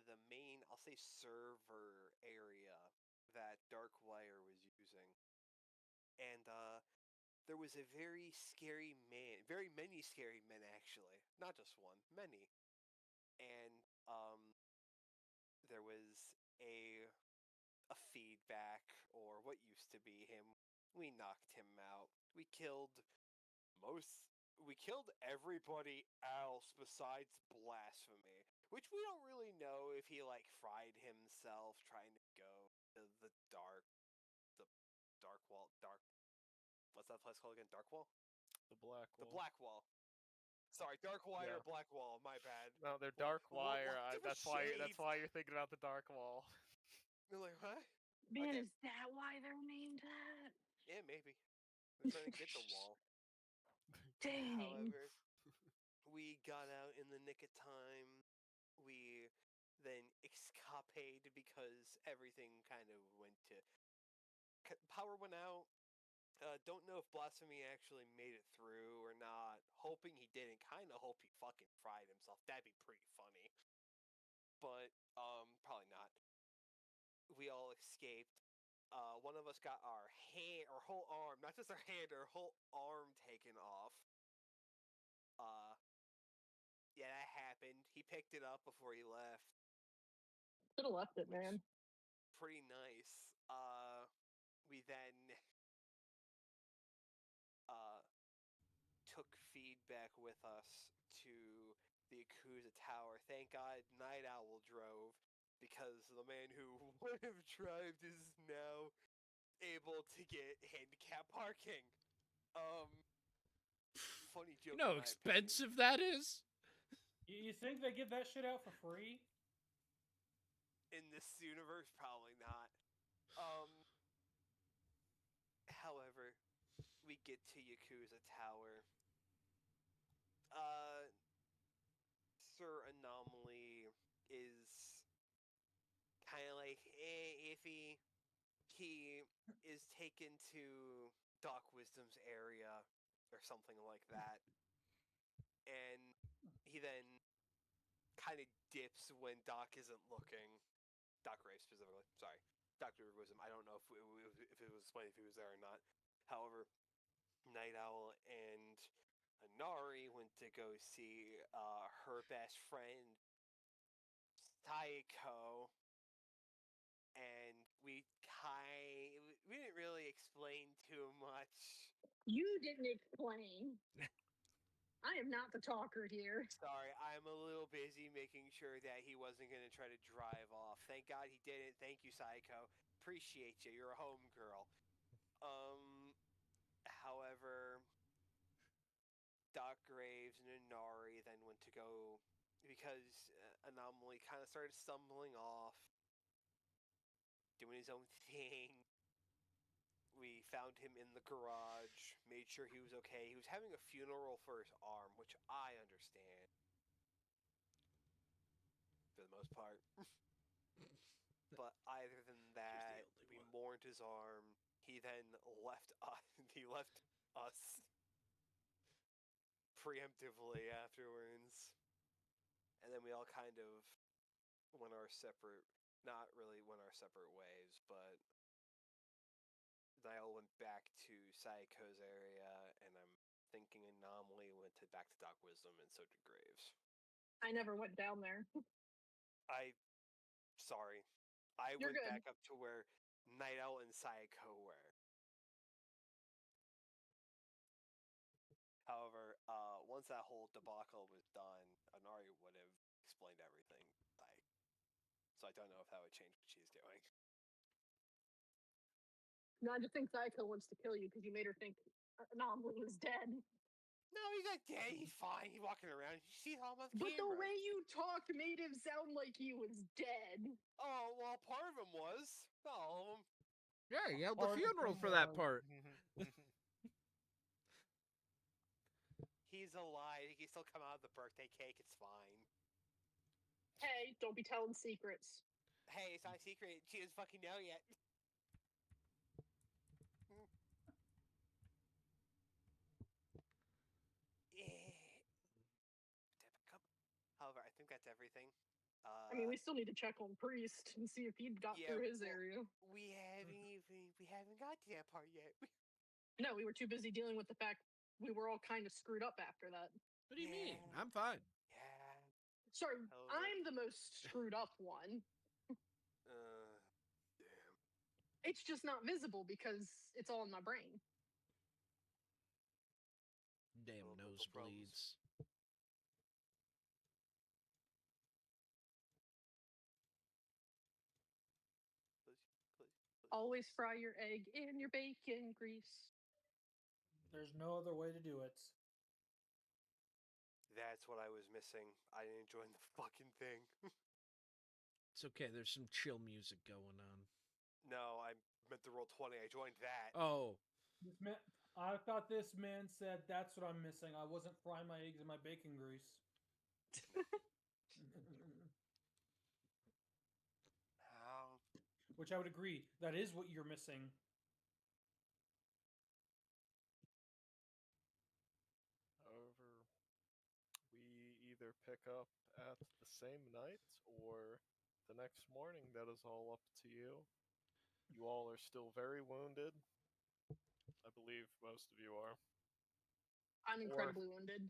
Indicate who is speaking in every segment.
Speaker 1: the main, I'll say, server area that Darkwire was using, and there was a very scary man, very many scary men actually, not just one, many, and there was a feedback, or what used to be him. We knocked him out. We killed everybody else besides Blasphemy, which we don't really know if he fried himself trying to go to the dark wall, what's that place called again? Dark Wall?
Speaker 2: The Black
Speaker 1: The
Speaker 2: Wall.
Speaker 1: Black Wall. Sorry, Dark Wire,
Speaker 2: Yeah.
Speaker 1: Black Wall, my bad.
Speaker 2: No, they're Dark Wire.
Speaker 1: Different
Speaker 2: That's
Speaker 1: shades.
Speaker 2: why you're thinking about the Dark Wall.
Speaker 1: You're like, what?
Speaker 3: Man,
Speaker 1: Okay.
Speaker 3: is that why they're named that?
Speaker 1: Yeah, maybe. We're trying to get the wall.
Speaker 3: Dang.
Speaker 1: However, we got out in the nick of time. We then escapade because everything kind of went to... Power went out. Don't know if Blasphemy actually made it through or not. Hoping he didn't. Kind of hope he fucking fried himself. That'd be pretty funny. But, probably not. We all escaped. One of us got our whole arm, not just our hand, our whole arm taken off. Yeah, that happened. He picked it up before he left.
Speaker 3: Should have left it, man.
Speaker 1: Pretty nice. We then took feedback with us to the Yakuza Tower. Thank God Night Owl drove, because the man who would have drove is now able to get handicap parking. Funny joke.
Speaker 4: You know how expensive that is?
Speaker 5: You think they give that shit out for free?
Speaker 1: In this universe, probably not. However, we get to Yakuza Tower. Sir Anomaly is kind of iffy. He is taken to Doc Wisdom's area or something like that, and he then kind of dips when Doc isn't looking. Doc Ray specifically. Sorry, Dr. Wisdom. I don't know if it was explained if he was there or not. However, Night Owl and Inari went to go see her best friend, Saiko, and we didn't really explain too much.
Speaker 3: You didn't explain. I am not the talker here.
Speaker 1: Sorry, I'm a little busy making sure that he wasn't going to try to drive off. Thank God he didn't. Thank you, Saiko. Appreciate you. You're a homegirl. However, Doc Graves and Inari then went to go, because Anomaly kind of started stumbling off, doing his own thing. We found him in the garage, made sure he was okay. He was having a funeral for his arm, which I understand. For the most part. But other than that, we mourned his arm. He then left us preemptively afterwards. And then we all kind of went our separate, not really went our separate ways, but Niall went back to Saiko's area, and I'm thinking Anomaly went back to Doc Wisdom, and so did Graves.
Speaker 3: I never went down there.
Speaker 1: Sorry. I
Speaker 3: You're
Speaker 1: went
Speaker 3: good.
Speaker 1: back up to where Night Owl and Saiko were. However, once that whole debacle was done, Inari would have explained everything. So I don't know if that would change what she's doing.
Speaker 3: No, I just think Psycho wants to kill you because you made her think Anomaly was dead.
Speaker 1: No, he's not dead. He's fine. He's walking around. You see him on
Speaker 3: But
Speaker 1: camera.
Speaker 3: the way you talked made him sound like he was dead.
Speaker 1: Oh, well, part of him was. Not all of them.
Speaker 4: Yeah, he held the funeral for that part.
Speaker 1: He's alive. He can still come out of the birthday cake. It's fine.
Speaker 3: Hey, don't be telling secrets.
Speaker 1: Hey, it's not a secret. She doesn't fucking know yet. However, I think that's everything.
Speaker 3: I mean, we still need to check on Priest and see if he'd got
Speaker 1: Yeah,
Speaker 3: through his
Speaker 1: well,
Speaker 3: area.
Speaker 1: we haven't got to that part yet.
Speaker 3: No, we were too busy dealing with the fact we were all kind of screwed up after that.
Speaker 4: What do you mean?
Speaker 1: Yeah.
Speaker 4: I'm fine.
Speaker 1: Yeah.
Speaker 3: Sorry,
Speaker 1: Hell of
Speaker 3: I'm the most screwed up one.
Speaker 1: Damn.
Speaker 3: It's just not visible because it's all in my brain.
Speaker 4: Damn
Speaker 1: Little mental problems.
Speaker 4: nosebleeds.
Speaker 1: Please.
Speaker 3: Always fry your egg in your bacon grease.
Speaker 5: There's no other way to do it.
Speaker 1: That's what I was missing. I didn't join the fucking thing.
Speaker 4: It's okay, there's some chill music going on.
Speaker 1: No, I meant to roll 20. I joined that.
Speaker 4: Oh,
Speaker 5: This man, I thought this man said that's what I'm missing. I wasn't frying my eggs in my bacon grease.
Speaker 1: How?
Speaker 5: Which I would agree. That is what you're missing.
Speaker 2: However, we either pick up at the same night or the next morning. That is all up to you. You all are still very wounded. I believe most of you are.
Speaker 3: I'm incredibly wounded.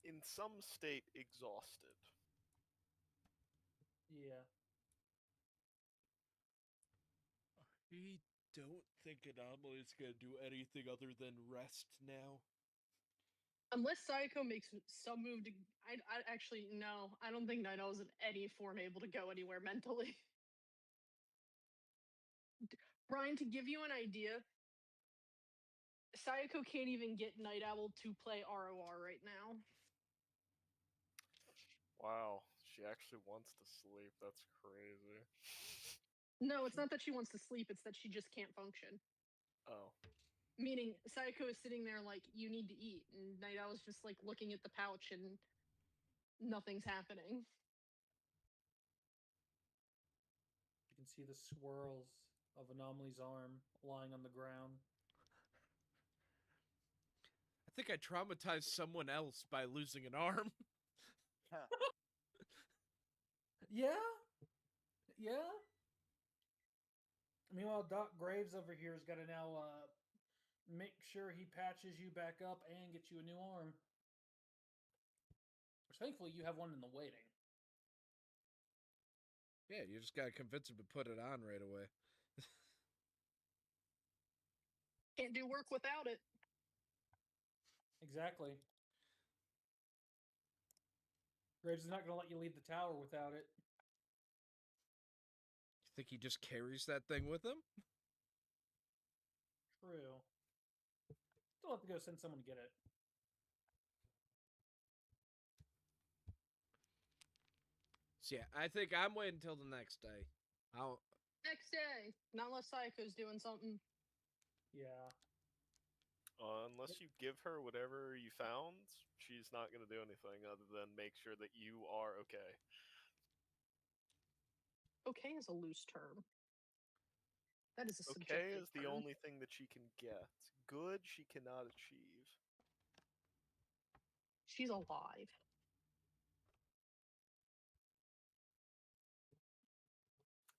Speaker 2: In some state, exhausted.
Speaker 5: Yeah.
Speaker 4: I don't think Anomaly is gonna do anything other than rest now.
Speaker 3: Unless Psycho makes some move to. I actually, no. I don't think Night Owl is in any form able to go anywhere mentally. Brian, to give you an idea, Sayako can't even get Night Owl to play ROR right now.
Speaker 2: Wow, she actually wants to sleep. That's crazy.
Speaker 3: No, it's not that she wants to sleep, it's that she just can't function.
Speaker 2: Oh.
Speaker 3: Meaning, Sayako is sitting there like, you need to eat. And Night Owl's just like looking at the pouch and nothing's happening.
Speaker 5: You can see the swirls of Anomaly's arm lying on the ground.
Speaker 4: I think I traumatized someone else by losing an arm.
Speaker 5: Yeah? Yeah? Meanwhile, Doc Graves over here has got to now make sure he patches you back up and get you a new arm. Which thankfully you have one in the waiting.
Speaker 4: Yeah, you just gotta convince him to put it on right away.
Speaker 3: Can't do work without it.
Speaker 5: Exactly. Graves is not going to let you leave the tower without it.
Speaker 4: You think he just carries that thing with him?
Speaker 5: True. Still have to go send someone to get it.
Speaker 4: So yeah, I think I'm waiting until the next day.
Speaker 3: Next day. Not unless Sayako's doing something.
Speaker 5: Yeah.
Speaker 2: Unless you give her whatever you found, she's not going to do anything other than make sure that you are okay.
Speaker 3: Okay is a loose term. That is a
Speaker 2: Okay
Speaker 3: subjective
Speaker 2: is the
Speaker 3: term.
Speaker 2: only thing that she can get. Good, she cannot achieve.
Speaker 3: She's alive.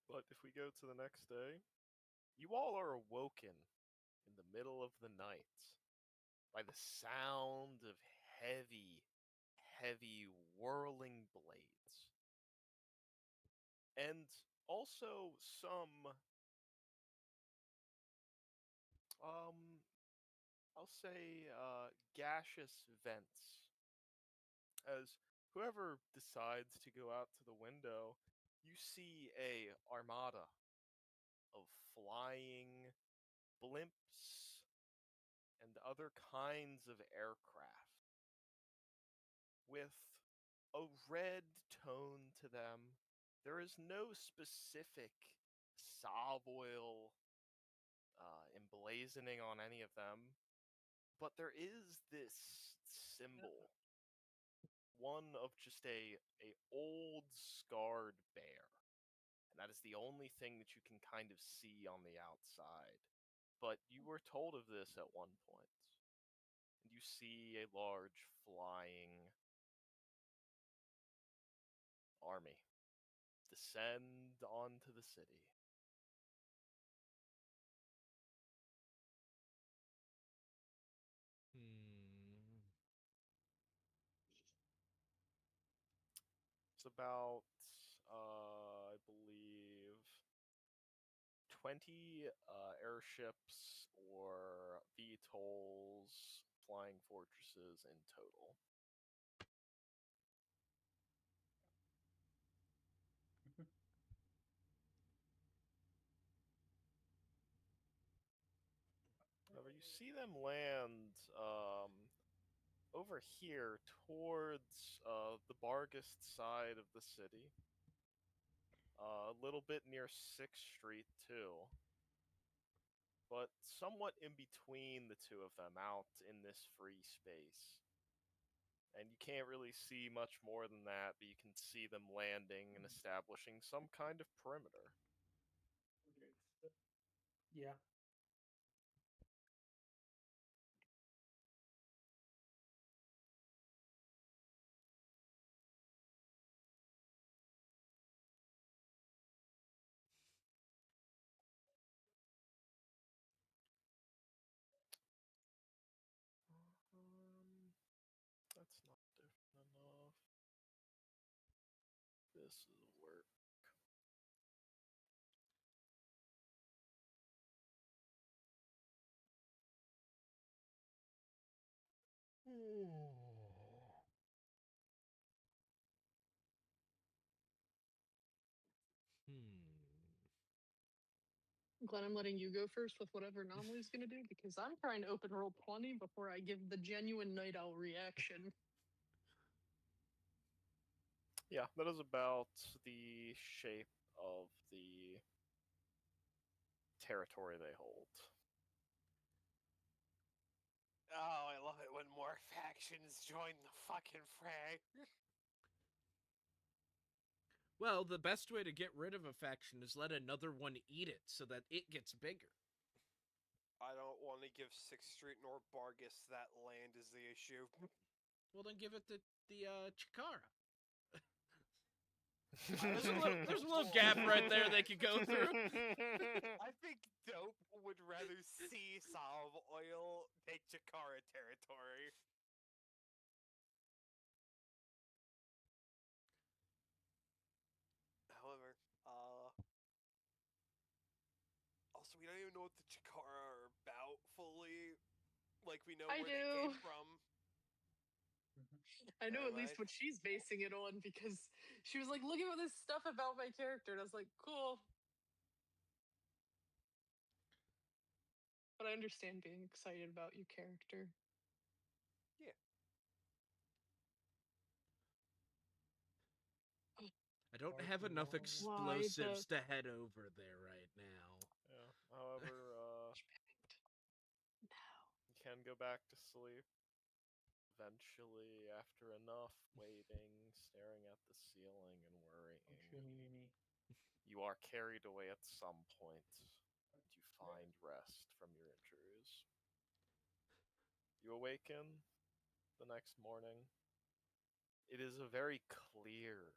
Speaker 2: But if we go to the next day, you all are awoken in the middle of the night by the sound of heavy, heavy whirling blades. And also some, I'll say, gaseous vents. As whoever decides to go out to the window, you see a armada of flying blimps and other kinds of aircraft with a red tone to them. There is no specific salve oil emblazoning on any of them, but there is this symbol, one of just a old scarred bear, and that is the only thing that you can kind of see on the outside. But you were told of this at one point, and you see a large flying army descend onto the city. It's about, I believe, 20 airships or VTOLs, flying fortresses in total. However, you see them land over here towards the Bargist side of the city. A little bit near 6th Street, too. But somewhat in between the two of them, out in this free space. And you can't really see much more than that, but you can see them landing and establishing some kind of perimeter.
Speaker 5: Yeah.
Speaker 2: That's not different enough. This is work.
Speaker 3: Glenn, I'm letting you go first with whatever Anomaly's gonna do because I'm trying to open roll 20 before I give the genuine night owl reaction.
Speaker 2: Yeah, that is about the shape of the territory they hold.
Speaker 1: Oh, I love it when more factions join the fucking fray.
Speaker 4: Well, the best way to get rid of a faction is let another one eat it so that it gets bigger.
Speaker 1: I don't want to give 6th Street nor Bargus that land is the issue.
Speaker 4: Well, then give it to the Chikara.
Speaker 1: There's
Speaker 4: a little gap right there they could go through.
Speaker 1: I think Dope would rather see Salve Oil take Chikara territory. However, also we don't even know what the Chikara are about fully. Like, we know
Speaker 3: I
Speaker 1: where they
Speaker 3: do.
Speaker 1: came from.
Speaker 3: I know
Speaker 1: Never
Speaker 3: at least
Speaker 1: mind.
Speaker 3: what she's basing it on because she was like, look at this stuff about my character. And I was like, cool. But I understand being excited about your character.
Speaker 1: Yeah.
Speaker 4: I don't
Speaker 5: Hard
Speaker 4: have
Speaker 5: to
Speaker 4: enough
Speaker 5: know.
Speaker 4: explosives to head over there right now.
Speaker 2: Yeah. However,
Speaker 3: No.
Speaker 2: you can go back to sleep. Eventually, after enough waiting, staring at the ceiling and worrying, you are carried away at some point, and you find rest from your injuries. You awaken the next morning. It is a very clear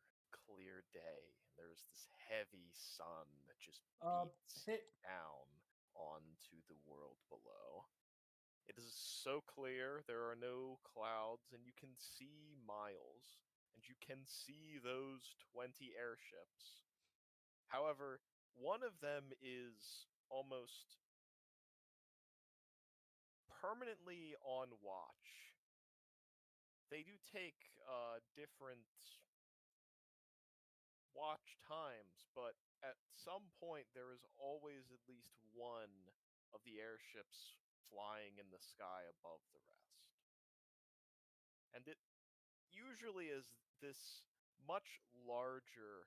Speaker 2: day. There's this heavy sun that just beats down onto the world below. It is so clear, there are no clouds, and you can see miles, and you can see those 20 airships. However, one of them is almost permanently on watch. They do take different watch times, but at some point there is always at least one of the airships flying in the sky above the rest. And it usually is this much larger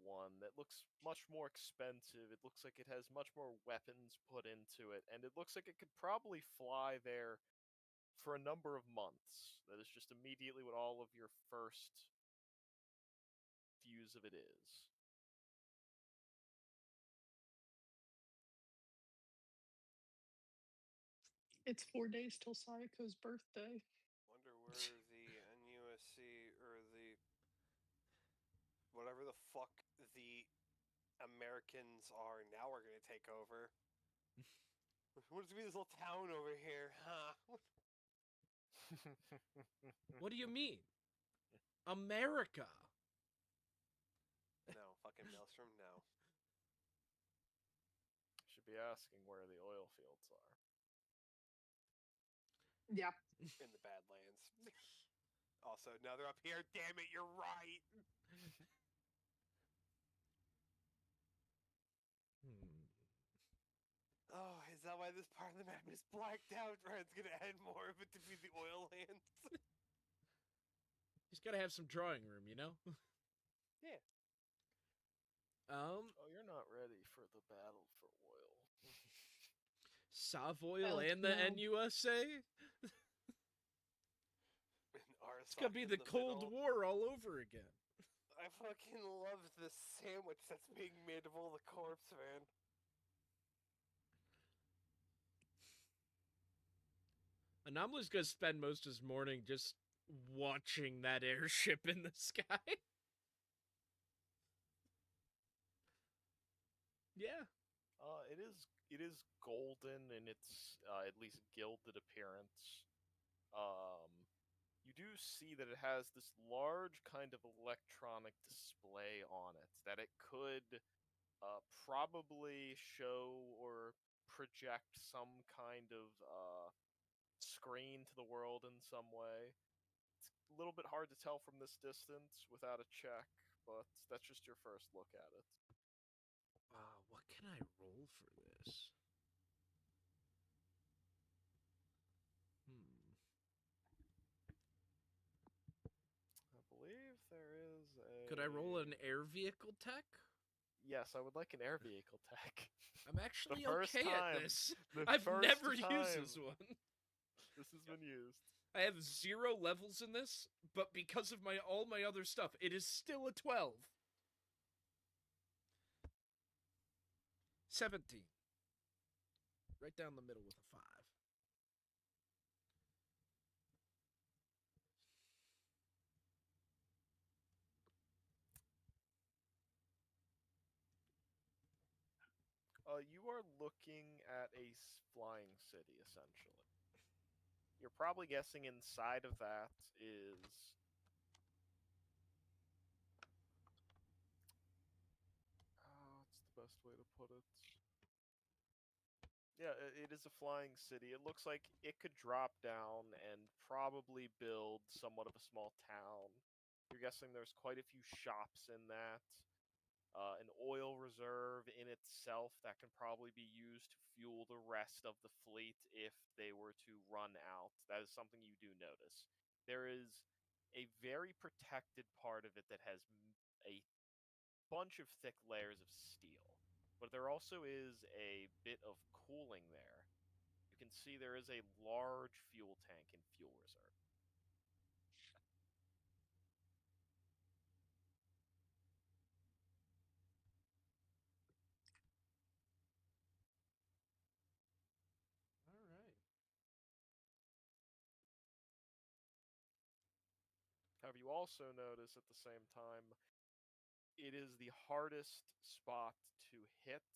Speaker 2: one that looks much more expensive. It looks like it has much more weapons put into it, and it looks like it could probably fly there for a number of months. That is just immediately what all of your first views of it is.
Speaker 3: It's 4 days till Sayako's birthday.
Speaker 1: Wonder where the NUSC or the whatever the fuck Americans are now we're gonna take over. What does it mean, this little town over here, huh?
Speaker 4: What do you mean? America.
Speaker 1: No, fucking Maelstrom, no.
Speaker 2: Should be asking where the oil fields are.
Speaker 3: Yeah.
Speaker 1: In the Badlands. Also, now they're up here. Damn it, you're right. Oh, is that why this part of the map is blacked out? Ryan's gonna add more of it to be the oil lands.
Speaker 4: He's got to have some drawing room, you know?
Speaker 1: Yeah.
Speaker 2: Oh, you're not ready for the battle for oil.
Speaker 4: Savoil
Speaker 3: Well,
Speaker 4: and the
Speaker 3: no.
Speaker 4: NUSA? It's gonna be the Cold War all over again.
Speaker 1: I fucking love the sandwich that's being made of all the corpse, man.
Speaker 4: Anomaly's gonna spend most of his morning just watching that airship in the sky. Yeah.
Speaker 2: It is golden in its at least gilded appearance. You do see that it has this large kind of electronic display on it that it could probably show or project some kind of screen to the world in some way. It's a little bit hard to tell from this distance without a check, but that's just your first look at it.
Speaker 4: What can I roll for this?
Speaker 2: I believe there is a...
Speaker 4: Could I roll an air vehicle tech?
Speaker 2: Yes, I would like an air vehicle tech.
Speaker 4: I'm actually
Speaker 2: first
Speaker 4: okay
Speaker 2: time-
Speaker 4: at this.
Speaker 2: the
Speaker 4: I've
Speaker 2: first
Speaker 4: never used
Speaker 2: time
Speaker 4: this one.
Speaker 2: This has been used.
Speaker 4: I have 0 levels in this, but because of all my other stuff, it is still a 12. 17. Right down the middle with a 5.
Speaker 2: You are looking at a flying city, essentially. You're probably guessing inside of that is... what's the best way to put it? Yeah, it is a flying city. It looks like it could drop down and probably build somewhat of a small town. You're guessing there's quite a few shops in that. An oil reserve in itself that can probably be used to fuel the rest of the fleet if they were to run out. That is something you do notice. There is a very protected part of it that has a bunch of thick layers of steel. But there also is a bit of cooling there. You can see there is a large fuel tank and fuel reserve.
Speaker 4: All right.
Speaker 2: However, you also notice at the same time, it is the hardest spot to hit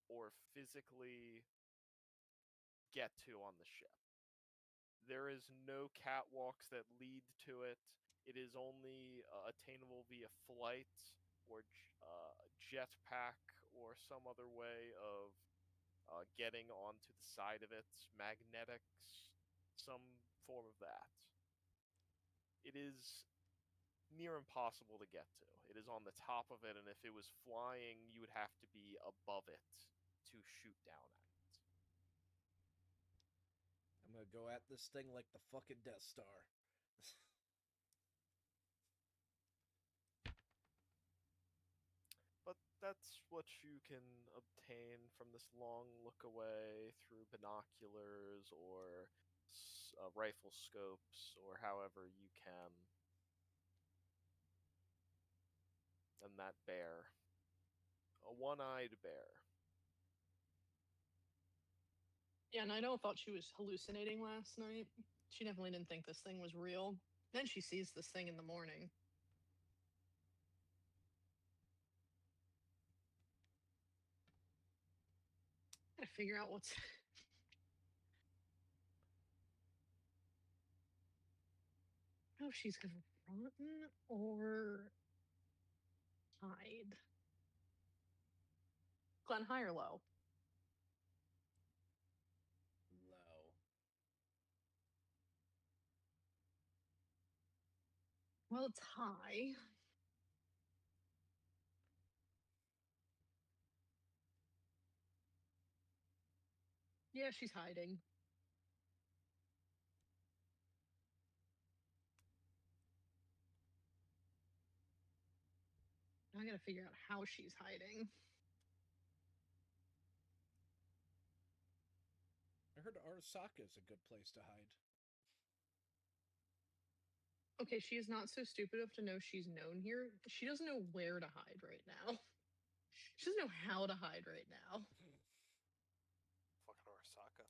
Speaker 2: or physically get to on the ship. There is no catwalks that lead to it. It is only attainable via flight or jetpack or some other way of getting onto the side of it, magnetics, some form of that. It is near impossible to get to. It is on the top of it, and if it was flying, you would have to be above it to shoot down at it.
Speaker 4: I'm gonna go at this thing like the fucking Death Star.
Speaker 2: But that's what you can obtain from this long look away through binoculars or rifle scopes or however you can. And that bear. A one-eyed bear.
Speaker 3: Yeah, Naito thought she was hallucinating last night. She definitely didn't think this thing was real. Then she sees this thing in the morning. figure out what's. I don't know if she's gonna run or hide. Glenn, high or low?
Speaker 4: Low.
Speaker 3: Well, it's high. Yeah, she's hiding. I gotta figure out how she's hiding.
Speaker 4: I heard Arasaka is a good place to hide.
Speaker 3: Okay, she is not so stupid enough to know she's known here. She doesn't know where to hide right now. She doesn't know how to hide right now.
Speaker 1: Fucking Arasaka.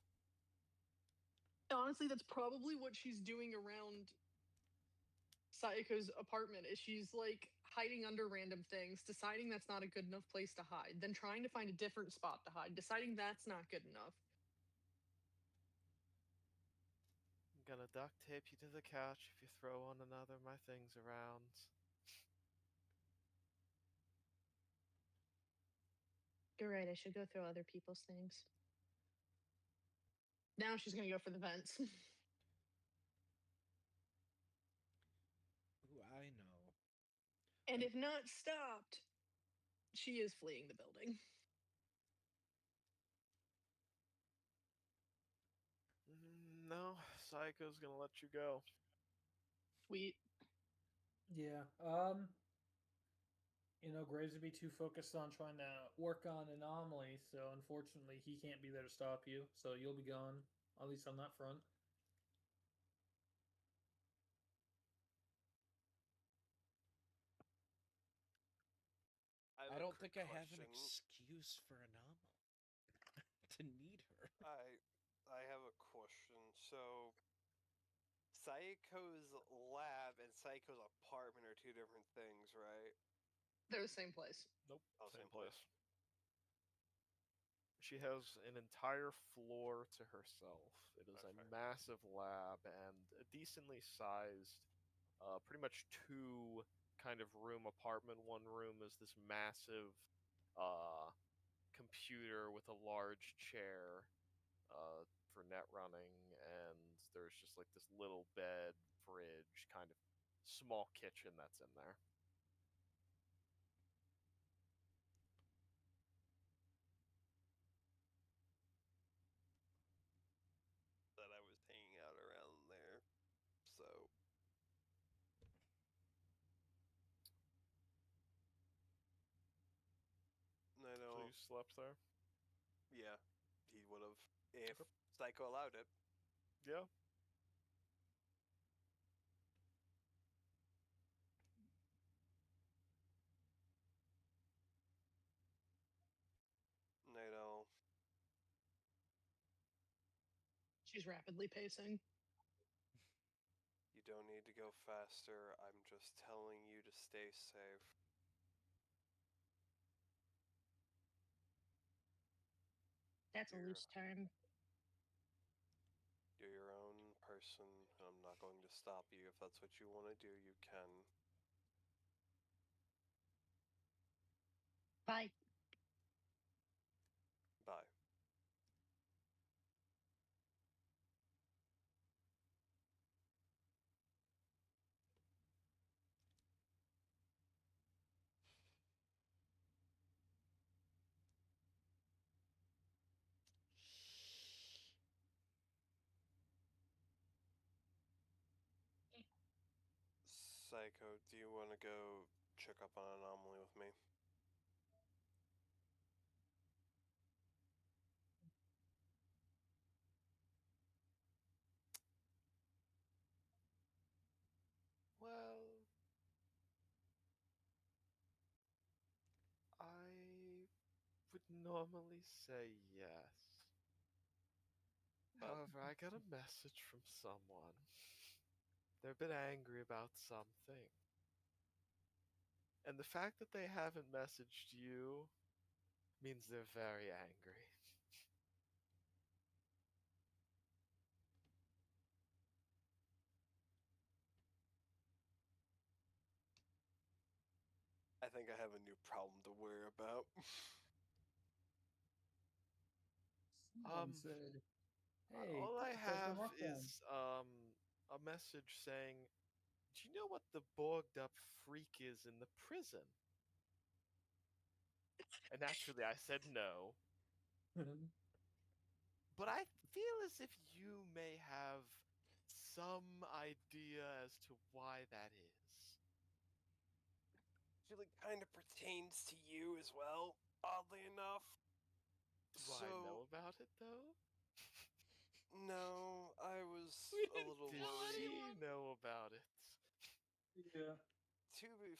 Speaker 3: Honestly, that's probably what she's doing around Sayako's apartment. Is she's like hiding under random things, deciding that's not a good enough place to hide, then trying to find a different spot to hide, deciding that's not good enough.
Speaker 2: I'm gonna duct tape you to the couch if you throw one another of my things around.
Speaker 3: You're right, I should go through other people's things. Now she's gonna go for the vents.
Speaker 4: Ooh, I know.
Speaker 3: And if not stopped, she is fleeing the building.
Speaker 2: No, Psycho's gonna let you go.
Speaker 3: Sweet.
Speaker 5: Yeah. Graves would be too focused on trying to work on Anomaly, so unfortunately he can't be there to stop you. So you'll be gone, at least on that front.
Speaker 4: I don't think I have an
Speaker 1: question.
Speaker 4: excuse for Anomaly to need her.
Speaker 1: I have a question. So, Saiko's lab and Saiko's apartment are two different things, right?
Speaker 3: They're the same place.
Speaker 2: Nope,
Speaker 1: Oh,
Speaker 2: same
Speaker 1: same
Speaker 2: place. She has an entire floor to herself. It is a
Speaker 1: Okay.
Speaker 2: massive lab and a decently sized, pretty much two kind of room apartment. One room is this massive computer with a large chair for net running, and there's just like this little bed, fridge, kind of small kitchen that's in there.
Speaker 1: That I was hanging out around there. So, I
Speaker 2: So
Speaker 1: know.
Speaker 2: you slept there?
Speaker 1: Yeah, he would have if
Speaker 2: Okay.
Speaker 1: Psycho allowed it.
Speaker 2: Yeah.
Speaker 1: I know.
Speaker 3: She's rapidly pacing.
Speaker 1: You don't need to go faster. I'm just telling you to stay safe.
Speaker 3: That's a loose term.
Speaker 1: You're your own person, and I'm not going to stop you. If that's what you want to do, you can.
Speaker 3: Bye.
Speaker 1: Bye. Psycho, do you want to go check up on Anomaly with me?
Speaker 2: Well, I would normally say yes. However, I got a message from someone. They're a bit angry about something. And the fact that they haven't messaged you means they're very angry.
Speaker 1: think I have a new problem to worry about.
Speaker 5: Someone said, "Hey,
Speaker 2: all I
Speaker 5: Professor
Speaker 2: have
Speaker 5: Muckman."
Speaker 2: is a message saying, "Do you know what the borged up freak is in the prison?" And naturally, I said no. But I feel as if you may have some idea as to why that is.
Speaker 1: Actually, kind of pertains to you as well, oddly enough.
Speaker 2: Do I know about it though?
Speaker 1: No, I was a little
Speaker 2: Did
Speaker 1: worried.
Speaker 2: she know about it?
Speaker 5: Yeah.
Speaker 1: To be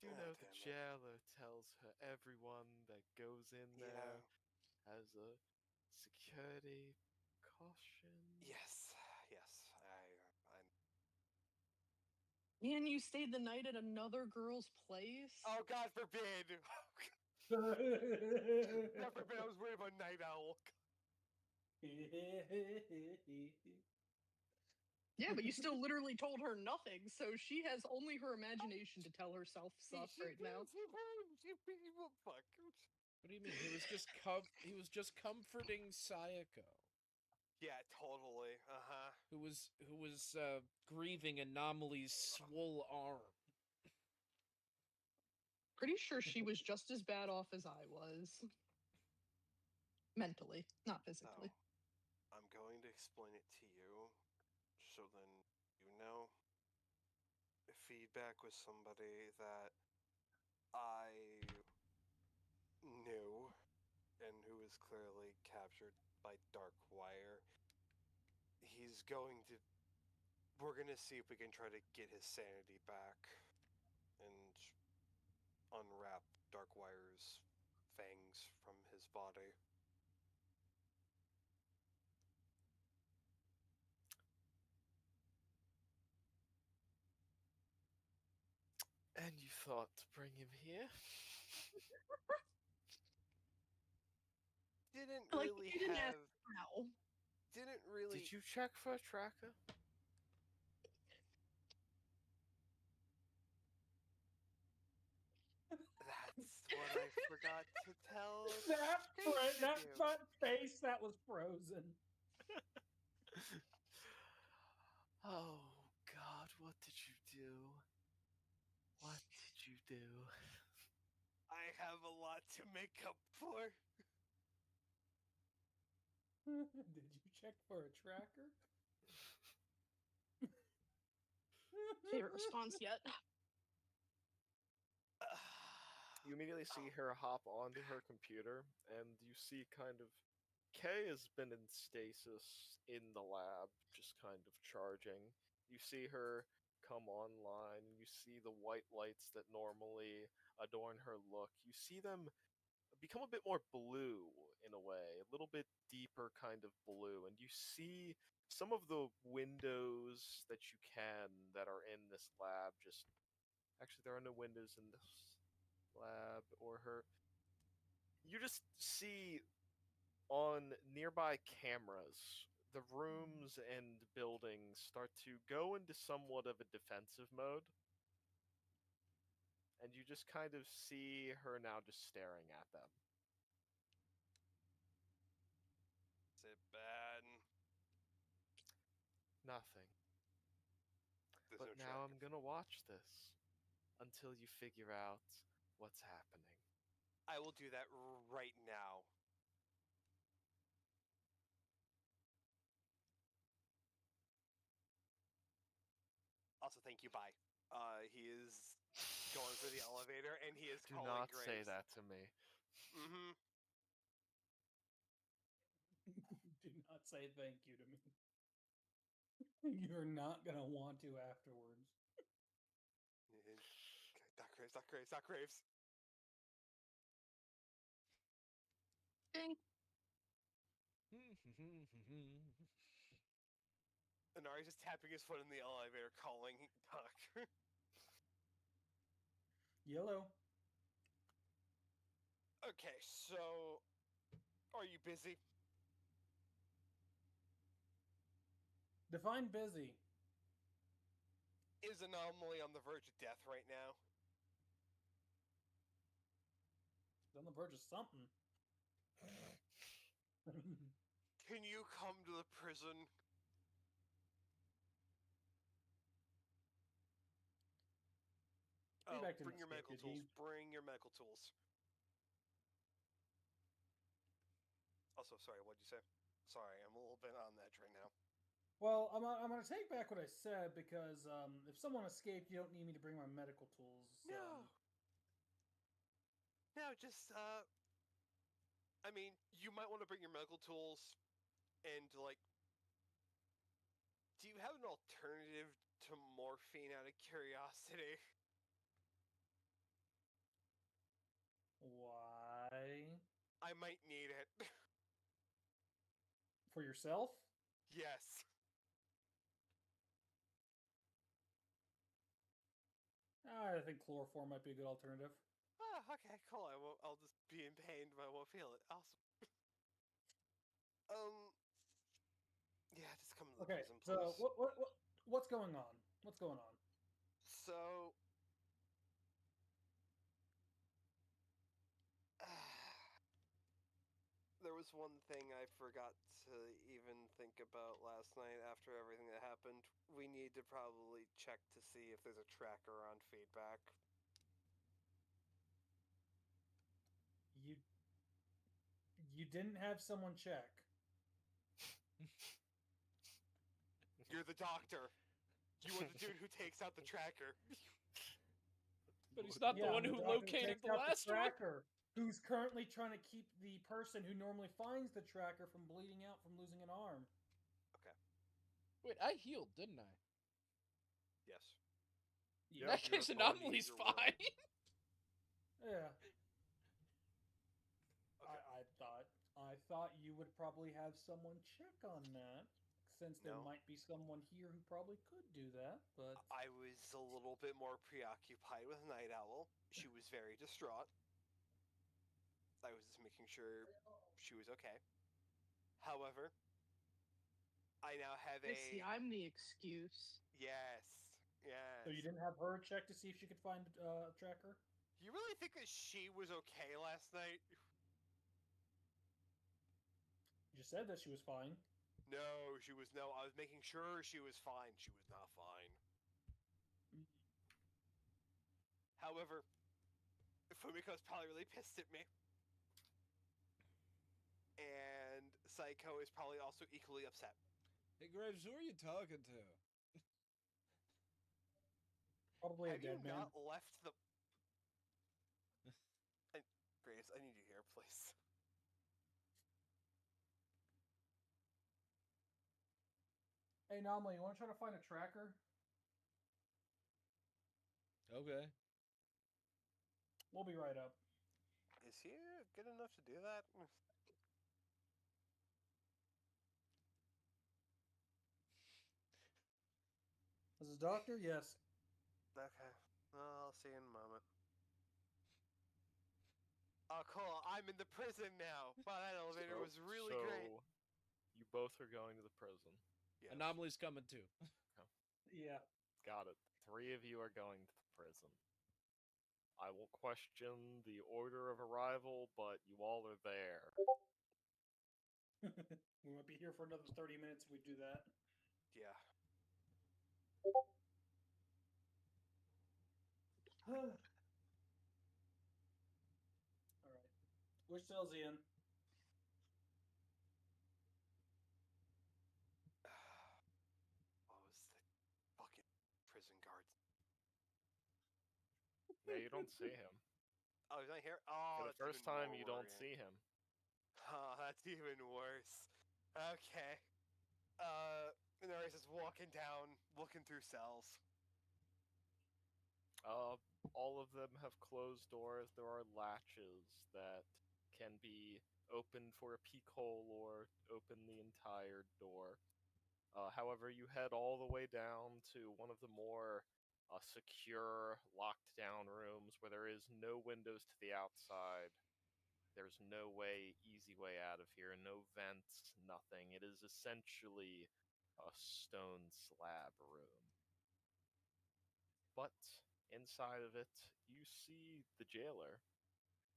Speaker 2: You do know the jailer tells her everyone that goes in there has a security caution.
Speaker 1: Yes.
Speaker 3: And you stayed the night at another girl's place?
Speaker 1: Oh, God forbid! God forbid I was worried about Night Owl.
Speaker 3: Yeah, but you still literally told her nothing, so she has only her imagination to tell herself stuff right now.
Speaker 1: Fuck.
Speaker 4: What do you mean? He was just comforting Sayako,
Speaker 1: Yeah, totally.
Speaker 4: who was grieving Anomaly's swole arm.
Speaker 3: Pretty sure she was just as bad off as I was. Mentally, not physically.
Speaker 1: So, I'm going to explain it to you, so then you know. Feedback was somebody that I knew and who was clearly captured by Dark Wire. We're gonna see if we can try to get his sanity back and unwrap Dark Wire's fangs from his body.
Speaker 2: And you thought to bring him here?
Speaker 1: Didn't
Speaker 3: Like,
Speaker 1: really
Speaker 3: you didn't
Speaker 1: have.
Speaker 3: ask how.
Speaker 1: Didn't really.
Speaker 2: Did you check for a tracker?
Speaker 1: That's what I forgot to tell.
Speaker 5: that front face that was frozen.
Speaker 2: Oh, God, what did you do? What did you do?
Speaker 1: I have a lot to make up for.
Speaker 5: Did you check for a tracker?
Speaker 3: Favorite response yet.
Speaker 2: You immediately see her hop onto her computer, and you see kind of Kay has been in stasis in the lab, just kind of charging. You see her come online, and you see the white lights that normally adorn her look. You see them become a bit more blue in a way, a little bit deeper kind of blue, and you see some of the windows that you can that are in this lab just actually there are no windows in this lab or her. You just see on nearby cameras the rooms and buildings start to go into somewhat of a defensive mode. And you just kind of see her now just staring at them.
Speaker 1: Is it bad?
Speaker 2: Nothing.
Speaker 1: There's
Speaker 2: But
Speaker 1: no
Speaker 2: now
Speaker 1: tracker.
Speaker 2: I'm gonna watch this until you figure out what's happening.
Speaker 1: I will do that right now. Also, thank you. Bye. He is going for the elevator, and he is
Speaker 2: Do
Speaker 1: calling
Speaker 2: not
Speaker 1: Graves.
Speaker 2: say that to me.
Speaker 1: Mm-hmm.
Speaker 5: Do not say thank you to me. You're not gonna want to afterwards.
Speaker 1: Doc Graves, Doc Graves, Doc Graves.
Speaker 3: Ding.
Speaker 1: Inari's just tapping his foot in the elevator, calling Doc.
Speaker 5: Yellow.
Speaker 1: Okay, so are you busy?
Speaker 5: Define busy.
Speaker 1: Is Anomaly on the verge of death right now?
Speaker 5: He's on the verge of something.
Speaker 1: Can you come to the prison? Oh,
Speaker 5: Feedback didn't
Speaker 1: bring your
Speaker 5: escape,
Speaker 1: medical
Speaker 5: did he?
Speaker 1: tools. Bring your medical tools. Also, sorry, what'd you say? Sorry, I'm a little bit on the edge right now.
Speaker 5: Well, I'm going to take back what I said because if someone escaped, you don't need me to bring my medical tools.
Speaker 1: No. No, just, I mean, you might want to bring your medical tools and, like, do you have an alternative to morphine out of curiosity?
Speaker 5: Why?
Speaker 1: I might need it.
Speaker 5: For yourself?
Speaker 1: Yes.
Speaker 5: I think chloroform might be a good alternative.
Speaker 1: Ah, okay, cool. I'll just be in pain, but I won't feel it. Awesome. Yeah, just come to the
Speaker 5: Okay,
Speaker 1: prison, please.
Speaker 5: so what's going on? What's going on?
Speaker 1: So, there was one thing I forgot to even think about last night after everything that happened. We need to probably check to see if there's a tracker on feedback.
Speaker 5: You didn't have someone check.
Speaker 1: You're the doctor. You are the dude who takes out the tracker.
Speaker 4: But he's not the one who located the last one.
Speaker 5: tracker, who's currently trying to keep the person who normally finds the tracker from bleeding out from losing an arm.
Speaker 1: Okay.
Speaker 4: Wait, I healed, didn't I?
Speaker 1: Yes.
Speaker 4: In that case, Anomaly's fine.
Speaker 5: Yeah.
Speaker 1: Okay.
Speaker 5: I thought you would probably have someone check on that, since there
Speaker 1: No.
Speaker 5: might be someone here who probably could do that, but
Speaker 1: I was a little bit more preoccupied with Night Owl. She was very distraught. I was just making sure she was okay. However, I now have
Speaker 3: I see, I'm the excuse.
Speaker 1: Yes. Yes.
Speaker 5: So you didn't have her check to see if she could find a tracker?
Speaker 1: You really think that she was okay last night?
Speaker 5: You just said that she was fine.
Speaker 1: No, she was no. I was making sure she was fine. She was not fine. However, Fumiko's probably really pissed at me. And Psycho is probably also equally upset.
Speaker 6: Hey, Graves, who are you talking to?
Speaker 5: Probably
Speaker 1: Have
Speaker 5: a dead
Speaker 1: you
Speaker 5: man.
Speaker 1: not left the... Graves, I need you here, please.
Speaker 5: Hey, Anomaly, you want to try to find a tracker?
Speaker 6: Okay.
Speaker 5: We'll be right up.
Speaker 1: Is he good enough to do that?
Speaker 5: This is Doctor? Yes.
Speaker 1: Okay. Well, I'll see you in a moment. Oh, cool. I'm in the prison now. Wow, that elevator was really great.
Speaker 2: You both are going to the prison.
Speaker 1: Yes.
Speaker 4: Anomaly's coming too.
Speaker 5: Yeah.
Speaker 2: Got it. 3 of you are going to the prison. I will question the order of arrival, but you all are there.
Speaker 5: We might be here for another 30 minutes if we do that.
Speaker 1: Yeah.
Speaker 5: Alright. Which cell's he in?
Speaker 1: What was the fucking prison guards?
Speaker 2: Yeah, you don't see him.
Speaker 1: Oh, he's not here? Oh,
Speaker 2: For the
Speaker 1: that's
Speaker 2: first
Speaker 1: even
Speaker 2: time,
Speaker 1: more
Speaker 2: you don't
Speaker 1: worrying.
Speaker 2: see him.
Speaker 1: Oh, that's even worse. Okay. And there he's just walking down, looking through cells.
Speaker 2: All of them have closed doors. There are latches that can be opened for a peek hole or open the entire door. However, you head all the way down to one of the more secure, locked down rooms where there is no windows to the outside. There's no easy way out of here, no vents, nothing. It is essentially a stone slab room. But inside of it, you see the jailer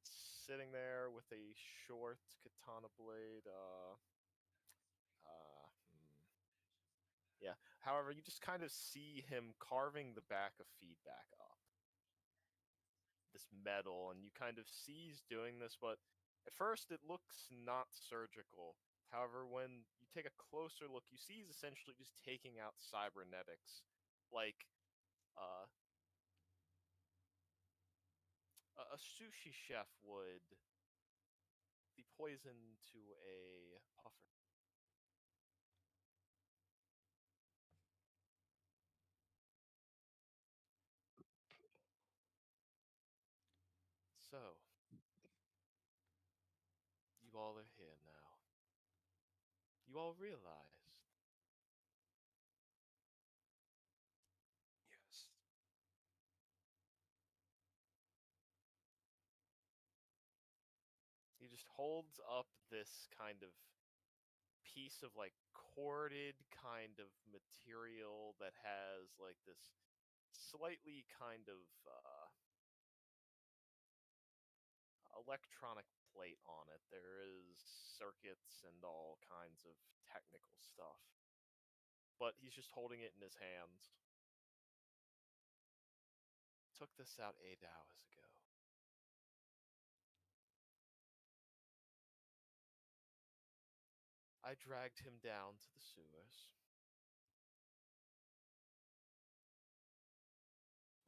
Speaker 2: sitting there with a short katana blade. Yeah. However, you just kind of see him carving the back of feedback up. This metal, and you kind of see he's doing this, but at first it looks not surgical. However, when you take a closer look, you see he's essentially just taking out cybernetics, like a sushi chef would the poison to a puffer. So, you all are here now. You all realized.
Speaker 1: Yes.
Speaker 2: He just holds up this kind of piece of like corded kind of material that has like this slightly kind of electronic plate on it. There is circuits and all kinds of technical stuff. But he's just holding it in his hands. Took this out 8 hours ago. I dragged him down to the sewers.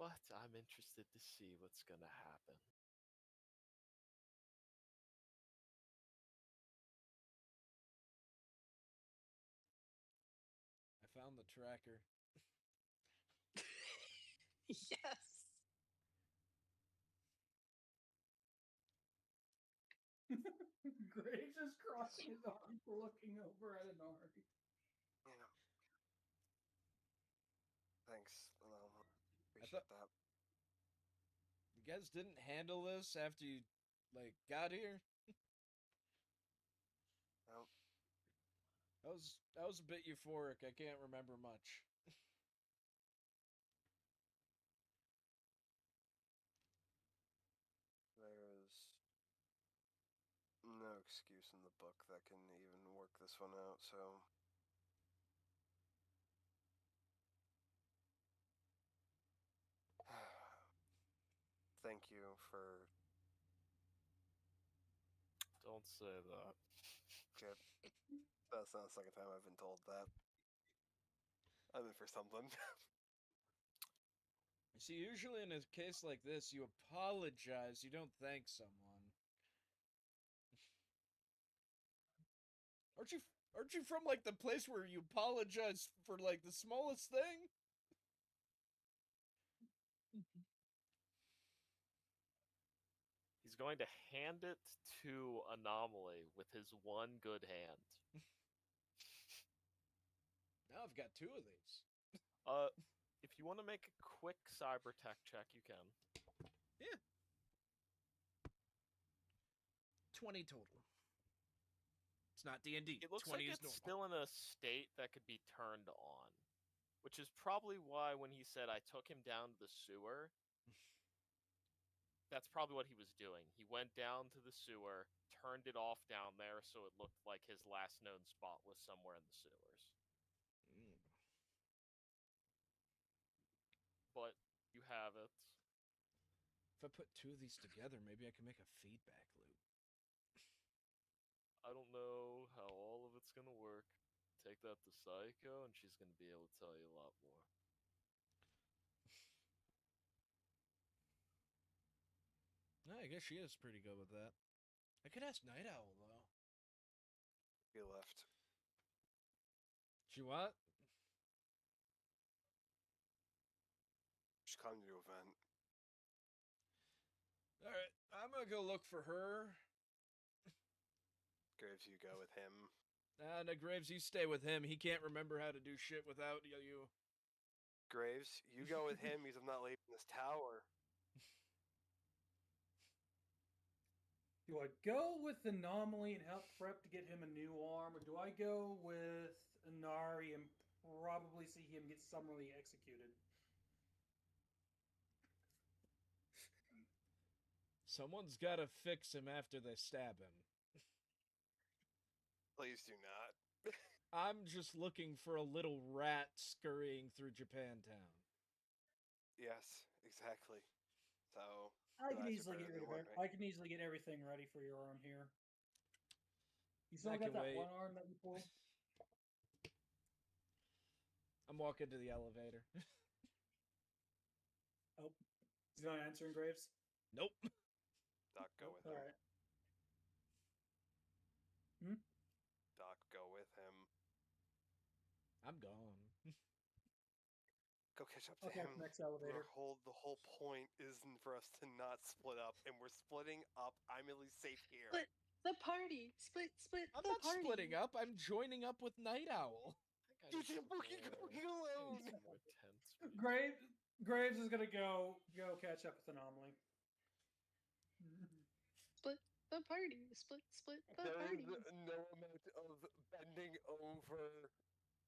Speaker 2: But I'm interested to see what's gonna happen.
Speaker 6: I found the tracker.
Speaker 3: Yes.
Speaker 5: Graves is crossing his arms, looking over at Anari.
Speaker 1: Yeah. Thanks.
Speaker 6: I
Speaker 1: Appreciate
Speaker 6: thought
Speaker 1: that.
Speaker 6: you guys didn't handle this after you got here.
Speaker 1: No.
Speaker 6: That was a bit euphoric. I can't remember much.
Speaker 1: There's no excuse in the book that can even work this one out, so thank you for
Speaker 2: Don't say that.
Speaker 1: good. That's not the second time I've been told that. I'm in for something.
Speaker 6: See, usually in a case like this, you apologize. You don't thank someone. Aren't you from like the place where you apologize for like the smallest thing?
Speaker 2: He's going to hand it to Anomaly with his one good hand.
Speaker 6: Now I've got 2 of these.
Speaker 2: If you want to make a quick cyber tech check, you can.
Speaker 6: Yeah. 20 total. It's not D&D.
Speaker 2: It looks
Speaker 6: 20
Speaker 2: like
Speaker 6: is
Speaker 2: it's
Speaker 6: normal.
Speaker 2: still in a state that could be turned on, which is probably why when he said I took him down to the sewer, that's probably what he was doing. He went down to the sewer, turned it off down there so it looked like his last known spot was somewhere in the sewers.
Speaker 6: Mm.
Speaker 2: But you have it.
Speaker 6: If I put 2 of these together, maybe I can make a feedback loop.
Speaker 2: I don't know how all of it's gonna work. Take that to Psycho, and she's gonna be able to tell you a lot more.
Speaker 6: I guess she is pretty good with that. I could ask Night Owl, though.
Speaker 1: He left.
Speaker 6: She what?
Speaker 1: She's come to event.
Speaker 6: Alright, I'm gonna go look for her.
Speaker 1: Graves, you go with him.
Speaker 6: No, Graves, you stay with him. He can't remember how to do shit without you.
Speaker 1: Graves, you go with him because I'm not leaving this tower.
Speaker 5: Do I go with Anomaly and help prep to get him a new arm, or do I go with Anari and probably see him get summarily executed?
Speaker 4: Someone's got to fix him after they stab him.
Speaker 1: Please do not.
Speaker 4: I'm just looking for a little rat scurrying through Japantown.
Speaker 1: Yes, exactly. So
Speaker 5: I can
Speaker 1: guys are
Speaker 5: easily
Speaker 1: better
Speaker 5: get rid
Speaker 1: than
Speaker 5: of
Speaker 1: one,
Speaker 5: it.
Speaker 1: right?
Speaker 5: I can easily get everything ready for your arm here. You still
Speaker 4: I
Speaker 5: got
Speaker 4: can
Speaker 5: that
Speaker 4: wait.
Speaker 5: one arm that you pulled?
Speaker 4: I'm walking to the elevator.
Speaker 5: Oh, he's not answering, Graves.
Speaker 4: Nope.
Speaker 1: Doc, go
Speaker 5: Nope.
Speaker 1: with
Speaker 5: All
Speaker 1: him.
Speaker 5: right. Hmm.
Speaker 1: Doc, go with him.
Speaker 4: I'm gone.
Speaker 1: Go catch up to
Speaker 5: Okay,
Speaker 1: him.
Speaker 5: next elevator.
Speaker 1: The whole point isn't for us to not split up, and we're splitting up. I'm at least safe here.
Speaker 3: Split the party. Split
Speaker 4: I'm
Speaker 3: the
Speaker 4: not
Speaker 3: party.
Speaker 4: splitting up. I'm joining up with Night Owl.
Speaker 2: I
Speaker 1: You
Speaker 2: need
Speaker 1: can't
Speaker 2: some
Speaker 1: fucking
Speaker 2: more-
Speaker 1: go
Speaker 2: I
Speaker 1: alone.
Speaker 2: need some more tents.
Speaker 5: Graves is gonna go catch up with Anomaly.
Speaker 3: Split the party. Split the
Speaker 1: There
Speaker 3: party.
Speaker 1: is no amount of bending over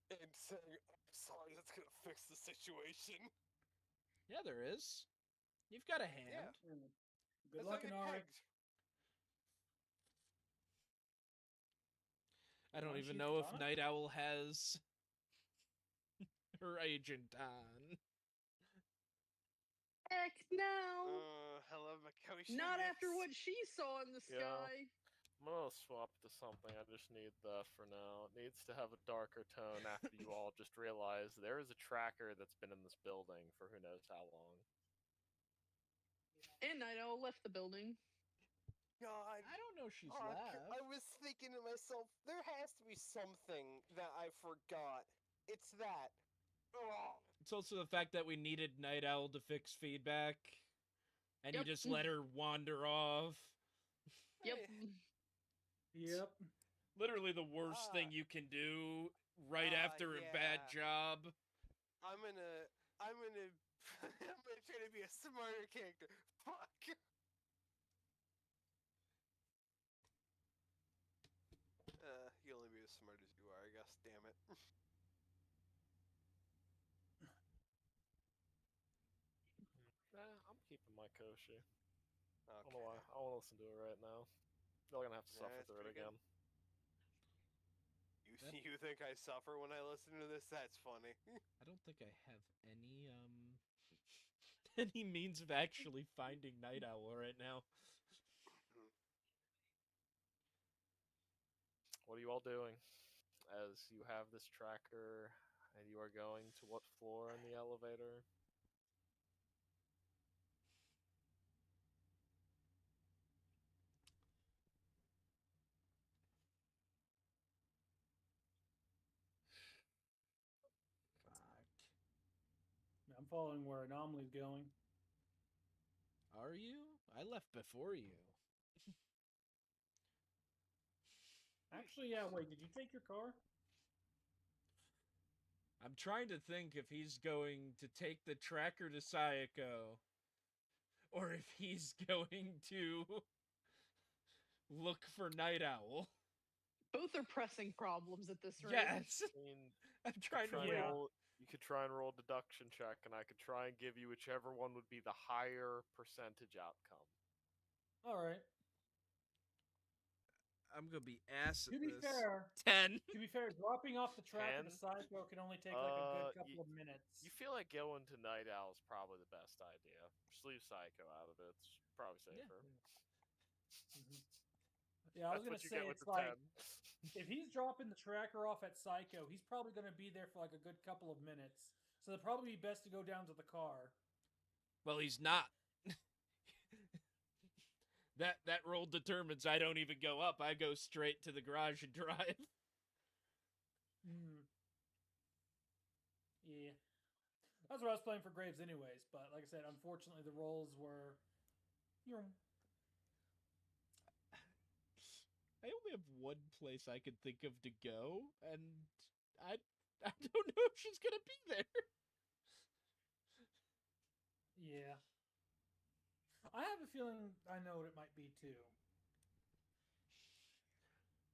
Speaker 1: and saying, "I'm sorry, that's gonna fix the situation."
Speaker 4: Yeah, there is. You've got a hand.
Speaker 1: Yeah.
Speaker 5: Good
Speaker 1: That's
Speaker 5: luck,
Speaker 1: how I get
Speaker 5: Anari.
Speaker 1: pegged.
Speaker 4: I don't
Speaker 5: Why don't
Speaker 4: even
Speaker 5: you
Speaker 4: know if
Speaker 5: katana?
Speaker 4: Night Owl has her agent on.
Speaker 3: Heck no.
Speaker 1: Hello, Makoshi.
Speaker 3: Not
Speaker 1: yes.
Speaker 3: after what she saw in the
Speaker 2: Yeah.
Speaker 3: sky.
Speaker 2: I'm gonna swap to something. I just need that for now. It needs to have a darker tone after you all just realize there is a tracker that's been in this building for who knows how long.
Speaker 3: And Night Owl left the building.
Speaker 1: God.
Speaker 4: I don't know she's
Speaker 1: Fuck,
Speaker 4: left.
Speaker 1: I was thinking to myself, there has to be something that I forgot. It's that. Ugh.
Speaker 4: It's also the fact that we needed Night Owl to fix feedback, and you
Speaker 3: Yep.
Speaker 4: just let her wander off.
Speaker 3: Yep.
Speaker 1: Hey,
Speaker 5: Yep.
Speaker 4: Literally the worst thing you can do right after a bad
Speaker 1: yeah.
Speaker 4: job.
Speaker 1: I'm gonna I'm gonna try to be a smarter character. Fuck. You only be as smart as you are, I guess. Damn it.
Speaker 2: I'm keeping my Koshi. I don't
Speaker 1: Okay.
Speaker 2: know why. I want to listen to it right now. You're gonna have to
Speaker 1: Yeah,
Speaker 2: suffer
Speaker 1: it's
Speaker 2: through it
Speaker 1: pretty good.
Speaker 2: again.
Speaker 1: You think I suffer when I listen to this? That's funny.
Speaker 4: I don't think I have any any means of actually finding Night Owl right now.
Speaker 2: What are you all doing as you have this tracker and you are going to what floor in the elevator?
Speaker 4: Fuck.
Speaker 5: I'm following where Anomaly's going.
Speaker 4: Are you? I left before you.
Speaker 5: Actually, yeah. Wait, did you take your car?
Speaker 4: I'm trying to think if he's going to take the tracker to Sayako, or if he's going to look for Night Owl.
Speaker 3: Both are pressing problems at this rate.
Speaker 4: Yes!
Speaker 2: I mean,
Speaker 4: I'm trying to
Speaker 2: try and
Speaker 4: wait.
Speaker 2: roll, you could try and roll a deduction check, and I could try and give you whichever one would be the higher percentage outcome.
Speaker 5: All right.
Speaker 4: I'm gonna be ass at
Speaker 5: To be
Speaker 4: this.
Speaker 5: fair,
Speaker 4: 10.
Speaker 5: To be fair, dropping off the tracker to
Speaker 2: 10?
Speaker 5: Psycho can only take like a good couple
Speaker 2: you-
Speaker 5: of minutes.
Speaker 2: You feel like going to Night Owl is probably the best idea. Just leave Psycho out of it. It's probably safer.
Speaker 5: Yeah, I was
Speaker 2: That's
Speaker 5: gonna
Speaker 2: what you
Speaker 5: say
Speaker 2: get with
Speaker 5: it's
Speaker 2: the
Speaker 5: like
Speaker 2: 10.
Speaker 5: if he's dropping the tracker off at Psycho, he's probably gonna be there for like a good couple of minutes. So it'd probably be best to go down to the car.
Speaker 4: Well, he's not. That roll determines I don't even go up. I go straight to the garage and drive.
Speaker 5: Yeah. That's what I was playing for Graves anyways, but like I said, unfortunately the rolls were
Speaker 4: I only have one place I could think of to go, and I don't know if she's gonna be there.
Speaker 5: Yeah. I have a feeling I know what it might be too.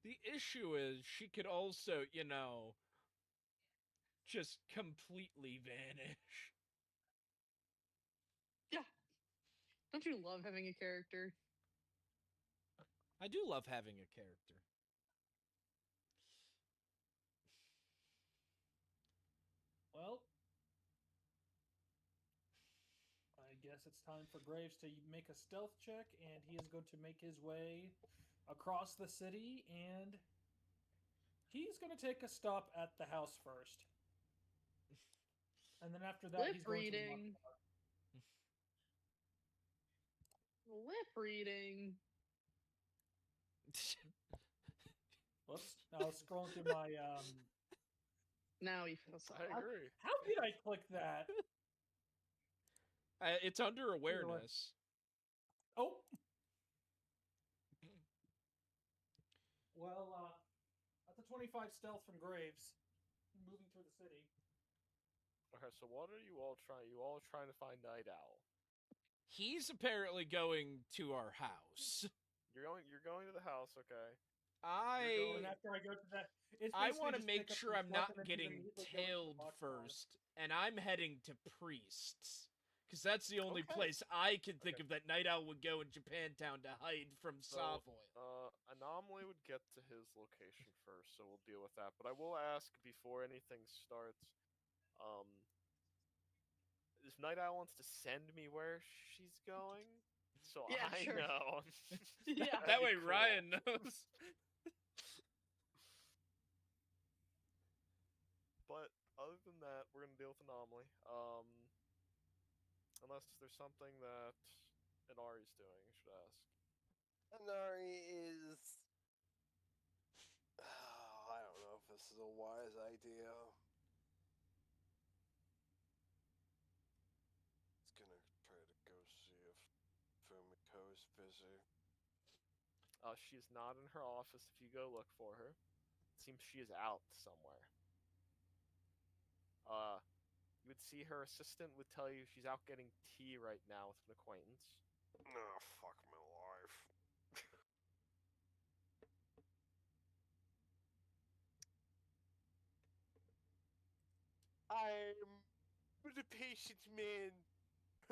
Speaker 4: The issue is she could also, just completely vanish.
Speaker 3: Yeah. Don't you love having a character
Speaker 6: I do love having a character.
Speaker 5: Well, I guess it's time for Graves to make a stealth check, and he is going to make his way across the city, and he's going to take a stop at the house first. And then after that,
Speaker 3: Lip
Speaker 5: he's going
Speaker 3: reading. Lip reading.
Speaker 5: Whoops. I was scrolling through my.
Speaker 3: Now he feels
Speaker 2: I agree.
Speaker 5: How did I click that?
Speaker 4: It's under awareness.
Speaker 5: Oh. Well, that's a 25 stealth from Graves. Moving through the city.
Speaker 2: Okay, so what are you all trying? You all trying to find Night Owl?
Speaker 4: He's apparently going to our house.
Speaker 2: You're going to the house, okay?
Speaker 5: And after I go to that, it's
Speaker 4: I
Speaker 5: basically
Speaker 4: want to
Speaker 5: just
Speaker 4: make
Speaker 5: pick up
Speaker 4: sure
Speaker 5: some
Speaker 4: I'm
Speaker 5: stuff
Speaker 4: not
Speaker 5: and then
Speaker 4: getting
Speaker 5: immediately go into the
Speaker 4: tailed
Speaker 5: box
Speaker 4: first, and I'm heading to Priests. Because that's the only
Speaker 2: Okay.
Speaker 4: place I can think of that Night Owl would go in Japantown to hide from
Speaker 2: So,
Speaker 4: Savoy.
Speaker 2: Anomaly would get to his location first, so we'll deal with that. But I will ask before anything starts, if Night Owl wants to send me where she's going, so
Speaker 3: Yeah,
Speaker 2: I
Speaker 3: sure.
Speaker 2: know.
Speaker 3: Yeah.
Speaker 2: That'd
Speaker 4: That
Speaker 2: be
Speaker 4: way
Speaker 2: cool.
Speaker 4: Ryan knows.
Speaker 2: But other than that, we're gonna deal with Anomaly. Unless there's something that Inari's doing, I should ask.
Speaker 1: Anari is. Oh, I don't know if this is a wise idea. It's gonna try to go see if Fumiko's busy.
Speaker 2: She's not in her office if you go look for her. It seems she is out somewhere. You would see her assistant would tell you she's out getting tea right now with an acquaintance.
Speaker 1: Oh, fuck my life. I'm the patient man.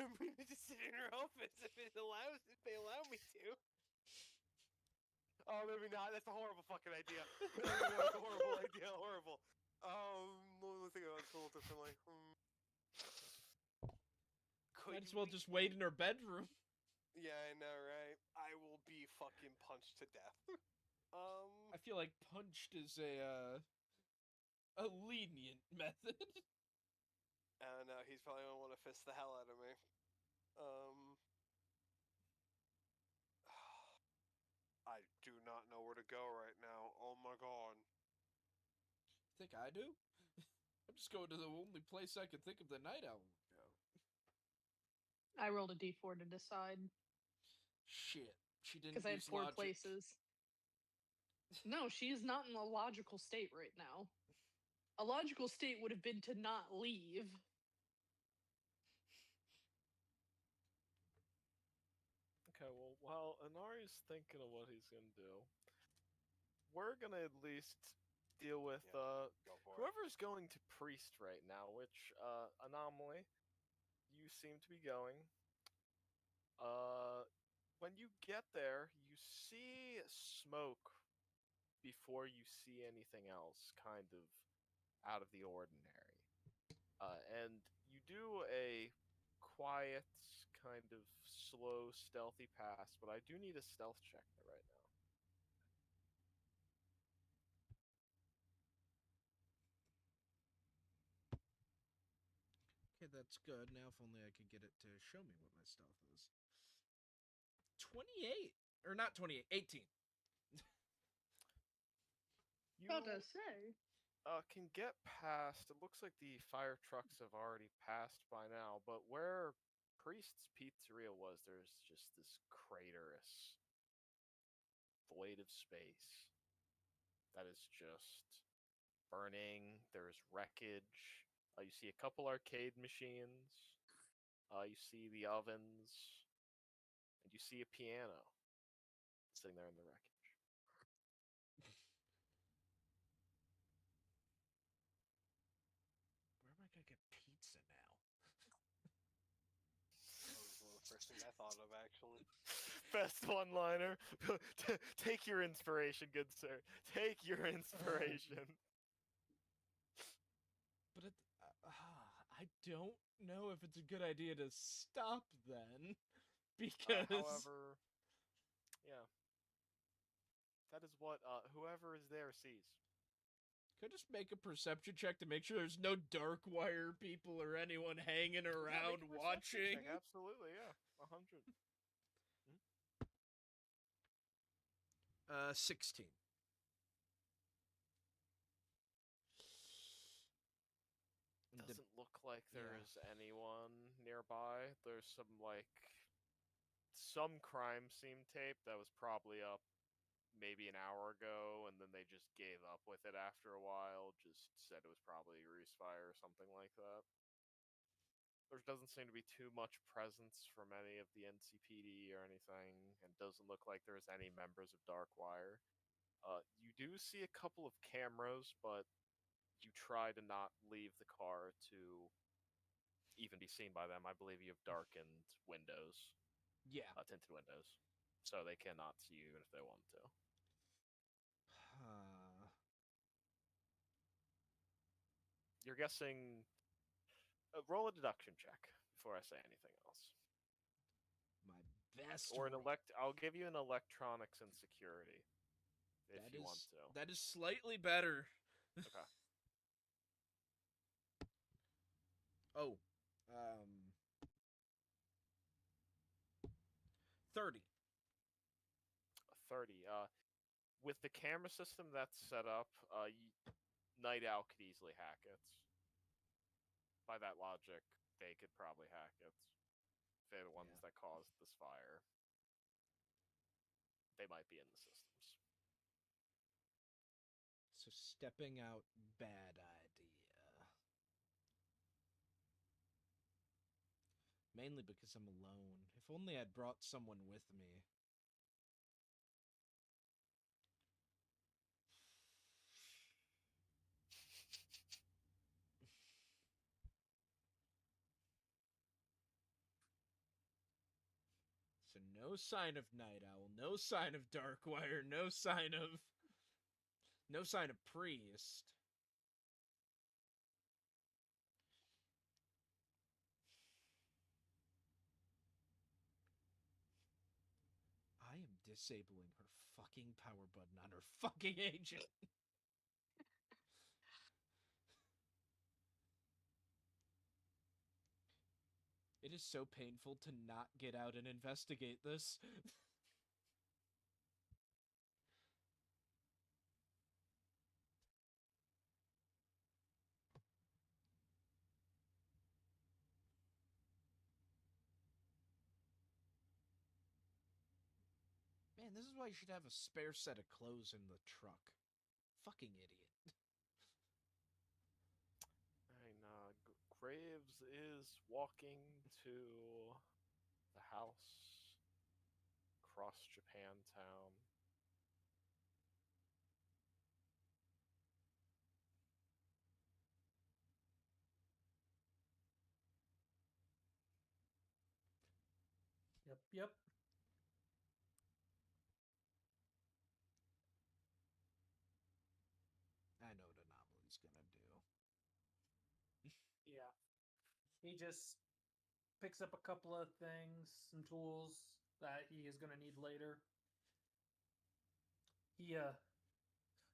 Speaker 1: I'm gonna just sit in her office if they allow me to. Oh, maybe not. That's a horrible fucking idea. That's a horrible idea. Horrible. Let's think about this a little differently.
Speaker 4: Might as well just wait in her bedroom.
Speaker 1: Yeah, I know, right? I will be fucking punched to death.
Speaker 4: I feel like punched is a lenient method.
Speaker 1: I don't know. He's probably gonna want to fist the hell out of me. I do not know where to go right now. Oh my god.
Speaker 4: Think I do? I'm just going to the only place I can think of the Night Owl would go.
Speaker 3: I rolled a d4 to decide
Speaker 4: Shit. She didn't
Speaker 3: because I had
Speaker 4: use
Speaker 3: 4
Speaker 4: logic.
Speaker 3: places. No, she is not in a logical state right now. A logical state would have been to not leave.
Speaker 2: Okay, well, while Inari's thinking of what he's gonna do, we're gonna at least deal with
Speaker 1: Go for it.
Speaker 2: whoever's going to Priest right now, which Anomaly, you seem to be going. When you get there, you see smoke before you see anything else, kind of out of the ordinary. And you do a quiet, kind of slow, stealthy pass, but I do need a stealth check right now.
Speaker 6: Okay, that's good. Now, if only I could get it to show me what my stealth is. 28. Or not 28, 18.
Speaker 2: You
Speaker 3: About to say.
Speaker 2: can get past. It looks like the fire trucks have already passed by now, but where Priest's Pizzeria was, there's just this craterous void of space that is just burning. There's wreckage. You see a couple arcade machines. You see the ovens, and you see a piano sitting there in the wreckage.
Speaker 6: Where am I going to get pizza now?
Speaker 1: first thing I thought of, actually.
Speaker 2: Best one-liner. Take your inspiration, good sir. Take your inspiration.
Speaker 4: But I don't know if it's a good idea to stop then, because
Speaker 2: However, yeah. That is what whoever is there sees.
Speaker 4: could I just make a perception check to make sure there's no dark wire people or anyone hanging around
Speaker 2: Yeah, make a perception
Speaker 4: watching.
Speaker 2: check, absolutely, yeah. 100.
Speaker 6: 16.
Speaker 2: Doesn't look like
Speaker 4: Yeah.
Speaker 2: there's anyone nearby. There's some crime scene tape that was probably up maybe an hour ago, and then they just gave up with it after a while. Just said it was probably a ruse fire or something like that. There doesn't seem to be too much presence from any of the NCPD or anything, and doesn't look like there's any members of Darkwire. You do see a couple of cameras, but you try to not leave the car to even be seen by them. I believe you have darkened windows,
Speaker 4: Yeah.
Speaker 2: tinted windows, so they cannot see you even if they want to. You're guessing. Roll a deduction check before I say anything else.
Speaker 4: My best.
Speaker 2: Or I'll give you an electronics and security if you want to.
Speaker 4: That is slightly better.
Speaker 2: Okay.
Speaker 4: Oh, 30.
Speaker 2: 30. With the camera system that's set up, Night Owl could easily hack it. By that logic, they could probably hack it. If they're the ones that caused this fire, they might be in the systems.
Speaker 4: So stepping out, bad idea. Mainly because I'm alone. If only I'd brought someone with me. So no sign of Night Owl, no sign of Darkwire, no sign of Priest. I am disabling her fucking power button on her fucking agent. It is so painful to not get out and investigate this. Man, this is why you should have a spare set of clothes in the truck. Fucking idiot.
Speaker 2: Graves is walking to the house across Japantown.
Speaker 5: Yep.
Speaker 4: I know what Anomaly's gonna do.
Speaker 5: Yeah. He just picks up a couple of things, some tools that he is going to need later. He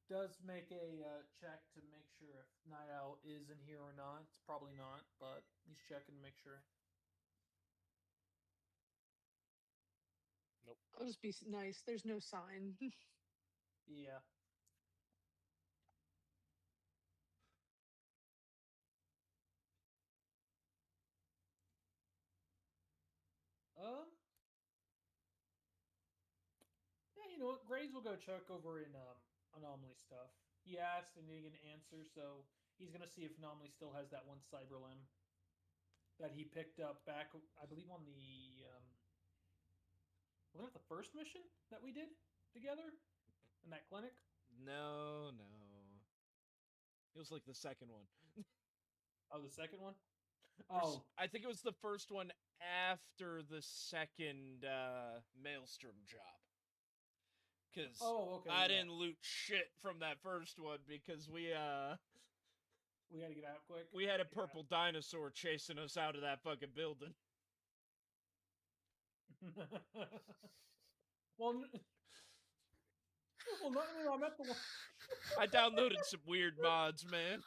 Speaker 5: does make a check to make sure if Night Owl is in here or not. It's probably not, but he's checking to make sure.
Speaker 2: Nope.
Speaker 3: I'll just be nice. There's no sign.
Speaker 5: Yeah. Yeah, you know what? Graves will go check over in Anomaly stuff. He asked and didn't get an answer, so he's gonna see if Anomaly still has that one cyber limb that he picked up back, I believe, on the was that the first mission that we did together in that clinic?
Speaker 4: No. It was like the second one.
Speaker 5: Oh, the second one. Oh,
Speaker 4: I think it was the first one after the second Maelstrom job. Because
Speaker 5: Okay.
Speaker 4: I didn't loot shit from that first one because we
Speaker 5: gotta get out quick.
Speaker 4: we had a purple dinosaur chasing us out of that fucking building.
Speaker 5: Well, no, I meant the one.
Speaker 4: I downloaded some weird mods, man.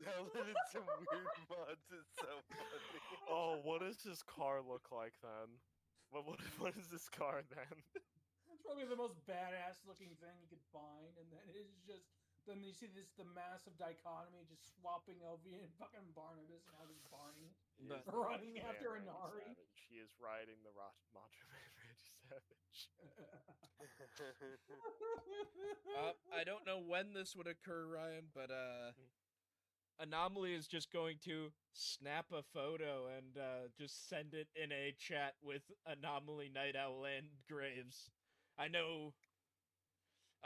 Speaker 1: Downloaded some weird mods. It's so funny.
Speaker 2: Oh, what does his car look like then? What is this car then?
Speaker 5: It's probably the most badass looking thing you could find, and then it's just then you see the massive dichotomy just swapping Ovi and fucking Barnabas and how this Barney
Speaker 2: He is the
Speaker 5: running
Speaker 2: Macho
Speaker 5: after
Speaker 2: Man Randy
Speaker 5: Inari.
Speaker 2: Savage. He is riding the Macho Man Randy Savage.
Speaker 4: I don't know when this would occur, Ryan, but Anomaly is just going to snap a photo and just send it in a chat with Anomaly, Night Owl, and Graves. I know.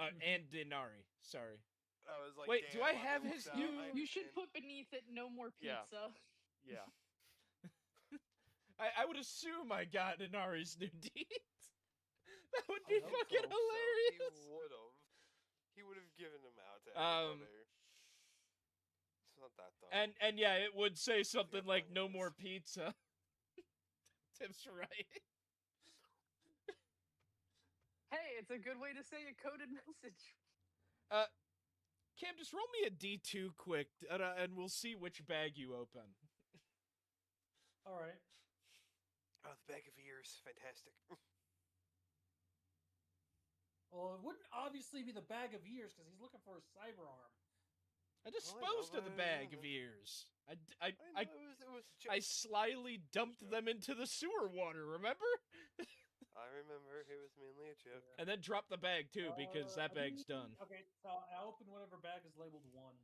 Speaker 4: And Inari. Sorry.
Speaker 1: I was like,
Speaker 4: wait, do I
Speaker 1: damn,
Speaker 4: have
Speaker 1: missed
Speaker 4: his
Speaker 1: out.
Speaker 4: new?
Speaker 1: I
Speaker 3: You should
Speaker 1: understand.
Speaker 3: put beneath it no more
Speaker 2: Yeah.
Speaker 3: pizza.
Speaker 2: Yeah.
Speaker 4: I would assume I got Inari's new deeds. That would
Speaker 5: I
Speaker 4: be
Speaker 5: hope
Speaker 4: fucking
Speaker 5: so.
Speaker 4: hilarious.
Speaker 1: He would have. He would have given him out to
Speaker 4: Um,
Speaker 1: everybody. It's not that dumb.
Speaker 4: And yeah, it would say something like
Speaker 1: playing
Speaker 4: "No
Speaker 1: this.
Speaker 4: more pizza." Tim's right.
Speaker 3: Hey, it's a good way to say a coded message.
Speaker 4: Cam, just roll me a D2 quick, and we'll see which bag you open.
Speaker 5: All right.
Speaker 1: Oh, the bag of ears, fantastic.
Speaker 5: Well, it wouldn't obviously be the bag of ears because he's looking for a cyber arm.
Speaker 4: I disposed of the bag of ears. I slyly dumped them into the sewer water. Remember?
Speaker 1: I remember it was mainly a joke.
Speaker 4: And then dropped the bag too because that bag's done.
Speaker 5: Okay, so I open whatever bag is labeled 1.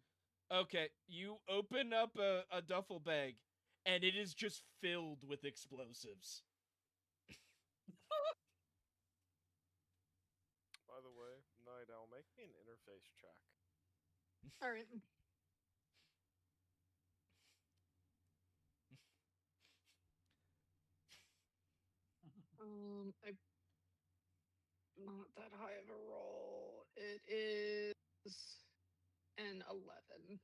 Speaker 4: Okay, you open up a duffel bag, and it is just filled with explosives.
Speaker 2: By the way, Night Owl, make me an interface check.
Speaker 3: All right. I not that high of a roll. It is an 11.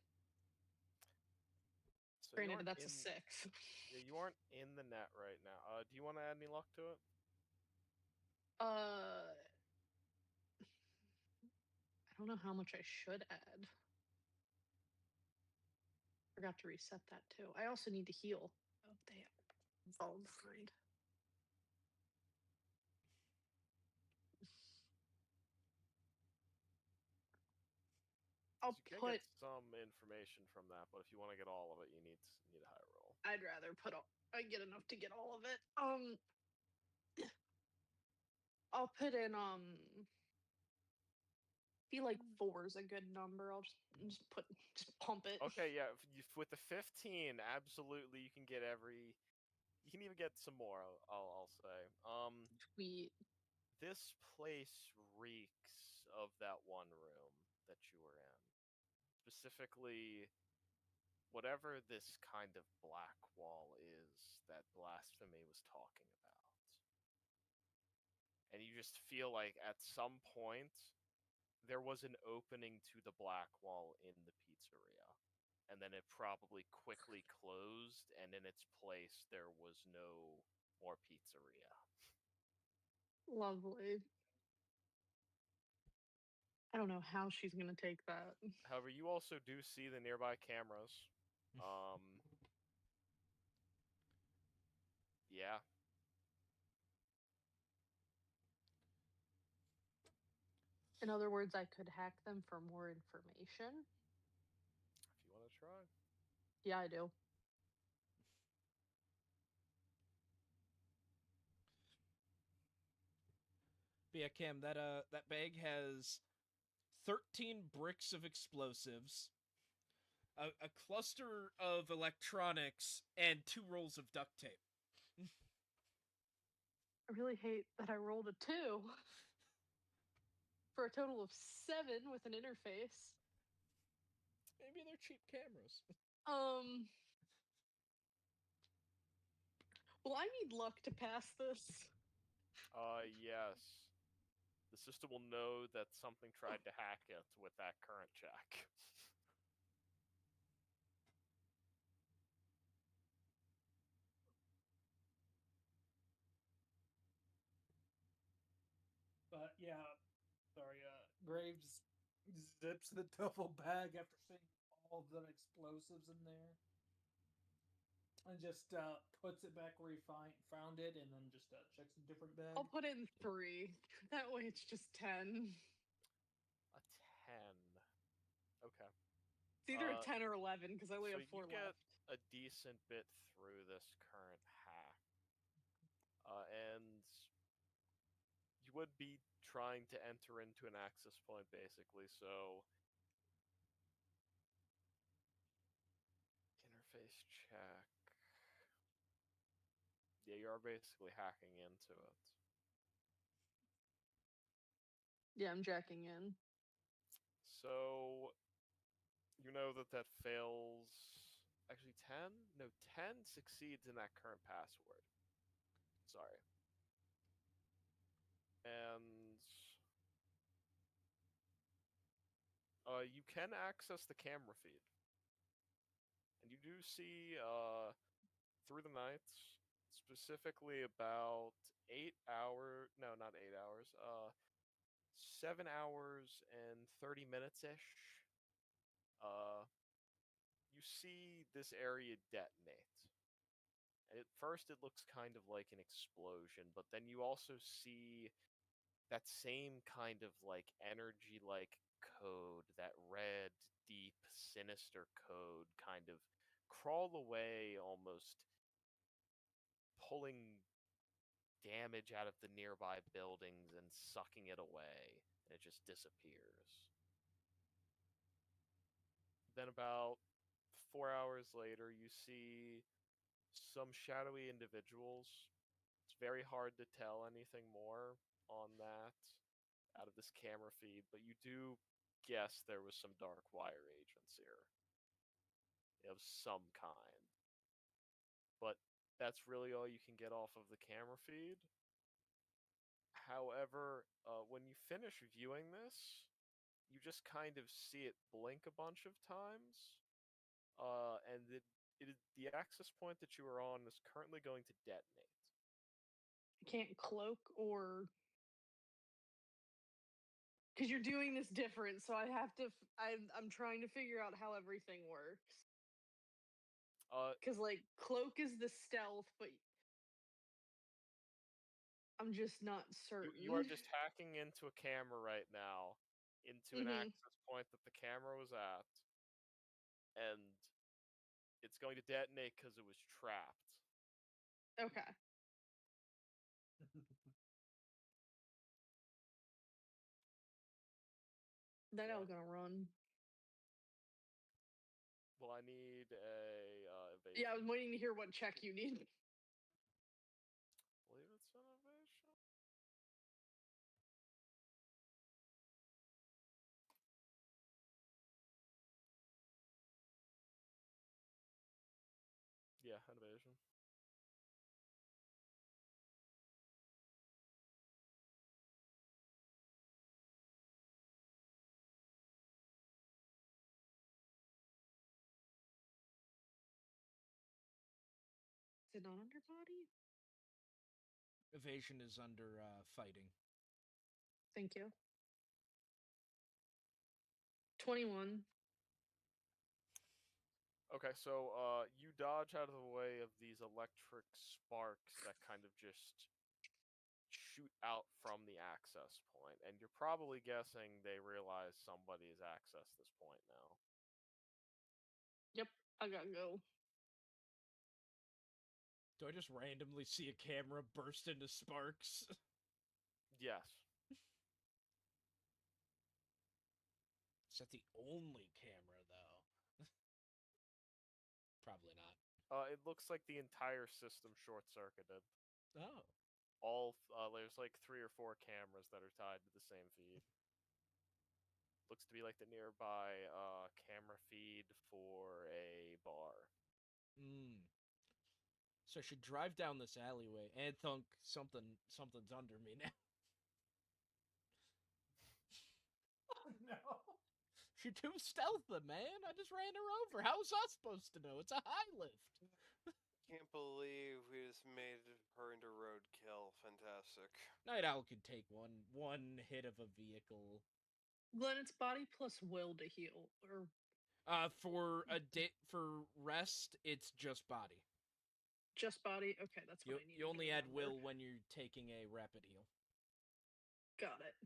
Speaker 2: So
Speaker 3: Granted, that's a 6.
Speaker 2: Yeah, you aren't in the net right now. Do you want to add any luck to it?
Speaker 3: I don't know how much I should add. Forgot to reset that too. I also need to heal. Oh damn. I'm falling behind. I'll
Speaker 2: You can
Speaker 3: put.
Speaker 2: get some information from that, but if you want to get all of it, you need a high roll.
Speaker 3: I'd rather put. I get enough to get all of it. I'll put in. Feel like 4 is a good number. I'll just pump it.
Speaker 2: Okay, yeah. With the 15, absolutely, you can get every. You can even get some more. I'll say.
Speaker 3: Tweet.
Speaker 2: This place reeks of that one room that you were in. Specifically, whatever this kind of black wall is that Blasphemy was talking about. And you just feel like at some point there was an opening to the black wall in the pizzeria. And then it probably quickly closed, and in its place there was no more pizzeria.
Speaker 3: Lovely. I don't know how she's gonna take that.
Speaker 2: However, you also do see the nearby cameras. Yeah.
Speaker 3: In other words, I could hack them for more information.
Speaker 2: If you want to try.
Speaker 3: Yeah, I do.
Speaker 4: But yeah, Cam, that bag has 13 bricks of explosives, a cluster of electronics, and 2 rolls of duct tape.
Speaker 3: I really hate that I rolled a 2 for a total of 7 with an interface.
Speaker 4: Maybe they're cheap cameras.
Speaker 3: Well, I need luck to pass this.
Speaker 2: Yes. The system will know that something tried to hack it with that current check.
Speaker 5: But yeah, sorry. Graves zips the duffel bag after seeing all of the explosives in there, and just puts it back where he found it, and then just checks a different bag.
Speaker 3: I'll put in 3. That way it's just 10.
Speaker 2: A 10. Okay.
Speaker 3: It's either a 10 or 11 because I only
Speaker 2: So
Speaker 3: have 4
Speaker 2: you get
Speaker 3: left.
Speaker 2: a decent bit through this current hack. And you would be trying to enter into an access point, basically, so... Interface check... Yeah, you are basically hacking into it.
Speaker 3: Yeah, I'm jacking in.
Speaker 2: So... You know that fails... Actually, 10? No, 10 succeeds in that current password. Sorry. And... you can access the camera feed. And you do see, through the night, specifically about 8 hours... No, not 8 hours. 7 hours and 30 minutes-ish. You see this area detonate. And at first it looks kind of like an explosion, but then you also see that same kind of like energy-like code, that red, deep, sinister code kind of crawl away, almost pulling damage out of the nearby buildings and sucking it away, and it just disappears. Then about 4 hours later, you see some shadowy individuals. It's very hard to tell anything more on that out of this camera feed, but you do guess there was some dark wire agents here of some kind. But that's really all you can get off of the camera feed. However, when you finish viewing this, you just kind of see it blink a bunch of times, and the access point that you are on is currently going to detonate.
Speaker 3: I can't cloak or because you're doing this different, so I have to. I'm trying to figure out how everything works. Because like cloak is the stealth, but I'm just not certain.
Speaker 2: You are just hacking into a camera right now, into an access point that the camera was at, and it's going to detonate because it was trapped.
Speaker 3: Okay. Then
Speaker 2: Yeah.
Speaker 3: I'm gonna run.
Speaker 2: Well, I need a evasion.
Speaker 3: Yeah, I was waiting to hear what check you need.
Speaker 2: I believe it's an evasion. Yeah, an evasion.
Speaker 3: Is it not under body?
Speaker 6: Evasion is under fighting.
Speaker 3: Thank you. 21.
Speaker 2: Okay, so you dodge out of the way of these electric sparks that kind of just shoot out from the access point, and you're probably guessing they realize somebody has accessed this point now.
Speaker 3: Yep, I gotta go.
Speaker 4: Do I just randomly see a camera burst into sparks?
Speaker 2: Yes.
Speaker 6: Is that the only camera, though? Probably not.
Speaker 2: It looks like the entire system short-circuited.
Speaker 6: Oh.
Speaker 2: There's like 3 or 4 cameras that are tied to the same feed. Looks to be like the nearby camera feed for a bar.
Speaker 4: So I should drive down this alleyway and think something's under me now.
Speaker 5: No.
Speaker 4: She too stealthy, man. I just ran her over. How was I supposed to know? It's a high lift.
Speaker 1: Can't believe we just made her into roadkill. Fantastic.
Speaker 4: Night Owl could take one hit of a vehicle.
Speaker 3: Glenn, it's body plus will to heal, or
Speaker 4: For rest, it's just body.
Speaker 3: just body. Okay, that's what I need.
Speaker 4: You only add will when you're taking a rapid heal.
Speaker 3: Got it.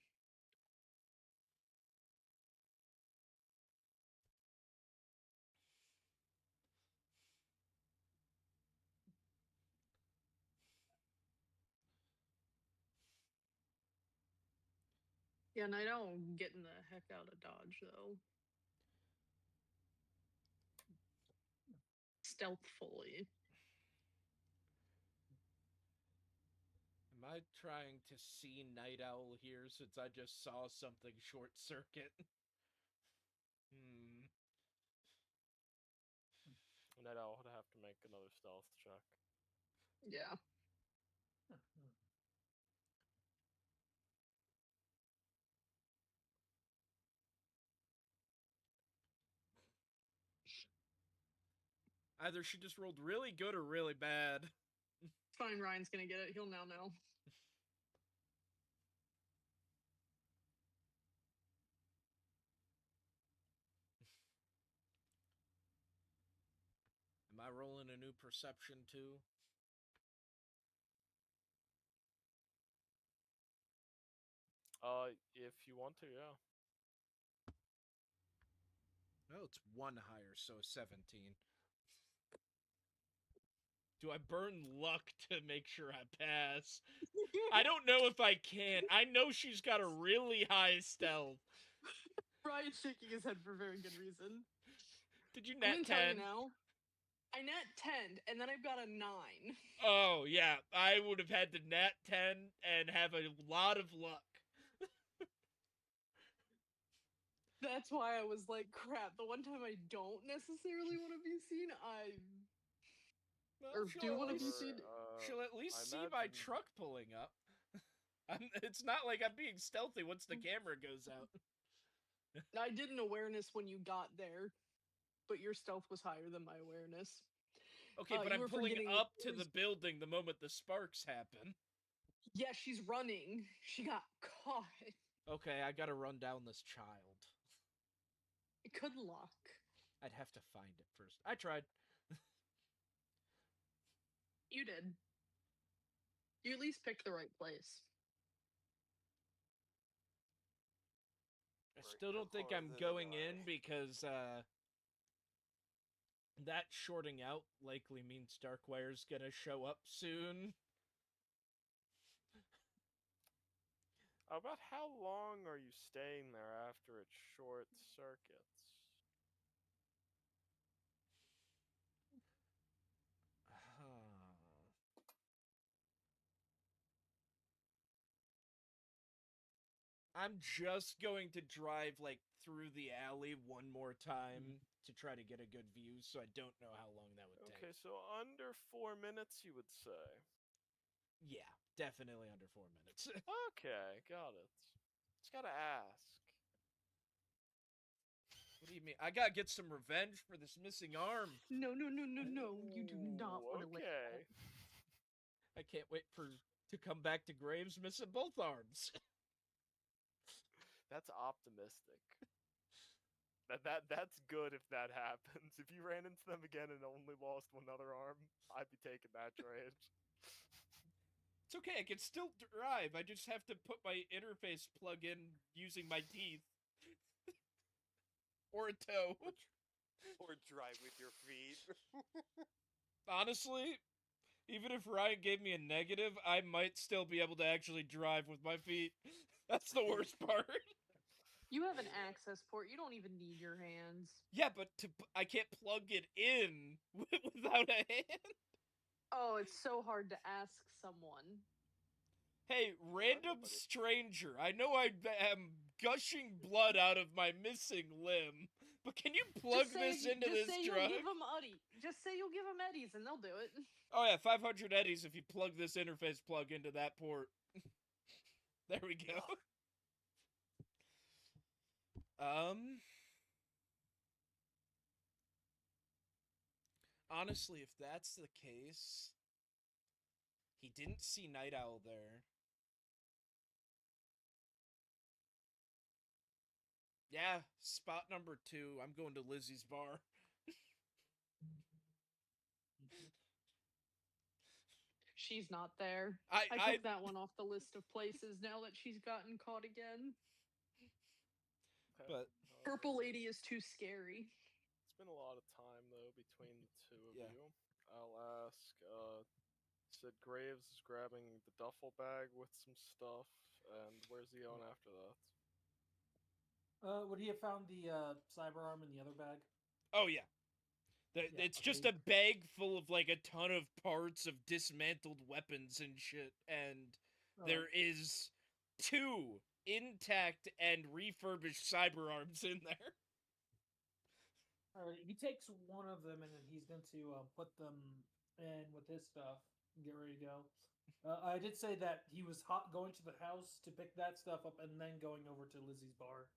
Speaker 3: Yeah, Night Owl getting the heck out of Dodge though. Stealthfully.
Speaker 4: Am I trying to see Night Owl here since I just saw something short circuit?
Speaker 2: Night Owl would have to make another stealth check.
Speaker 3: Yeah.
Speaker 4: Either she just rolled really good or really bad.
Speaker 3: It's fine, Ryan's gonna get it. He'll now know.
Speaker 4: Am I rolling a new perception too?
Speaker 2: If you want to, yeah.
Speaker 4: No, it's one higher, so 17. Do I burn luck to make sure I pass? I don't know if I can. I know she's got a really high stealth.
Speaker 3: Ryan's shaking his head for very good reason.
Speaker 4: Did you
Speaker 3: I'm
Speaker 4: nat
Speaker 3: gonna tell you
Speaker 4: 10?
Speaker 3: now. I nat 10, and then I've got a 9.
Speaker 4: Oh, yeah. I would have had to nat 10 and have a lot of luck.
Speaker 3: That's why I was like, crap, the one time I don't necessarily want to be seen,
Speaker 4: Well,
Speaker 3: or do want to be seen.
Speaker 4: She'll at least
Speaker 2: I
Speaker 4: see my
Speaker 2: imagine-
Speaker 4: truck pulling up. It's not like I'm being stealthy once the camera goes out.
Speaker 3: I did an awareness when you got there, but your stealth was higher than my awareness.
Speaker 4: Okay, but
Speaker 3: you
Speaker 4: I'm
Speaker 3: were
Speaker 4: pulling
Speaker 3: forgetting
Speaker 4: up to
Speaker 3: there's-
Speaker 4: the building the moment the sparks happen.
Speaker 3: Yeah, she's running. She got caught.
Speaker 4: Okay, I gotta run down this child.
Speaker 3: Good luck.
Speaker 4: I'd have to find it first. I tried.
Speaker 3: You did. You at least picked the right place.
Speaker 4: I still don't think I'm going in because that shorting out likely means Darkwire's gonna show up soon.
Speaker 2: About how long are you staying there after it short circuits?
Speaker 4: I'm just going to drive like through the alley one more time to try to get a good view, so I don't know how long that would
Speaker 2: Okay,
Speaker 4: take.
Speaker 2: so under 4 minutes, you would say.
Speaker 4: Yeah, definitely under 4 minutes.
Speaker 2: Okay, got it. Just gotta ask.
Speaker 4: What do you mean? I gotta get some revenge for this missing arm.
Speaker 3: No. You do not want to let
Speaker 2: Okay.
Speaker 3: go.
Speaker 4: I can't wait to come back to Graves missing both arms.
Speaker 2: That's optimistic. That's good if that happens. If you ran into them again and only lost one other arm, I'd be taking that trade.
Speaker 4: It's okay, I can still drive. I just have to put my interface plug in using my teeth. Or a toe.
Speaker 1: Or drive with your feet.
Speaker 4: Honestly, even if Ryan gave me a negative, I might still be able to actually drive with my feet. That's the worst part.
Speaker 3: You have an access port. You don't even need your hands.
Speaker 4: Yeah, but I can't plug it in without a hand.
Speaker 3: Oh, it's so hard to ask someone.
Speaker 4: Hey, random stranger, I know I am gushing blood out of my missing limb, But can you plug this into this truck?
Speaker 3: You'll give them Uddy. Just say you'll give them Eddies, and they'll do it.
Speaker 4: Oh yeah, 500 eddies if you plug this interface plug into that port. There we go. Honestly, if that's the case, he didn't see Night Owl there. Yeah, spot number 2. I'm going to Lizzie's bar.
Speaker 3: She's not there.
Speaker 4: I
Speaker 3: took that one off the list of places now that she's gotten caught again.
Speaker 2: Okay.
Speaker 4: But
Speaker 3: Purple Lady is too scary.
Speaker 2: It's been a lot of time though between the two of
Speaker 4: Yeah.
Speaker 2: you. I'll ask. Said Graves is grabbing the duffel bag with some stuff, and where's he going after that?
Speaker 5: Would he have found the cyber arm in the other bag?
Speaker 4: oh yeah.
Speaker 5: Yeah,
Speaker 4: It's
Speaker 5: okay.
Speaker 4: just a bag full of like a ton of parts of dismantled weapons and shit, and there is 2 intact and refurbished cyber arms in there.
Speaker 5: Alright, he takes one of them and then he's going to put them in with his stuff and get ready to go. I did say that he was going to the house to pick that stuff up and then going over to Lizzie's bar.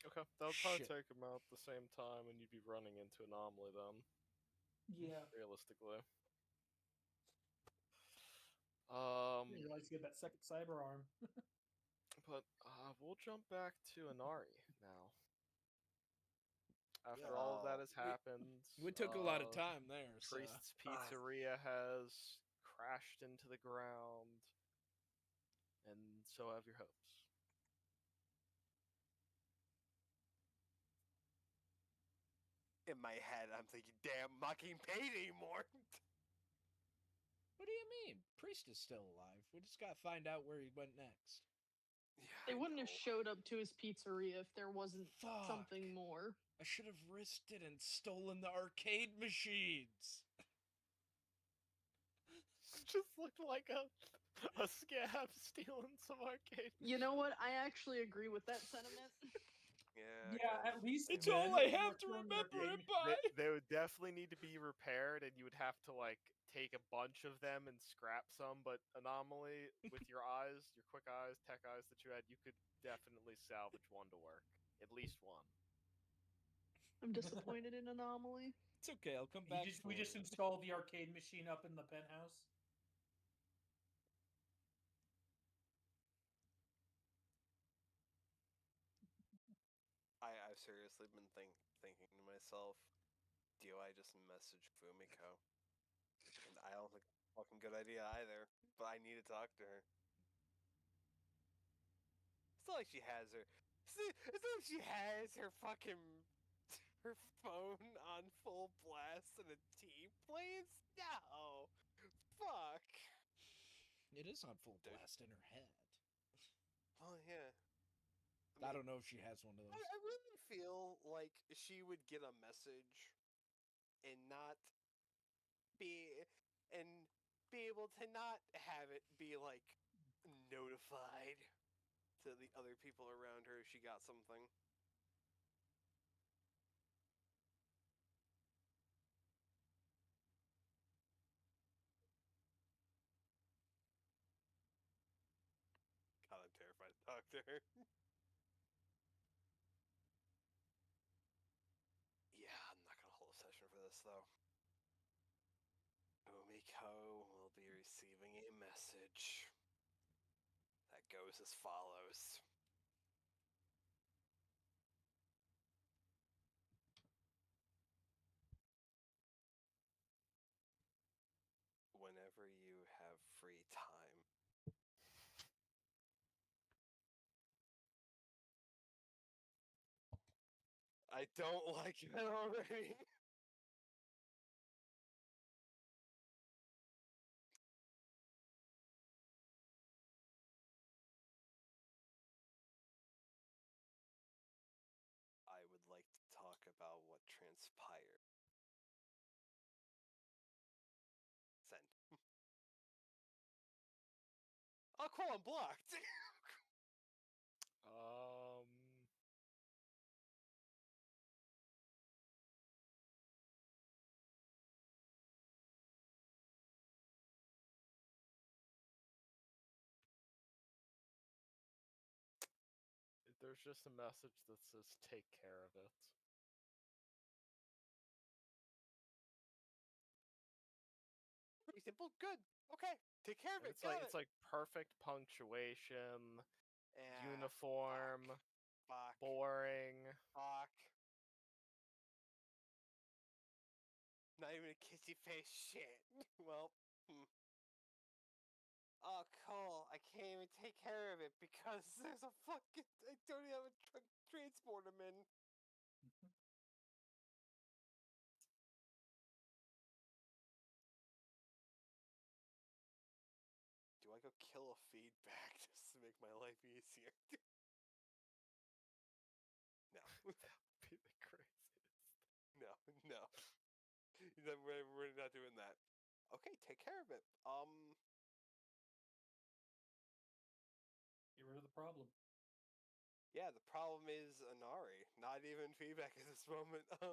Speaker 2: Okay, that would probably
Speaker 4: Shit.
Speaker 2: take him out at the same time, and you'd be running into Anomaly then.
Speaker 5: Yeah.
Speaker 2: Realistically.
Speaker 5: He likes to get that second cyber arm.
Speaker 2: But we'll jump back to Inari now. After all of that has happened,
Speaker 4: We took a lot of time there.
Speaker 2: Priest's Pizzeria has crashed into the ground, and so have your hopes.
Speaker 1: In my head, I'm thinking, damn, I'm not getting paid anymore.
Speaker 4: What do you mean? Priest is still alive. We just gotta find out where he went next.
Speaker 1: Yeah,
Speaker 3: They
Speaker 1: I
Speaker 3: wouldn't have
Speaker 1: know.
Speaker 3: showed up to his pizzeria if there wasn't
Speaker 4: Fuck.
Speaker 3: something more.
Speaker 4: I should have risked it and stolen the arcade machines.
Speaker 2: Just looked like a scab stealing some arcade.
Speaker 3: You know what? I actually agree with that sentiment.
Speaker 1: Yeah.
Speaker 5: Yeah,
Speaker 1: okay.
Speaker 5: at least
Speaker 4: It's
Speaker 5: then
Speaker 4: all I
Speaker 5: they
Speaker 4: have
Speaker 5: were
Speaker 4: to
Speaker 5: throwing the
Speaker 4: remember
Speaker 5: arcade
Speaker 4: it by.
Speaker 2: They would definitely need to be repaired, and you would have to like take a bunch of them and scrap some. But Anomaly, with your eyes, your quick eyes, tech eyes that you had, you could definitely salvage one to work. At least one.
Speaker 3: I'm disappointed in Anomaly.
Speaker 4: It's okay. I'll come back.
Speaker 5: We just installed the arcade machine up in the penthouse.
Speaker 1: I've seriously been thinking to myself, do I just message Fumiko? And I don't think it's a fucking good idea either, but I need to talk to her. It's not like she has her. It's not like she has her fucking her phone on full blast and a tea plays. No, fuck.
Speaker 4: It is on full blast in her head.
Speaker 1: Oh yeah.
Speaker 4: I don't know if she has one of those.
Speaker 1: I really feel like she would get a message and not be able to not have it be like notified to the other people around her if she got something. God, I'm terrified to talk to her. Yeah, I'm not gonna hold a session for this though. Umiko will be receiving a message that goes as follows. Whenever you have free time, I don't like it already. I would like to talk about what transpired. Send. Oh, cool, I'm blocked.
Speaker 2: There's just a message that says "Take care of it."
Speaker 1: Pretty simple. Good. Okay. Take care of
Speaker 2: And
Speaker 1: it. Got
Speaker 2: it's like perfect punctuation,
Speaker 1: Ah,
Speaker 2: uniform,
Speaker 1: Fuck.
Speaker 2: boring.
Speaker 1: Fuck. Not even a kissy face shit. Well. Oh, Cole, I can't even take care of it because there's a fucking. I don't even have a truck to transport him in. Do I go kill a feedback just to make my life easier? No.
Speaker 2: Be the craziest.
Speaker 1: No. We're not doing that. Okay, take care of it.
Speaker 5: Get rid of the problem.
Speaker 1: Yeah, the problem is Anari. Not even feedback at this moment. Fuck.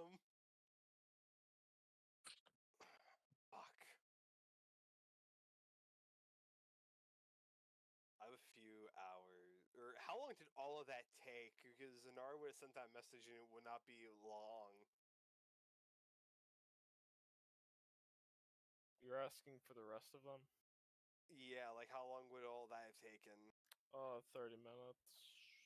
Speaker 1: I have a few hours. Or how long did all of that take? Because Anari would have sent that message and it would not be long.
Speaker 2: You're asking for the rest of them?
Speaker 1: Yeah, like how long would all that have taken?
Speaker 2: 30 minutes.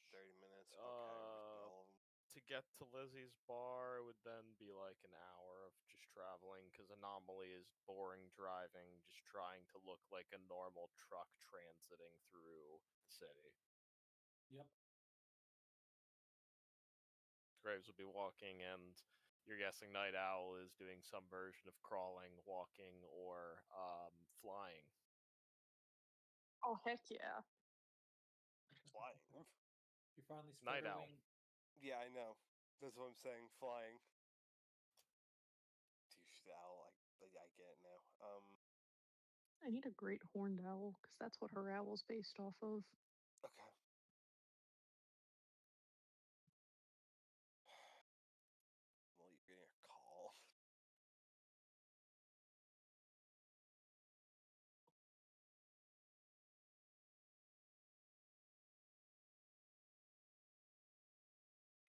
Speaker 1: 30 minutes. Okay.
Speaker 2: To get to Lizzie's bar would then be like an hour of just traveling, because Anomaly is boring driving, just trying to look like a normal truck transiting through the city.
Speaker 5: Yep.
Speaker 2: Graves will be walking, and you're guessing Night Owl is doing some version of crawling, walking, or flying.
Speaker 3: Oh, heck yeah.
Speaker 1: Flying.
Speaker 5: You finally
Speaker 2: Night
Speaker 5: spider
Speaker 2: Owl.
Speaker 5: wing.
Speaker 1: Yeah, I know. That's what I'm saying. Flying. Douche the owl. I get it now.
Speaker 3: I need a great horned owl because that's what her owl's based off of.
Speaker 1: Okay. Well, you're getting a call.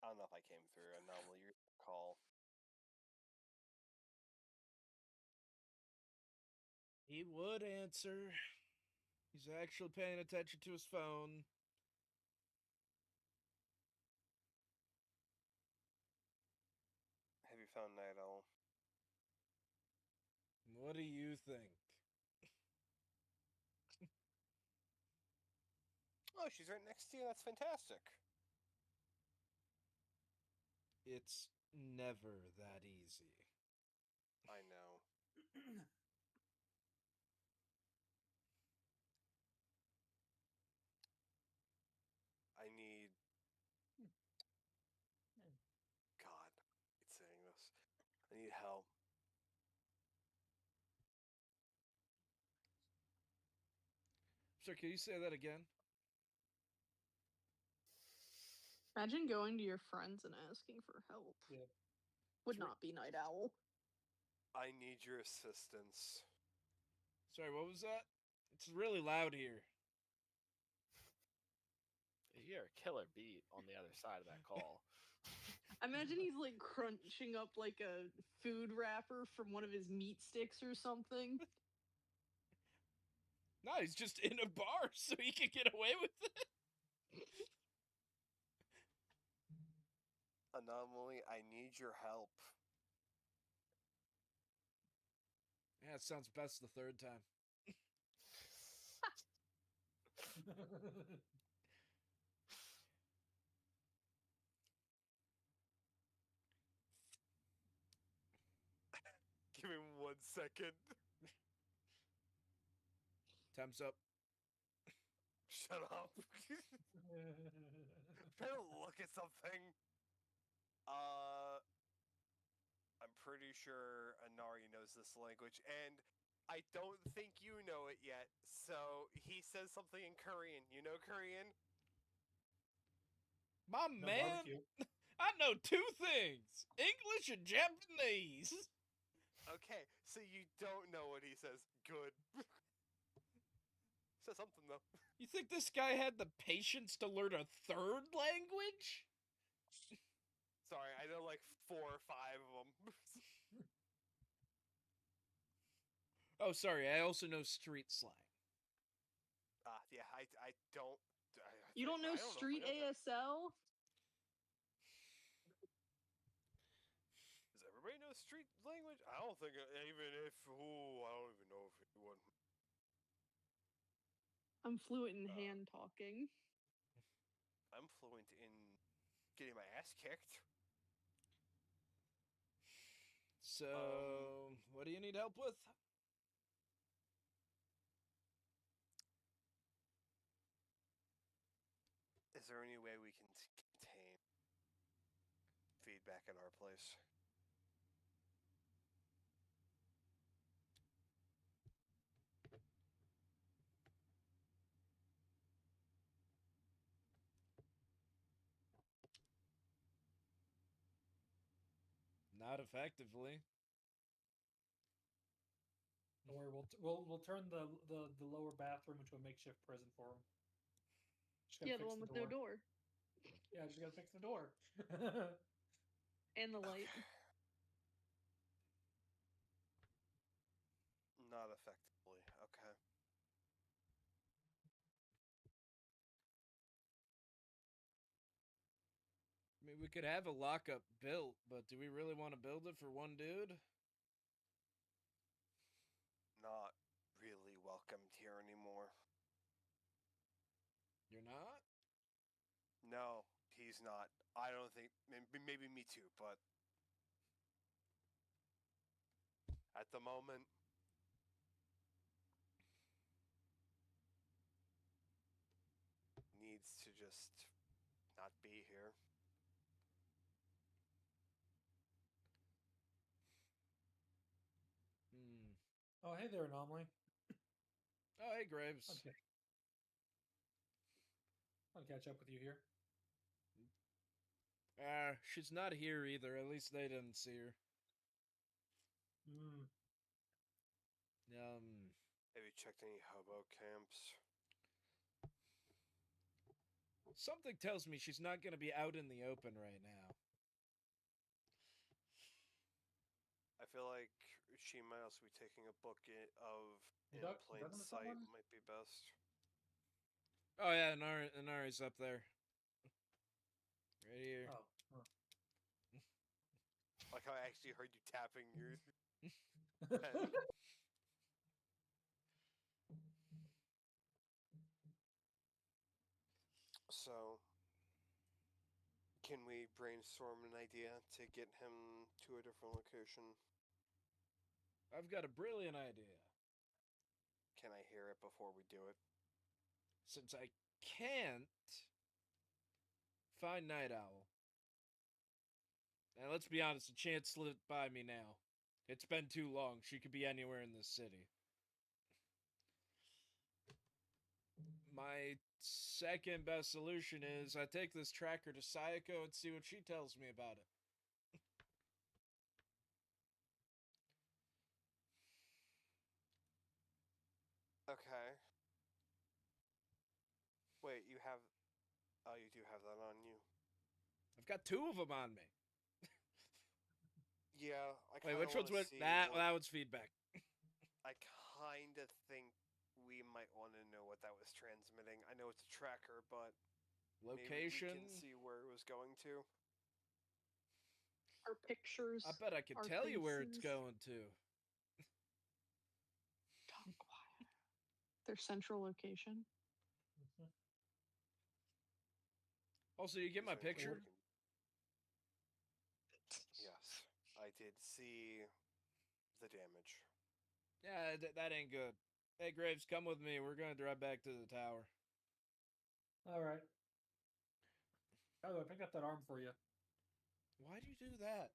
Speaker 1: I don't know if I came through. Anomaly, you're getting a call.
Speaker 4: He would answer. He's actually paying attention to his phone.
Speaker 1: Have you found Night Owl?
Speaker 4: What do you think?
Speaker 1: Oh, she's right next to you. That's fantastic.
Speaker 4: It's never that easy.
Speaker 1: I know. I need. God, it's saying this. I need help.
Speaker 4: Sir, can you say that again?
Speaker 3: Imagine going to your friends and asking for help.
Speaker 5: Yeah.
Speaker 3: Would not be Night Owl.
Speaker 1: I need your assistance.
Speaker 4: Sorry, what was that? It's really loud here.
Speaker 2: You hear a killer beat on the other side of that call.
Speaker 3: I imagine he's like crunching up like a food wrapper from one of his meat sticks or something.
Speaker 4: No, he's just in a bar so he can get away with it.
Speaker 1: Anomaly, I need your help.
Speaker 4: Yeah, it sounds best the third time.
Speaker 1: Give me 1 second.
Speaker 4: Time's up.
Speaker 1: Shut up. Trying to look at something. I'm pretty sure Anari knows this language, and I don't think you know it yet. So he says something in Korean. You know Korean?
Speaker 4: My
Speaker 5: No
Speaker 4: man,
Speaker 5: barbecue.
Speaker 4: I know two things: English and Japanese.
Speaker 1: Okay, so you don't know what he says. Good. Says something though.
Speaker 4: You think this guy had the patience to learn a third language?
Speaker 1: Sorry, I know like 4 or 5 of them.
Speaker 4: Oh, sorry. I also know street slang.
Speaker 1: Yeah, I don't.
Speaker 3: You don't know
Speaker 1: I don't
Speaker 3: street
Speaker 1: know if I know that.
Speaker 3: ASL?
Speaker 1: Does everybody know street language? I don't think even if. Ooh, I don't even know if anyone.
Speaker 3: I'm fluent in hand talking.
Speaker 1: I'm fluent in getting my ass kicked.
Speaker 4: So, what do you need help with?
Speaker 1: Is there any way we can contain feedback at our place?
Speaker 4: Not effectively.
Speaker 5: Don't worry, we'll turn the lower bathroom into a makeshift prison for him.
Speaker 3: Yeah, the one with no door.
Speaker 5: Yeah, just gotta fix the door.
Speaker 3: And the light.
Speaker 1: Not effectively. Okay.
Speaker 4: I mean, we could have a lockup built, but do we really want to build it for one dude?
Speaker 1: Not really welcomed here anymore.
Speaker 4: You're not?
Speaker 1: No, he's not. I don't think. Maybe me too, but at the moment, needs to just not be here.
Speaker 5: Oh, hey there, Anomaly.
Speaker 4: Oh, hey, Graves.
Speaker 5: Okay. I'll catch up with you here.
Speaker 4: She's not here either. At least they didn't see her.
Speaker 1: Have you checked any hobo camps?
Speaker 4: Something tells me she's not going to be out in the open right now.
Speaker 1: I feel like she might also be taking a book in
Speaker 5: Doug,
Speaker 1: plain
Speaker 5: Doug
Speaker 1: sight
Speaker 5: someone?
Speaker 1: might be best.
Speaker 4: Oh, yeah, Inari's up there. Right here.
Speaker 5: Oh.
Speaker 1: Like how I actually heard you tapping your pen. So, can we brainstorm an idea to get him to a different location?
Speaker 4: I've got a brilliant idea.
Speaker 1: Can I hear it before we do it?
Speaker 4: Since I can't find Night Owl. And let's be honest, the chance slipped by me now. It's been too long. She could be anywhere in this city. My second best solution is I take this tracker to Sayako and see what she tells me about it.
Speaker 1: Okay. Wait, you have... Oh, you do have that on you.
Speaker 4: I've got 2 of them on me.
Speaker 1: Yeah, I
Speaker 4: Wait,
Speaker 1: kind of
Speaker 4: which one's
Speaker 1: want
Speaker 4: what?
Speaker 1: to see
Speaker 4: That one's feedback.
Speaker 1: I kind of think we might want to know what that was transmitting. I know it's a tracker, but
Speaker 4: Location.
Speaker 1: maybe we can see where it was going to.
Speaker 3: Our pictures.
Speaker 4: I bet I could
Speaker 3: our
Speaker 4: tell you where it's
Speaker 3: faces.
Speaker 4: going to.
Speaker 3: Talk quiet. Their central location.
Speaker 4: Also, you get
Speaker 1: Is
Speaker 4: my
Speaker 1: there anything
Speaker 4: picture?
Speaker 1: we can- Yes, I did see the damage.
Speaker 4: Yeah, that ain't good. Hey, Graves, come with me. We're gonna drive back to the tower.
Speaker 5: All right. Oh, I picked up that arm for you.
Speaker 4: Why do you do that?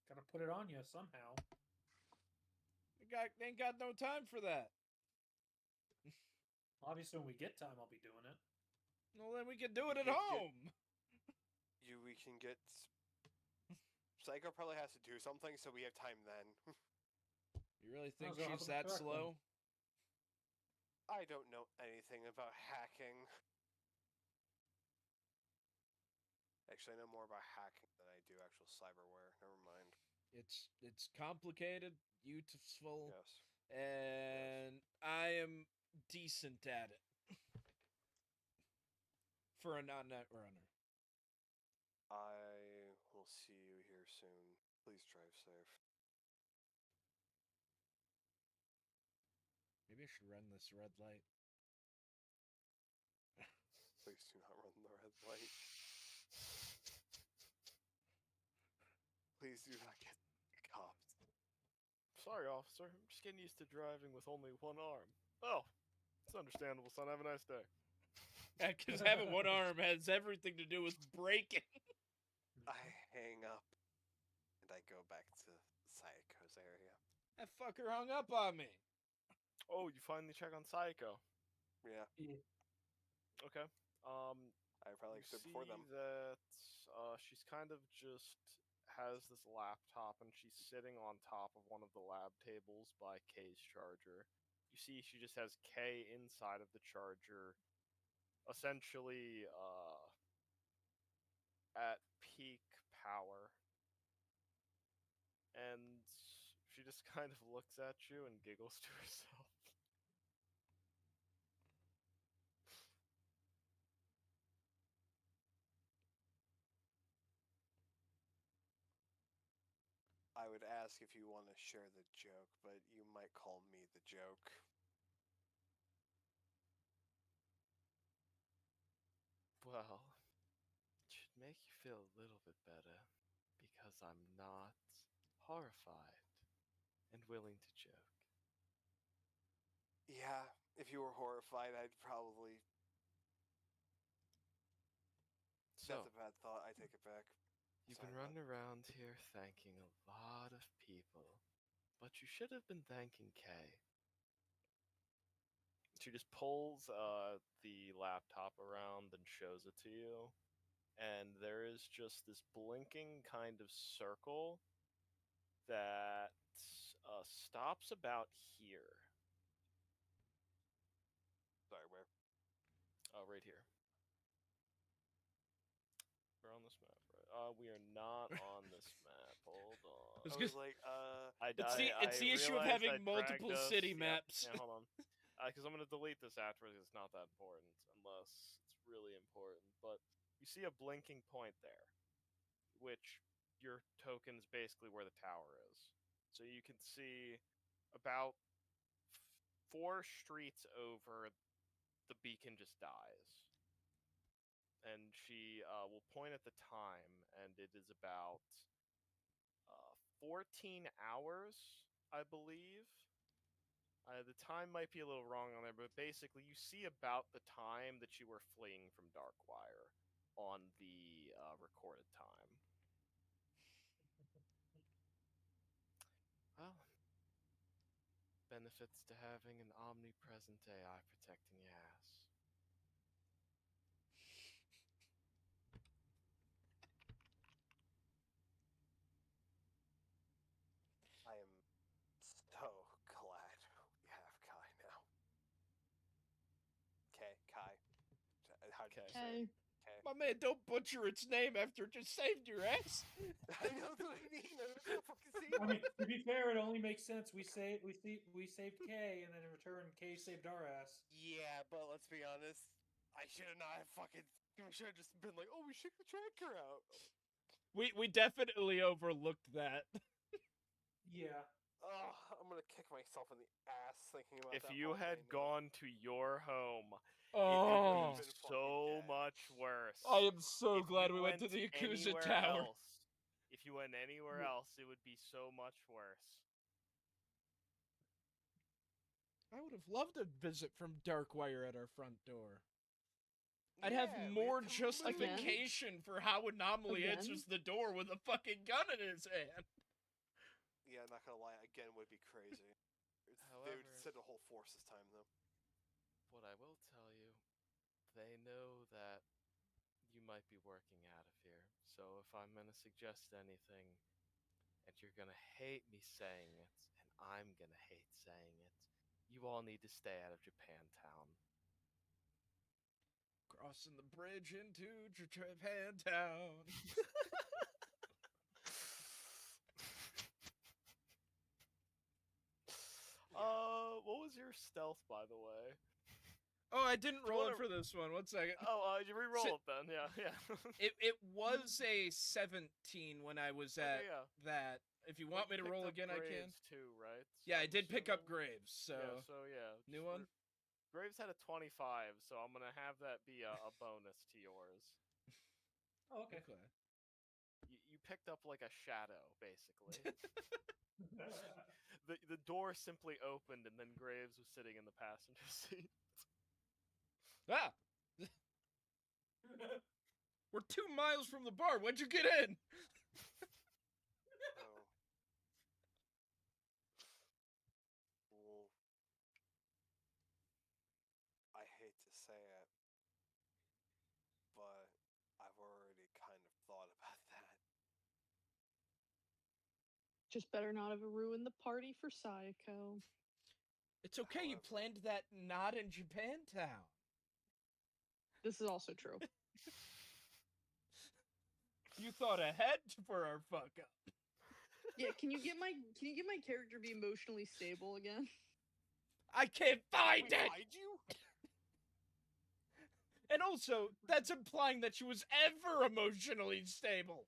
Speaker 5: Gotta put it on you somehow.
Speaker 4: Ain't got no time for that.
Speaker 5: Obviously, when we get time, I'll be doing it.
Speaker 4: Well, then we can do it at
Speaker 1: You get-
Speaker 4: home.
Speaker 1: We can get... Psycho probably has to do something, so we have time then.
Speaker 4: You really think
Speaker 5: I'll go hop
Speaker 4: she's
Speaker 5: in the
Speaker 4: that
Speaker 5: truck,
Speaker 4: slow?
Speaker 1: I don't know anything about hacking. Actually, I know more about hacking than I do actual cyberware. Never mind.
Speaker 4: It's complicated, useful,
Speaker 1: Yes.
Speaker 4: and I am decent at it for a non-net runner.
Speaker 1: I will see you here soon. Please drive safe.
Speaker 4: Maybe I should run this red light.
Speaker 1: Please do not run the red light. Please do not get cops.
Speaker 2: Sorry, officer. I'm just getting used to driving with only one arm. Oh, it's understandable, son. Have a nice day.
Speaker 4: Because having one arm has everything to do with braking.
Speaker 1: I hang up and I go back to Sayaka's area.
Speaker 4: That fucker hung up on me.
Speaker 2: Oh, you finally check on Psycho.
Speaker 1: Yeah,
Speaker 5: Yeah.
Speaker 2: Okay.
Speaker 1: I probably
Speaker 2: You
Speaker 1: stood before
Speaker 2: see
Speaker 1: them.
Speaker 2: that she's kind of just has this laptop and she's sitting on top of one of the lab tables by K's charger. You see she just has K inside of the charger, essentially at peak power. And she just kind of looks at you and giggles to herself.
Speaker 1: I would ask if you want to share the joke, but you might call me the joke.
Speaker 2: Well, it should make you feel a little bit better, because I'm not horrified and willing to joke.
Speaker 1: Yeah, if you were horrified, I'd probably.
Speaker 2: So,
Speaker 1: That's a bad thought. I take it back.
Speaker 2: you've
Speaker 1: Sorry,
Speaker 2: been running around here thanking a lot of people, but you should have been thanking Kay. She just pulls the laptop around and shows it to you, and there is just this blinking kind of circle that stops about here.
Speaker 1: Sorry, where?
Speaker 2: Right here. We're on this map, right? We are not on this map. Hold on.
Speaker 4: was
Speaker 1: I
Speaker 4: gonna-
Speaker 1: was like,
Speaker 4: It's the issue of
Speaker 2: realized
Speaker 4: having
Speaker 2: I dragged
Speaker 4: multiple
Speaker 2: us.
Speaker 4: city
Speaker 2: Yep.
Speaker 4: maps.
Speaker 2: Yeah, hold on. Because I'm going to delete this afterwards. It's not that important, unless it's really important. But you see a blinking point there, which your token's basically where the tower is. So you can see about 4 streets over, the beacon just dies. And she will point at the time, and it is about 14 hours, I believe. The time might be a little wrong on there, but basically you see about the time that you were fleeing from Darkwire on the recorded time. Well, benefits to having an omnipresent AI protecting your ass.
Speaker 1: I am so glad we have Kai now. Kai. How did you say
Speaker 3: Okay.
Speaker 1: it? Kai.
Speaker 4: My man, don't butcher its name after it just saved your ass.
Speaker 1: I know what I mean. I was gonna fucking say
Speaker 5: I mean, to be fair, it only makes sense. We saved K, and then in return, K saved our ass.
Speaker 1: Yeah, but let's be honest. I should have not fucking. We should have just been like, oh, we should track her out.
Speaker 4: We definitely overlooked that.
Speaker 5: Yeah.
Speaker 1: Oh, I'm gonna kick myself in the ass thinking about
Speaker 2: If
Speaker 1: that.
Speaker 2: you
Speaker 1: one
Speaker 2: had
Speaker 1: day now.
Speaker 2: gone to your home, it
Speaker 4: Oh,
Speaker 2: would be
Speaker 1: been
Speaker 2: so
Speaker 1: fucking dead.
Speaker 2: much worse.
Speaker 4: I am so
Speaker 2: If
Speaker 4: glad
Speaker 2: you
Speaker 4: we went to the Yakuza
Speaker 2: anywhere
Speaker 4: Tower.
Speaker 2: else- if you went anywhere else, it would be so much worse.
Speaker 4: I would have loved a visit from Darkwire at our front door. I'd have
Speaker 1: Yeah, we
Speaker 4: more
Speaker 1: had to
Speaker 4: justification for how Anomaly
Speaker 3: Again?
Speaker 4: answers the door with a fucking gun in his hand.
Speaker 1: Yeah, not gonna lie. Again, would be crazy. They
Speaker 2: However-
Speaker 1: would send a whole force this time, though.
Speaker 2: What I will tell you, they know that you might be working out of here. So if I'm going to suggest anything, and you're going to hate me saying it, and I'm going to hate saying it, You all need to stay out of Japantown.
Speaker 4: Crossing the bridge into Japantown.
Speaker 2: What was your stealth, by the way?
Speaker 4: Oh, I didn't
Speaker 2: Do you
Speaker 4: roll
Speaker 2: wanna-
Speaker 4: it for this one. 1 second.
Speaker 2: Oh, you re-roll it then. Yeah.
Speaker 4: It was a 17 when I was at
Speaker 2: Okay, yeah.
Speaker 4: that. If you want me to
Speaker 2: picked
Speaker 4: roll
Speaker 2: up
Speaker 4: again, I can.
Speaker 2: Graves too, right?
Speaker 4: Yeah, I
Speaker 2: I'm
Speaker 4: did pick up
Speaker 2: assuming?
Speaker 4: Graves, so
Speaker 2: Yeah.
Speaker 4: new
Speaker 2: just
Speaker 4: one.
Speaker 2: Graves had a 25, so I'm gonna have that be a bonus to yours.
Speaker 5: Oh, okay.
Speaker 2: You picked up like a shadow, basically. The door simply opened, and then Graves was sitting in the passenger seat.
Speaker 4: Ah, we're 2 miles from the bar. When'd you get in?
Speaker 1: Oh. Well, I hate to say it, but I've already kind of thought about that.
Speaker 3: Just better not have ruined the party for Sayako.
Speaker 4: It's okay. You
Speaker 1: However-
Speaker 4: planned that not in Japantown.
Speaker 3: This is also true.
Speaker 4: You thought ahead for our fuck up.
Speaker 3: Yeah, can you get my character to be emotionally stable again?
Speaker 4: I can't find
Speaker 1: Wait,
Speaker 4: it.
Speaker 1: find you?
Speaker 4: And also, that's implying that she was ever emotionally stable.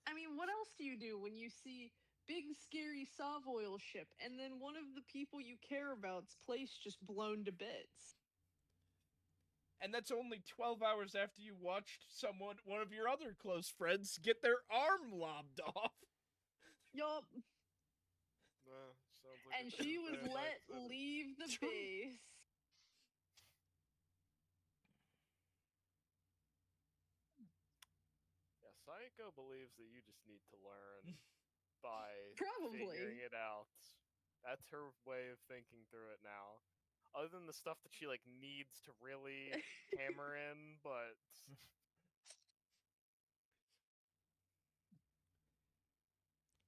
Speaker 3: I mean, what else do you do when you see big scary Savoil ship and then one of the people you care about's place just blown to bits?
Speaker 4: And that's only 12 hours after you watched one of your other close friends, get their arm lobbed off.
Speaker 3: Yup.
Speaker 2: Sounds like
Speaker 3: And
Speaker 2: a
Speaker 3: she was
Speaker 2: Tuesday night
Speaker 3: let
Speaker 2: setting.
Speaker 3: leave the
Speaker 4: True.
Speaker 3: base.
Speaker 2: Yeah, Psycho believes that you just need to learn by
Speaker 3: Probably.
Speaker 2: figuring it out. That's her way of thinking through it now. Other than the stuff that she like needs to really hammer in, but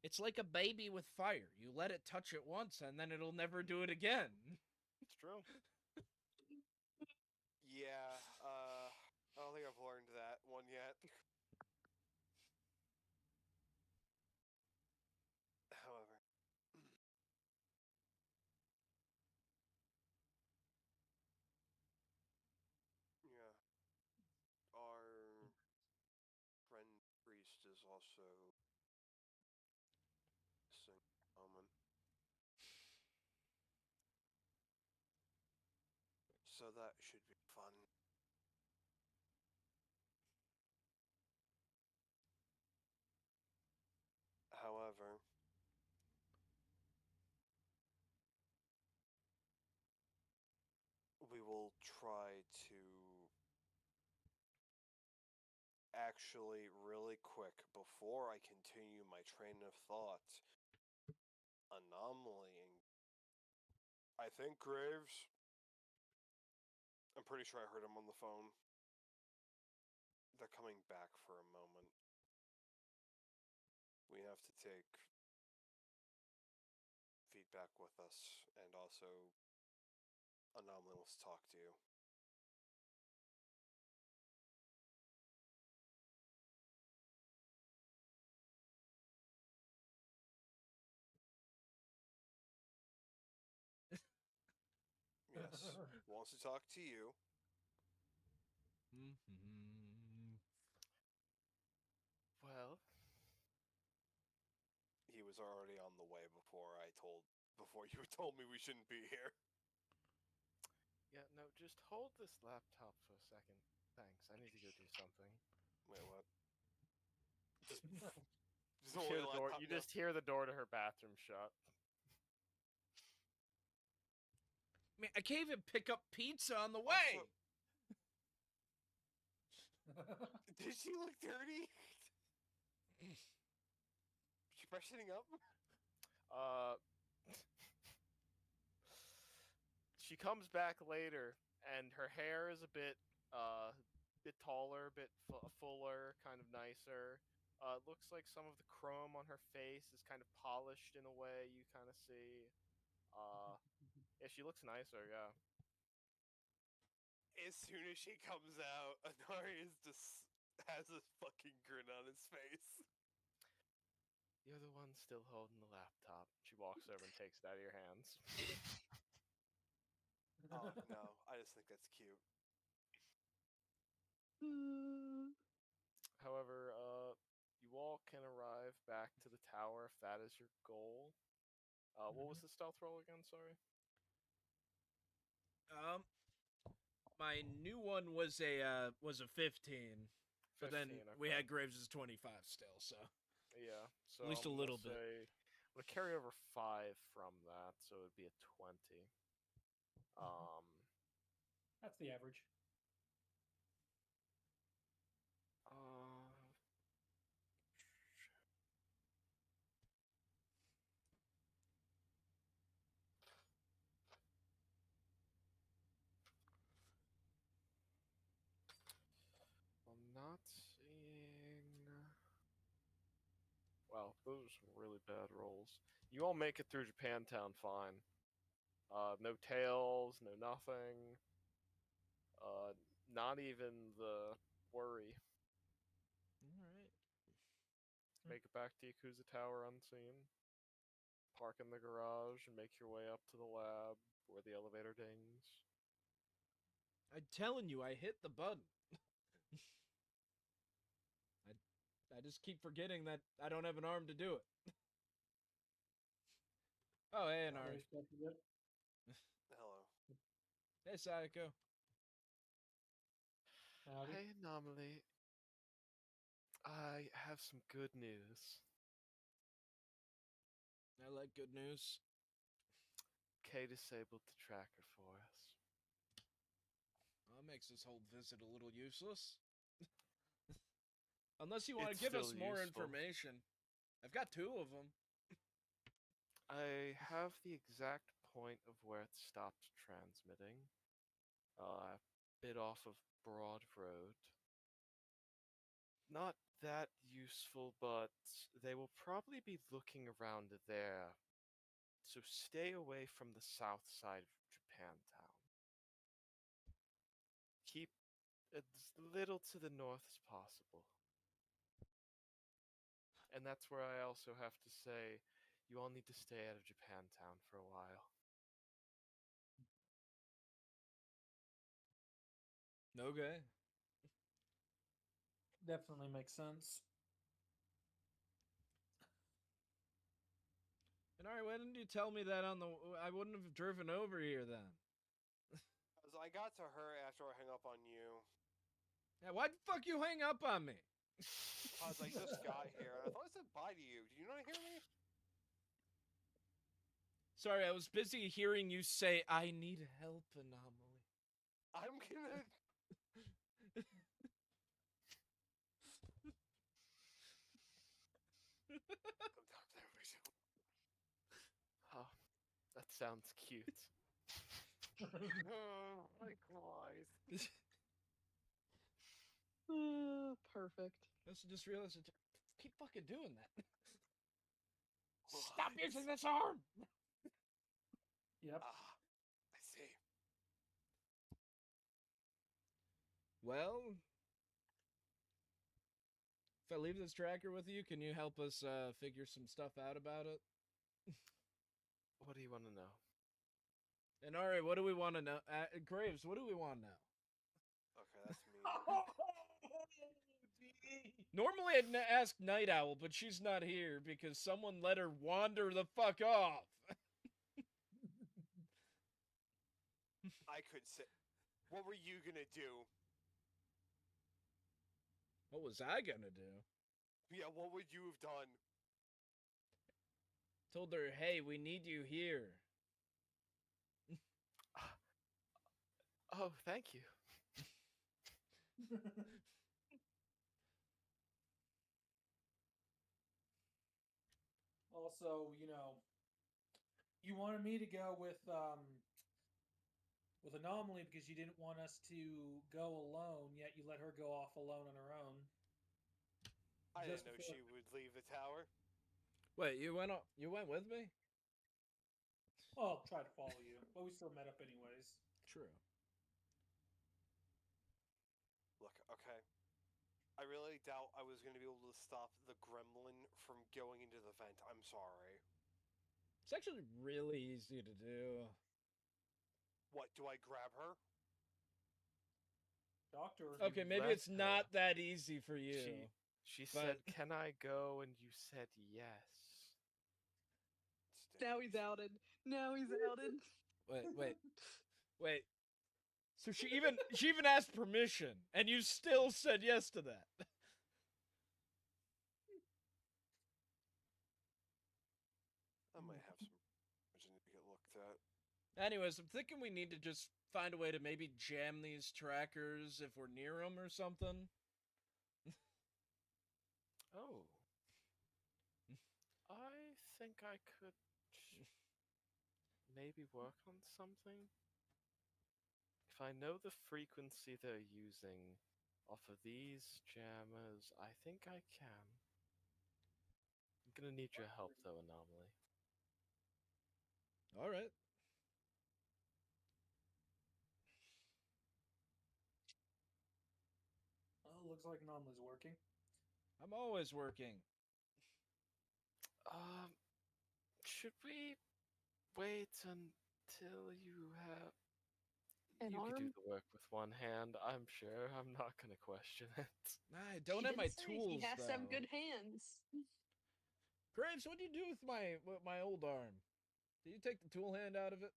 Speaker 4: It's like a baby with fire. You let it touch it once, and then it'll never do it again.
Speaker 2: it's true.
Speaker 1: Yeah, I don't think I've learned that one yet. However, yeah, our friend priest is also missing at the moment. So that should be fun. However, we will try to actually really quick before I continue my train of thought. Anomaly and I think Graves. I'm pretty sure I heard him on the phone. They're coming back for a moment. We have to take feedback with us, and also Anomaly wants to talk to you. Yes, wants to talk to you.
Speaker 2: Well,
Speaker 1: He was already on the way before you told me we shouldn't be here.
Speaker 2: yeah, no, just hold this laptop for a second. Thanks. I need to go do something.
Speaker 1: Wait, what? Just
Speaker 2: You hear the door. You just hear the door to her bathroom shut.
Speaker 4: Man, I can't even pick up pizza on the way.
Speaker 1: Did she look dirty? She freshening up?
Speaker 2: She comes back later, and her hair is a bit taller, a bit fuller, kind of nicer. It looks like some of the chrome on her face is kind of polished in a way you kind of see. Yeah, she looks nicer, yeah.
Speaker 1: As soon as she comes out, Anari is just has a fucking grin on his face.
Speaker 2: You're the one still holding the laptop. She walks over and takes it out of your hands.
Speaker 1: Oh, no. I just think that's cute.
Speaker 2: However, you all can arrive back to the tower if that is your goal. What was the stealth roll again? Sorry.
Speaker 4: My new one was a 15. But then
Speaker 2: 15,
Speaker 4: we
Speaker 2: okay.
Speaker 4: had Graves' 25 still, so
Speaker 2: Yeah, so
Speaker 4: at least a
Speaker 2: I'm
Speaker 4: little
Speaker 2: gonna
Speaker 4: bit.
Speaker 2: say, I'm gonna carry over 5 from that, so it'd be a 20.
Speaker 5: That's the average.
Speaker 2: I'm not seeing. Wow, those are some really bad rolls. You all make it through Japantown fine. No tails, no nothing. Not even the worry.
Speaker 4: Alright.
Speaker 2: Make it back to Yakuza Tower unseen. Park in the garage and make your way up to the lab where the elevator dings.
Speaker 4: I'm telling you, I hit the button. I just keep forgetting that I don't have an arm to do it. Oh, hey, Anari.
Speaker 1: Hello.
Speaker 4: Hey, Sayako.
Speaker 5: Howdy.
Speaker 2: Hey, Anomaly. I have some good news.
Speaker 4: I like good news.
Speaker 2: Kay disabled the tracker for us.
Speaker 4: Well, that makes this whole visit a little useless. Unless you want to
Speaker 2: It's
Speaker 4: give us
Speaker 2: still
Speaker 4: more
Speaker 2: useful.
Speaker 4: information. I've got 2 of them.
Speaker 2: I have the exact point of where it stopped transmitting. A bit off of Broad Road. Not that useful, but they will probably be looking around there. So stay away from the south side of Japantown. Keep as little to the north as possible. And that's where I also have to say, you all need to stay out of Japantown for a while.
Speaker 4: Okay.
Speaker 5: Definitely makes sense.
Speaker 4: And alright, why didn't you tell me that on the... I wouldn't have driven over here then.
Speaker 1: As I got to her after I hung up on you.
Speaker 4: Yeah, why'd the fuck you hang up on me?
Speaker 1: Because I just got here, and I thought I said bye to you. Did you not hear me?
Speaker 4: Sorry, I was busy hearing you say, I need help, Anomaly.
Speaker 1: I'm gonna...
Speaker 2: Oh, that sounds cute.
Speaker 1: Oh, my God.
Speaker 3: Perfect.
Speaker 4: I just realized I keep fucking doing that.
Speaker 1: What?
Speaker 4: Stop using this arm!
Speaker 5: Yep.
Speaker 1: Ah, I see.
Speaker 4: Well, if I leave this tracker with you, can you help us figure some stuff out about it?
Speaker 2: What do you want to know?
Speaker 4: And alright, what do we want to know? Graves, what do we want to know?
Speaker 1: Okay, that's me.
Speaker 4: Normally I'd ask Night Owl, but she's not here because someone let her wander the fuck off.
Speaker 1: I could say... What were you gonna do?
Speaker 4: What was I gonna do?
Speaker 1: Yeah, what would you have done?
Speaker 4: Told her, hey, we need you here.
Speaker 2: Oh, thank you.
Speaker 5: Also, you wanted me to go with Anomaly because you didn't want us to go alone, yet you let her go off alone on her own.
Speaker 1: I
Speaker 5: Just
Speaker 1: didn't know
Speaker 5: before-
Speaker 1: she would leave the tower.
Speaker 4: Wait, you went with me?
Speaker 5: Well, I'll try to follow you, but we still met up anyways.
Speaker 4: True.
Speaker 1: Look, okay. I really doubt I was going to be able to stop the gremlin from going into the vent. I'm sorry.
Speaker 4: It's actually really easy to do.
Speaker 1: What, do I grab her?
Speaker 5: Doctor.
Speaker 4: Okay, maybe
Speaker 2: let
Speaker 4: it's not
Speaker 2: her.
Speaker 4: that easy for you.
Speaker 2: She
Speaker 4: But-
Speaker 2: said, "Can I go?" And you said yes.
Speaker 3: Now he's outed. Now he's outed.
Speaker 4: Wait. So she even asked permission, and you still said yes to that.
Speaker 1: I might have some information to get looked at.
Speaker 4: Anyways, I'm thinking we need to just find a way to maybe jam these trackers if we're near them or something.
Speaker 2: Oh. I think I could maybe work on something. If I know the frequency they're using off of these jammers, I think I can. I'm gonna need your help though, Anomaly.
Speaker 4: All right.
Speaker 5: Oh, looks like Anomaly's working.
Speaker 4: I'm always working.
Speaker 2: Should we wait until you have...
Speaker 3: An
Speaker 2: You could do
Speaker 3: arm?
Speaker 2: the work with one hand, I'm sure. I'm not gonna question it.
Speaker 4: I don't
Speaker 3: She
Speaker 4: have my
Speaker 3: did say
Speaker 4: tools
Speaker 3: He has
Speaker 4: though.
Speaker 3: to have good hands.
Speaker 4: Graves, what do you do with my old arm? Did you take the tool hand out of it?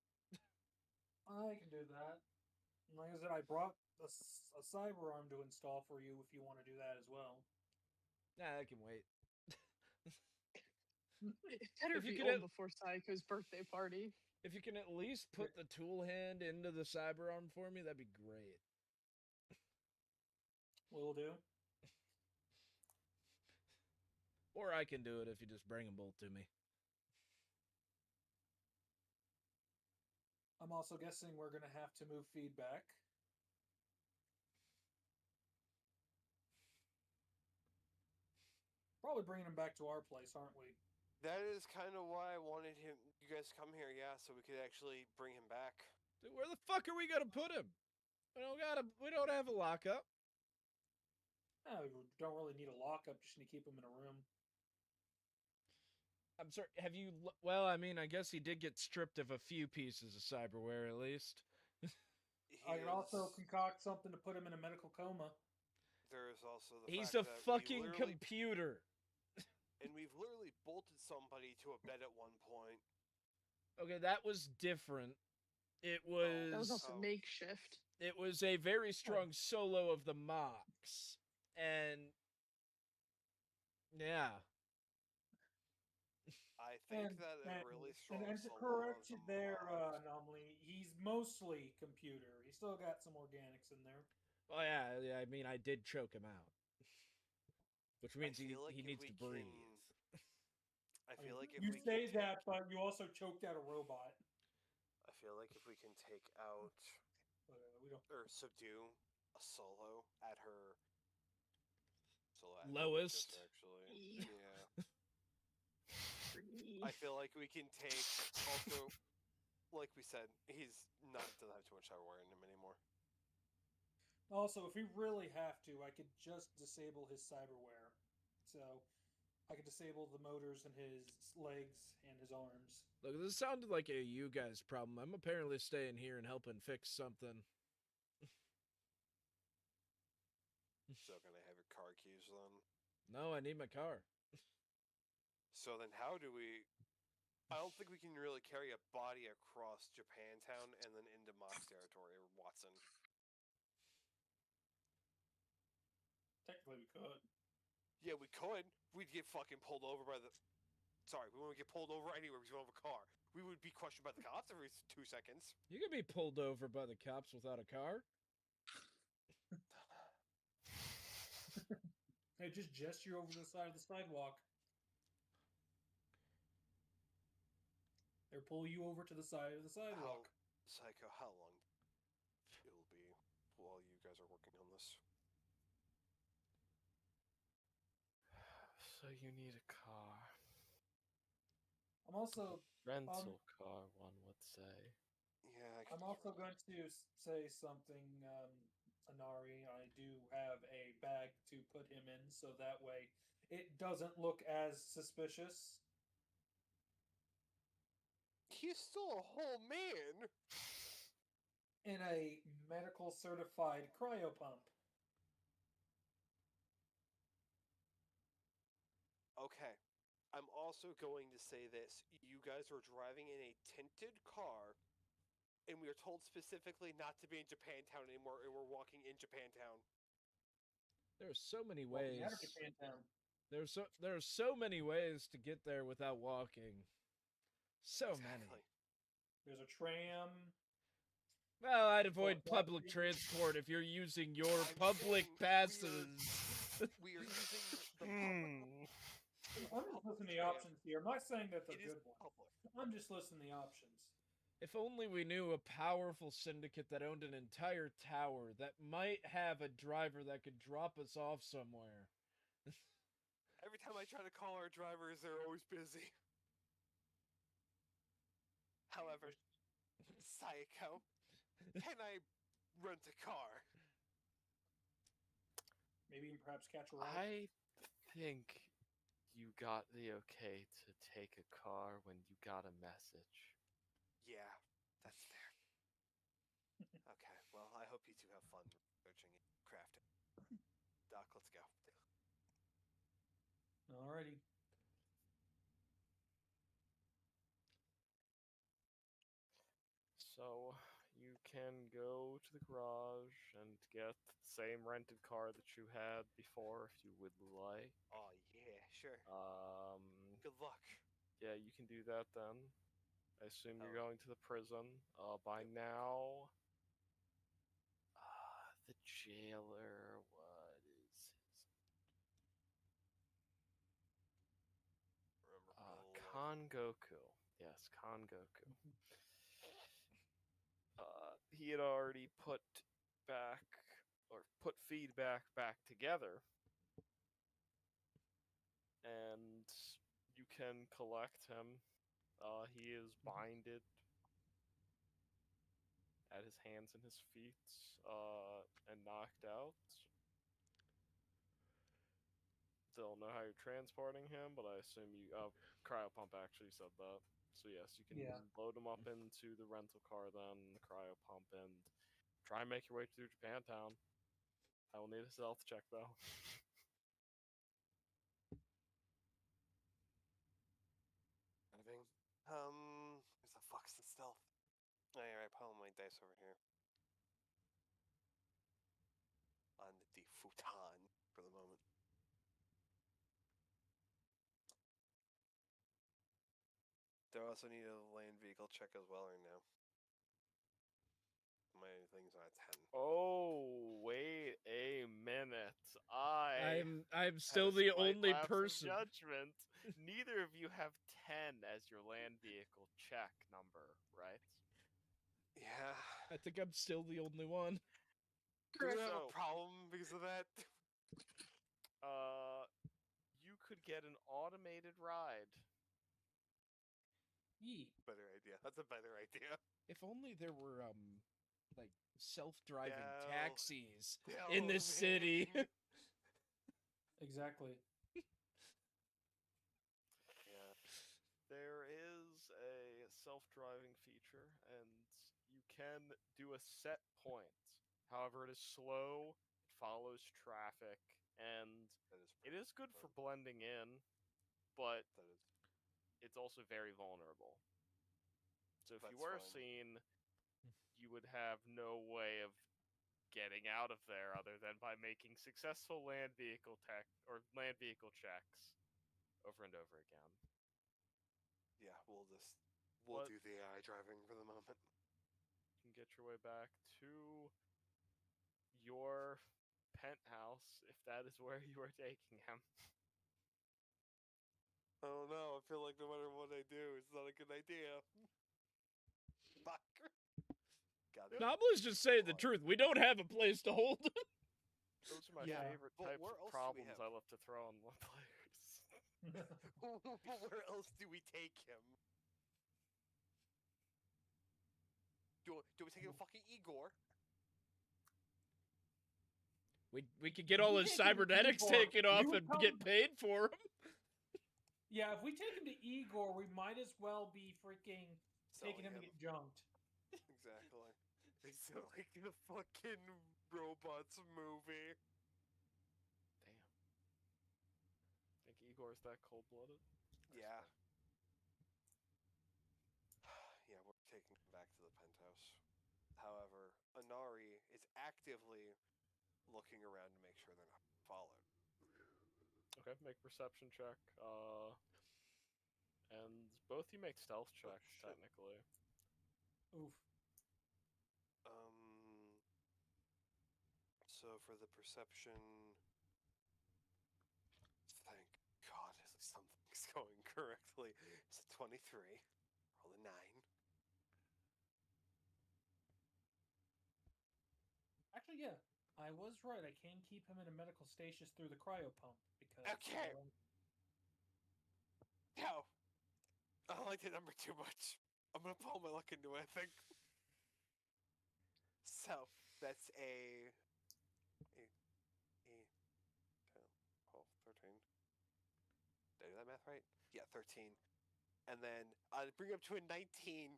Speaker 5: I can do that. And like I said, I brought a cyber arm to install for you if you want to do that as well.
Speaker 4: Nah, I can wait.
Speaker 3: It better
Speaker 4: If you
Speaker 3: be
Speaker 4: could
Speaker 3: old
Speaker 4: at-
Speaker 3: before Psycho's birthday party.
Speaker 4: If you can at least put the tool hand into the cyber arm for me, that'd be great.
Speaker 5: Will do.
Speaker 4: Or I can do it if you just bring them both to me.
Speaker 5: I'm also guessing we're going to have to move feedback. Probably bringing him back to our place, aren't we?
Speaker 1: That is kind of why I wanted you guys to come here, yeah, so we could actually bring him back.
Speaker 4: Dude, where the fuck are we gonna put him? We don't have a lockup.
Speaker 5: No, we don't really need a lockup, just need to keep him in a room.
Speaker 4: I'm sorry, well, I mean, I guess he did get stripped of a few pieces of cyberware at least.
Speaker 5: I can also concoct something to put him in a medical coma.
Speaker 1: There is also the
Speaker 4: He's
Speaker 1: fact
Speaker 4: a
Speaker 1: that
Speaker 4: fucking computer.
Speaker 1: and we've literally bolted somebody to a bed at one point.
Speaker 4: Okay, that was different. It was...
Speaker 3: That was also
Speaker 1: Oh.
Speaker 3: makeshift.
Speaker 4: It was a very strong solo of the Mox. And... yeah.
Speaker 1: I think that a really strong
Speaker 5: and to
Speaker 1: solo
Speaker 5: correct
Speaker 1: of
Speaker 5: you
Speaker 1: the
Speaker 5: there,
Speaker 1: Mox.
Speaker 5: Anomaly, he's mostly computer. He's still got some organics in there.
Speaker 4: Oh, yeah, I mean, I did choke him out. Which means he
Speaker 1: feel like if
Speaker 4: needs
Speaker 1: we
Speaker 4: to breathe.
Speaker 1: I feel like if
Speaker 5: You
Speaker 1: we
Speaker 5: say
Speaker 1: can
Speaker 5: that, but you also choked out a robot.
Speaker 1: I feel like if we can take out
Speaker 5: We don't.
Speaker 1: or subdue a solo at her
Speaker 4: Lowest.
Speaker 1: weakest, actually. Yeah. I feel like we can take also, like we said, he's doesn't have too much hardware in him anymore.
Speaker 5: Also, if we really have to, I could just disable his cyberware. So I could disable the motors in his legs and his arms.
Speaker 4: Look, this sounded like a you guys problem. I'm apparently staying here and helping fix something.
Speaker 1: So can I have your car keys then?
Speaker 4: No, I need my car.
Speaker 1: So then how do we... I don't think we can really carry a body across Japantown and then into Mox territory or Watson.
Speaker 5: Technically, we could.
Speaker 1: Yeah, we could. We'd get fucking pulled over by the... Sorry, we wouldn't get pulled over anywhere because we don't have a car. We would be questioned by the cops every 2 seconds.
Speaker 4: You could be pulled over by the cops without a car.
Speaker 5: Hey, just gesture over to the side of the sidewalk. Or pull you over to the side of the sidewalk.
Speaker 1: Psycho, how long it will be while you guys are working on this?
Speaker 2: So you need a car.
Speaker 5: I'm also
Speaker 2: Rental car, one would say.
Speaker 1: Yeah,
Speaker 5: I'm also going to say something, Anari. I do have a bag to put him in, so that way it doesn't look as suspicious.
Speaker 1: he's still a whole man.
Speaker 5: In a medical certified cryopump.
Speaker 1: Okay. I'm also going to say this. You guys are driving in a tinted car, and we are told specifically not to be in Japantown anymore, and we're walking in Japantown.
Speaker 4: There are so many
Speaker 5: Walking
Speaker 4: ways.
Speaker 5: out of Japantown.
Speaker 4: There are so many ways to get there without walking. So many.
Speaker 5: There's a tram.
Speaker 4: Well, I'd avoid
Speaker 5: Well,
Speaker 4: public
Speaker 5: that-
Speaker 4: transport if you're using your
Speaker 1: I'm
Speaker 4: public
Speaker 1: saying
Speaker 4: passes.
Speaker 1: We are using the public.
Speaker 5: I'm just listening to the options here. I'm not saying that they're
Speaker 1: It is
Speaker 5: good ones.
Speaker 1: public.
Speaker 5: I'm just listening to the options.
Speaker 4: If only we knew a powerful syndicate that owned an entire tower that might have a driver that could drop us off somewhere.
Speaker 1: Every time I try to call our drivers, they're always busy. However, Psycho, can I rent a car?
Speaker 5: Maybe even perhaps catch a ride.
Speaker 2: I think you got the okay to take a car when you got a message.
Speaker 1: Yeah, that's fair. Okay, well, I hope you two have fun researching and crafting. Doc, let's go.
Speaker 5: Alrighty.
Speaker 2: So you can go to the garage and get the same rented car that you had before if you would like.
Speaker 1: Oh, yeah, sure.
Speaker 2: Um,
Speaker 1: Good luck.
Speaker 2: yeah, you can do that then. I assume you're
Speaker 1: Oh.
Speaker 2: going to the prison. By
Speaker 1: Yep.
Speaker 2: now, the jailer, what is his? Kangoku. Yes, Kangoku. He had already put feedback back together, and you can collect him. He is binded at his hands and his feet, and knocked out. Don't know how you're transporting him, but I assume you. Cryopump actually said that. So yes, you can load him up into the rental car, then the cryopump, and try and make your way through Japantown. I will need a stealth check though.
Speaker 1: Driving. Where's the fuck's the stealth? Alright, pile my dice over here. On the futon for the moment. Do I also need a land vehicle check as well, or no? My thing's on a 10.
Speaker 2: Oh, wait a minute.
Speaker 4: I'm still the only person.
Speaker 2: Judgment. Neither of you have 10 as your land vehicle check number, right?
Speaker 1: Yeah.
Speaker 4: I think I'm still the only one.
Speaker 1: Do we have a problem because of that?
Speaker 2: You could get an automated ride.
Speaker 5: Yee.
Speaker 1: Better idea. That's a better idea.
Speaker 4: If only there were like self-driving
Speaker 1: No.
Speaker 4: taxis
Speaker 1: No,
Speaker 4: in this city.
Speaker 1: man.
Speaker 5: Exactly.
Speaker 1: Yeah.
Speaker 2: There is a self-driving feature, and you can do a set point. However, it is slow, it follows traffic, and it is good for blending in, but it's also very vulnerable. So if you were seen, you would have no way of getting out of there other than by making successful land vehicle checks over and over again.
Speaker 1: Yeah, we'll do the AI driving for the moment.
Speaker 2: You can get your way back to your penthouse if that is where you are taking him.
Speaker 1: Oh no, I feel like no matter what I do, it's not a good idea. Fuck.
Speaker 4: Nobley's just saying the truth. We don't have a place to hold him.
Speaker 2: Those are my
Speaker 1: Yeah,
Speaker 2: favorite
Speaker 1: but
Speaker 2: types
Speaker 1: where
Speaker 2: of
Speaker 1: else do we
Speaker 2: problems
Speaker 1: have-
Speaker 2: I love to throw on players.
Speaker 1: Where else do we take him? Do we take him fucking Igor?
Speaker 4: We could get
Speaker 5: If
Speaker 4: all
Speaker 5: we
Speaker 4: his
Speaker 5: take him to
Speaker 4: cybernetics
Speaker 5: Igor,
Speaker 4: taken off
Speaker 5: you
Speaker 4: and
Speaker 5: come-
Speaker 4: get paid for him.
Speaker 5: Yeah, if we take him to Igor, we might as well be freaking taking
Speaker 1: Selling
Speaker 5: him to get junked.
Speaker 1: Exactly. It's like the fucking robots movie.
Speaker 2: Damn. Think Igor's that cold-blooded?
Speaker 1: Yeah. Yeah, we're taking him back to the penthouse. However, Anari is actively looking around to make sure they're not followed.
Speaker 2: Okay, make perception check. And both you make stealth checks,
Speaker 1: shit.
Speaker 2: technically.
Speaker 5: Oof.
Speaker 1: So for the perception, thank God, at least something's going correctly. It's a 23. Roll a 9.
Speaker 5: Actually, yeah, I was right. I can keep him in a medical stasis through the cryo pump because.
Speaker 1: Okay. No! I don't like the number too much. I'm gonna pull my luck into it, I think. So, that's a 10, 12, 13. Did I do that math right? Yeah, 13. And then I'd bring up to a 19.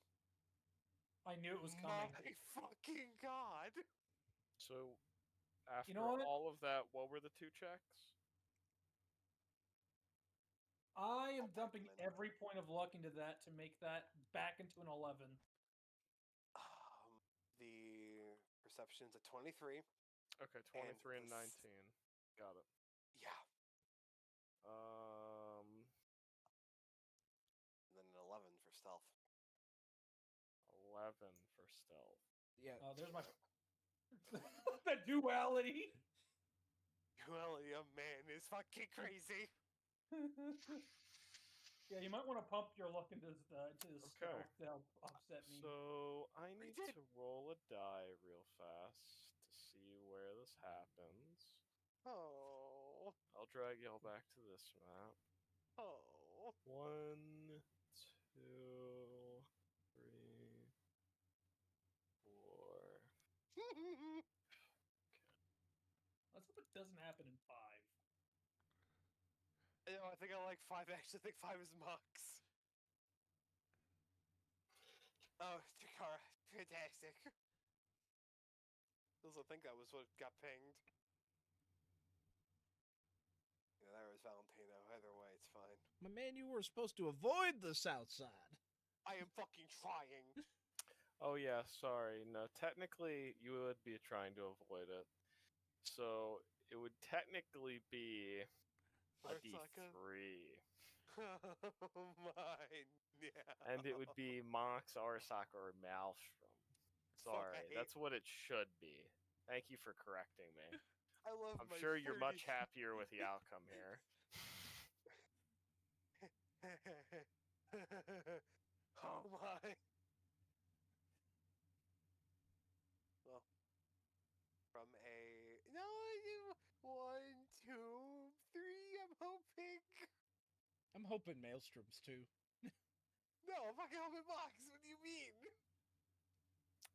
Speaker 5: I knew it was coming.
Speaker 1: My fucking God!
Speaker 2: So, after
Speaker 5: know what?
Speaker 2: all of that, what were the 2 checks?
Speaker 5: I am
Speaker 1: I'll type
Speaker 5: dumping
Speaker 1: them in.
Speaker 5: every point of luck into that to make that back into an 11.
Speaker 1: The perception's a 23.
Speaker 2: Okay, 23 and
Speaker 1: this-
Speaker 2: 19. Got it.
Speaker 1: Yeah. And then an 11 for stealth.
Speaker 2: 11 for stealth.
Speaker 4: Yeah.
Speaker 5: There's my the duality.
Speaker 1: Duality of man is fucking crazy.
Speaker 5: Yeah, you might want to pump your luck into the stealth to help offset me.
Speaker 2: So, I need
Speaker 1: did.
Speaker 2: to roll a die real fast to see where this happens.
Speaker 1: Oh.
Speaker 2: I'll drag y'all back to this map.
Speaker 1: Oh.
Speaker 2: 1, 2, 3, 4.
Speaker 5: Let's hope it doesn't happen in 5.
Speaker 1: I think I like 5. I actually think 5 is max. Oh, Takara, fantastic. I think that was what got pinged. Yeah, there was Valentino. Either way, it's fine.
Speaker 4: My man, you were supposed to avoid the south side.
Speaker 1: I am fucking trying.
Speaker 2: Oh yeah, sorry. No, technically you would be trying to avoid it. So it would technically be a D3.
Speaker 1: Oh my, yeah.
Speaker 2: And it would be Mox, Arasaka, or Maelstrom. Sorry,
Speaker 1: Fine.
Speaker 2: that's what it should be. Thank you for correcting me.
Speaker 1: I love
Speaker 2: I'm
Speaker 1: my
Speaker 2: sure you're
Speaker 1: 30...
Speaker 2: much happier with the outcome here.
Speaker 1: Oh my. Well, from a... No, I do 1, 2, 3, I'm hoping.
Speaker 4: I'm hoping Maelstroms too.
Speaker 1: No, I'm fucking hoping Mox. What do you mean?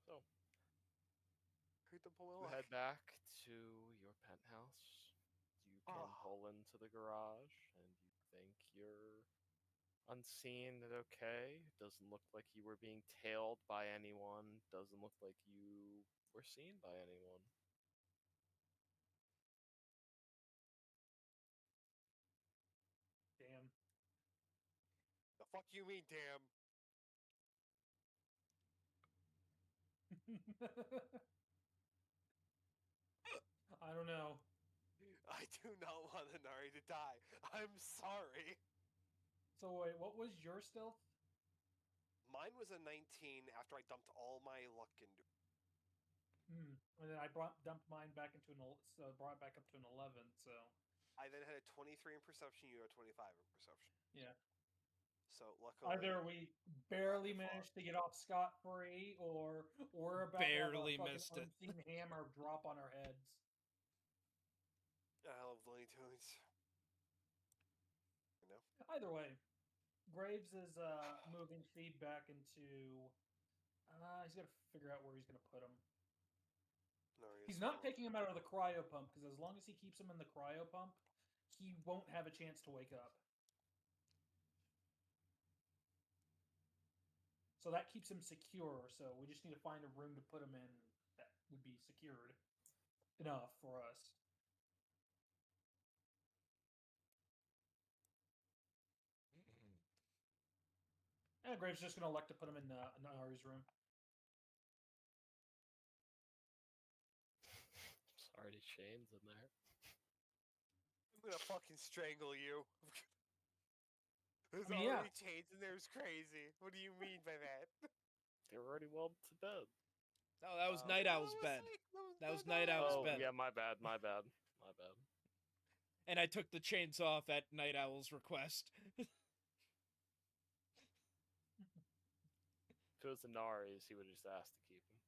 Speaker 2: So,
Speaker 1: Hurt to pull my
Speaker 2: you
Speaker 1: luck.
Speaker 2: head back to your penthouse. You can
Speaker 1: Ah.
Speaker 2: pull into the garage, and you think you're unseen and okay. Doesn't look like you were being tailed by anyone. Doesn't look like you were seen by anyone.
Speaker 5: Damn.
Speaker 1: The fuck you mean, damn?
Speaker 5: I don't know.
Speaker 1: I do not want Anari to die. I'm sorry.
Speaker 5: So wait, what was your stealth?
Speaker 1: Mine was a 19 after I dumped all my luck into it.
Speaker 5: And then I dumped mine back into brought it back up to an 11. So
Speaker 1: I then had a 23 in perception, you had a 25 in perception.
Speaker 5: yeah,
Speaker 1: So luckily,
Speaker 5: either we barely
Speaker 1: Not
Speaker 5: managed to get off scot-free, or we're about
Speaker 4: Barely
Speaker 5: to have a
Speaker 4: missed
Speaker 5: fucking
Speaker 4: it.
Speaker 5: unseen hammer drop on our heads.
Speaker 1: I love Looney Tunes. You know?
Speaker 5: Either way, Graves is moving feedback into. He's got to figure out where he's going to put him.
Speaker 1: No,
Speaker 5: He's not taking him out of the cryo pump because as long as he keeps him in the cryo pump, he won't have a chance to wake up. So that keeps him secure. So we just need to find a room to put him in that would be secured enough for us. And Graves just going to elect to put him in Ari's room.
Speaker 2: There's already chains in there.
Speaker 1: I'm gonna fucking strangle you. There's
Speaker 5: I mean,
Speaker 1: already chains in there. It's crazy. What do you mean by that?
Speaker 2: They were already well to bed.
Speaker 4: No, that was Night Owl's bed. That was Night Owl's
Speaker 2: Oh,
Speaker 4: bed.
Speaker 2: yeah, my bad.
Speaker 4: And I took the chains off at Night Owl's request.
Speaker 2: If it was Inari's, he would have just asked to keep him.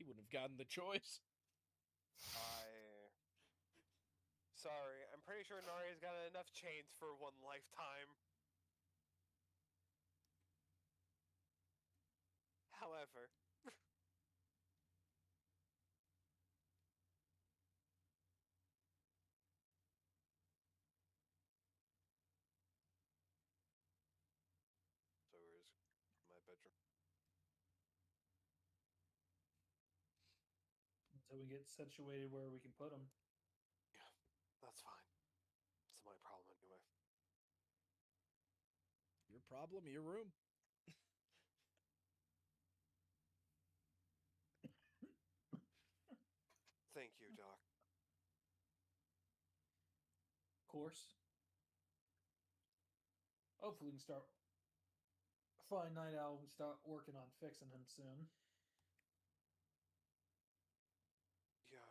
Speaker 4: He wouldn't have gotten the choice.
Speaker 1: Sorry, I'm pretty sure Nari's got enough chains for one lifetime. However, so where's my bedroom?
Speaker 5: Until we get situated where we can put him.
Speaker 1: Yeah, that's fine. It's my problem anyway.
Speaker 4: Your problem, your room.
Speaker 1: Thank you, Doc.
Speaker 5: Of course. Hopefully we can start find Night Owl and start working on fixing him soon.
Speaker 1: Yeah.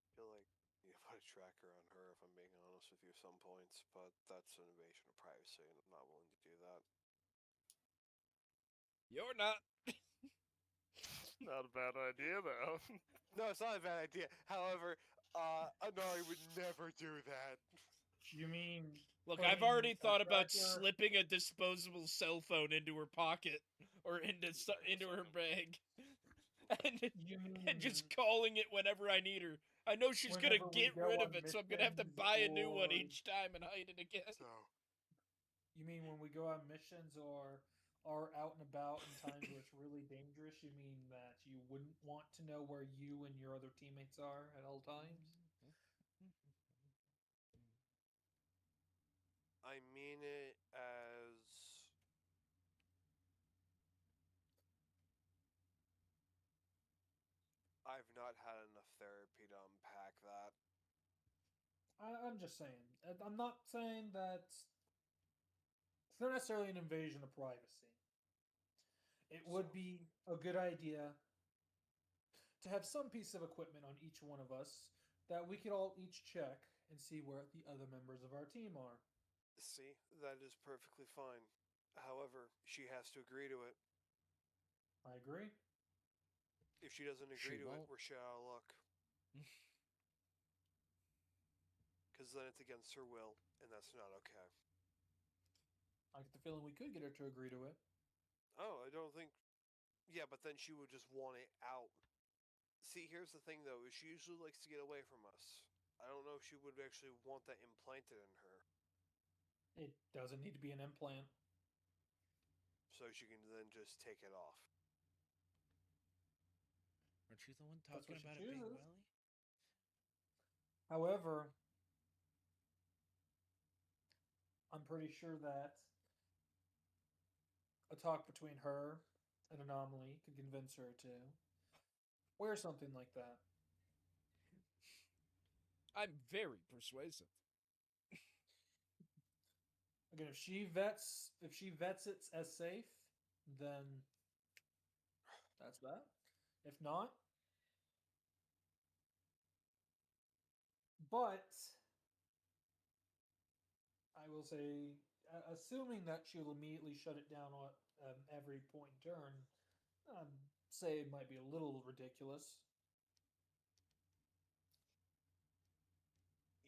Speaker 1: I feel like you put a tracker on her, if I'm being honest with you, some points, but that's an invasion of privacy, and I'm not willing to do that.
Speaker 4: You're not.
Speaker 2: Not a bad idea, though.
Speaker 1: No, it's not a bad idea. However, Anari would never do that.
Speaker 5: You mean
Speaker 4: Look,
Speaker 5: putting
Speaker 4: I've already
Speaker 5: a
Speaker 4: thought about
Speaker 5: tracker-
Speaker 4: slipping a disposable cell phone into her pocket or into her bag,
Speaker 5: You
Speaker 4: and just
Speaker 5: mean
Speaker 4: calling it whenever I need her. I know she's gonna
Speaker 5: whenever we
Speaker 4: get
Speaker 5: go
Speaker 4: rid
Speaker 5: on
Speaker 4: of it, so I'm gonna have to
Speaker 5: missions
Speaker 4: buy a new one
Speaker 5: or-
Speaker 4: each time and hide it again.
Speaker 1: So,
Speaker 5: You mean when we go on missions or are out and about in times where it's really dangerous? You mean that you wouldn't want to know where you and your other teammates are at all times?
Speaker 1: I mean it as I've not had enough therapy to unpack that.
Speaker 5: I'm just saying. I'm not saying that it's not necessarily an invasion of privacy. It would be a good idea to have some piece of equipment on each one of us that we could all each check and see where the other members of our team are.
Speaker 1: See, that is perfectly fine. However, she has to agree to it.
Speaker 5: I agree.
Speaker 1: If she doesn't agree
Speaker 4: She
Speaker 1: to it,
Speaker 4: won't.
Speaker 1: we're shit out of luck. Because then it's against her will, and that's not okay.
Speaker 5: I get the feeling we could get her to agree to it.
Speaker 1: Oh, I don't think. Yeah, but then she would just want it out. See, here's the thing though, is she usually likes to get away from us. I don't know if she would actually want that implanted in her.
Speaker 5: It doesn't need to be an implant.
Speaker 1: So she can then just take it off.
Speaker 4: Aren't you the one
Speaker 5: That's
Speaker 4: talking
Speaker 5: what she
Speaker 4: about it being
Speaker 5: chooses.
Speaker 4: welly?
Speaker 5: However, I'm pretty sure that a talk between her and Anomaly could convince her to wear something like that.
Speaker 4: I'm very persuasive.
Speaker 5: Again, if she vets it as safe, then that's that. If not, but I will say, assuming that she'll immediately shut it down at every point in turn, say it might be a little ridiculous.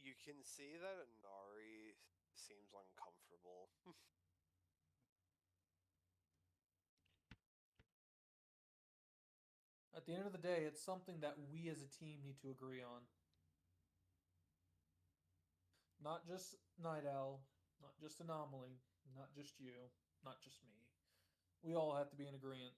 Speaker 1: You can see that Inari seems uncomfortable.
Speaker 5: At the end of the day, it's something that we as a team need to agree on. Not just Night Owl, not just Anomaly, not just you, not just me. We all have to be in agreement.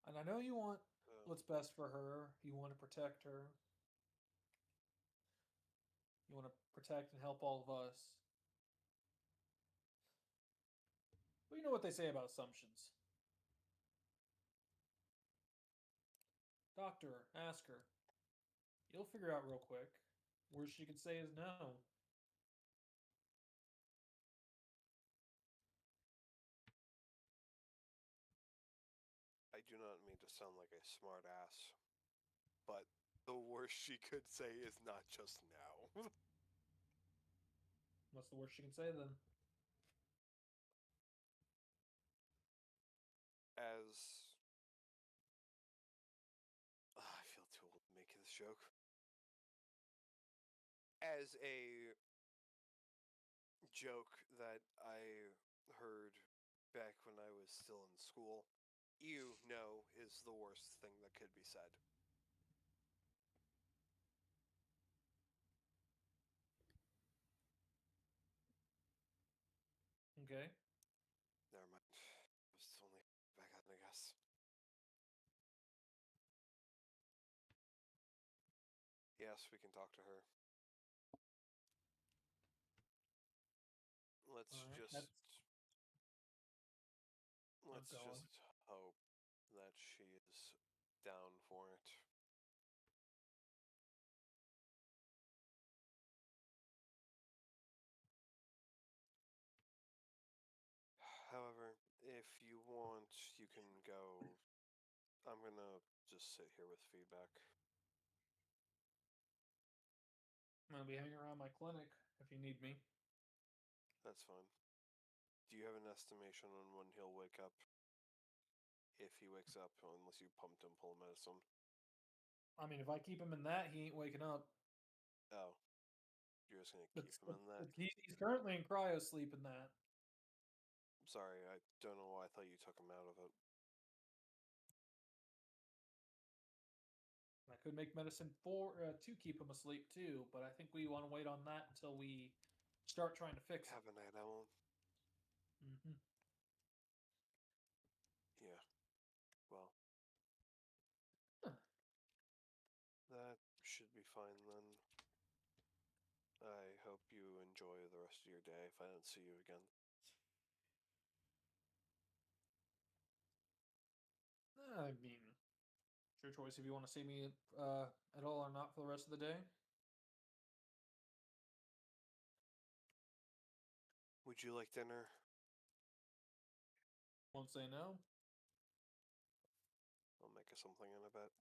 Speaker 5: And I know you want what's best for her. You want to protect her. You want to protect and help all of us. But you know what they say about assumptions. Doctor, ask her. You'll figure out real quick. Worst she could say is no.
Speaker 1: I do not mean to sound like a smart ass, but the worst she could say is not just now.
Speaker 5: What's the worst she can say then?
Speaker 1: As I feel too old to make this joke. As a joke that I heard back when I was still in school, you know is the worst thing that could be said.
Speaker 5: Okay.
Speaker 1: Never mind. It was only back then, I guess. Yes, we can talk to her. Let's
Speaker 5: All right,
Speaker 1: just
Speaker 5: that's-
Speaker 1: let's
Speaker 5: go on.
Speaker 1: just hope that she is down for it. However, if you want, you can go. I'm gonna just sit here with feedback.
Speaker 5: I'm going to be hanging around my clinic if you need me.
Speaker 1: That's fine. Do you have an estimation on when he'll wake up? If he wakes up, unless you pumped him full of medicine.
Speaker 5: I mean, if I keep him in that, he ain't waking up.
Speaker 1: Oh. You're just gonna keep him in that?
Speaker 5: He's currently in cryo sleep in that.
Speaker 1: Sorry, I don't know why I thought you took him out of it.
Speaker 5: I could make medicine for to keep him asleep too, but I think we want to wait on that until we start trying to fix
Speaker 1: Have
Speaker 5: it.
Speaker 1: a night owl.
Speaker 5: Mm-hmm.
Speaker 1: Yeah. Well.
Speaker 5: Huh.
Speaker 1: That should be fine then. I hope you enjoy the rest of your day if I don't see you again.
Speaker 5: I mean, it's your choice if you want to see me at all or not for the rest of the day.
Speaker 1: Would you like dinner?
Speaker 5: Won't say no.
Speaker 1: I'll make us something in a bit.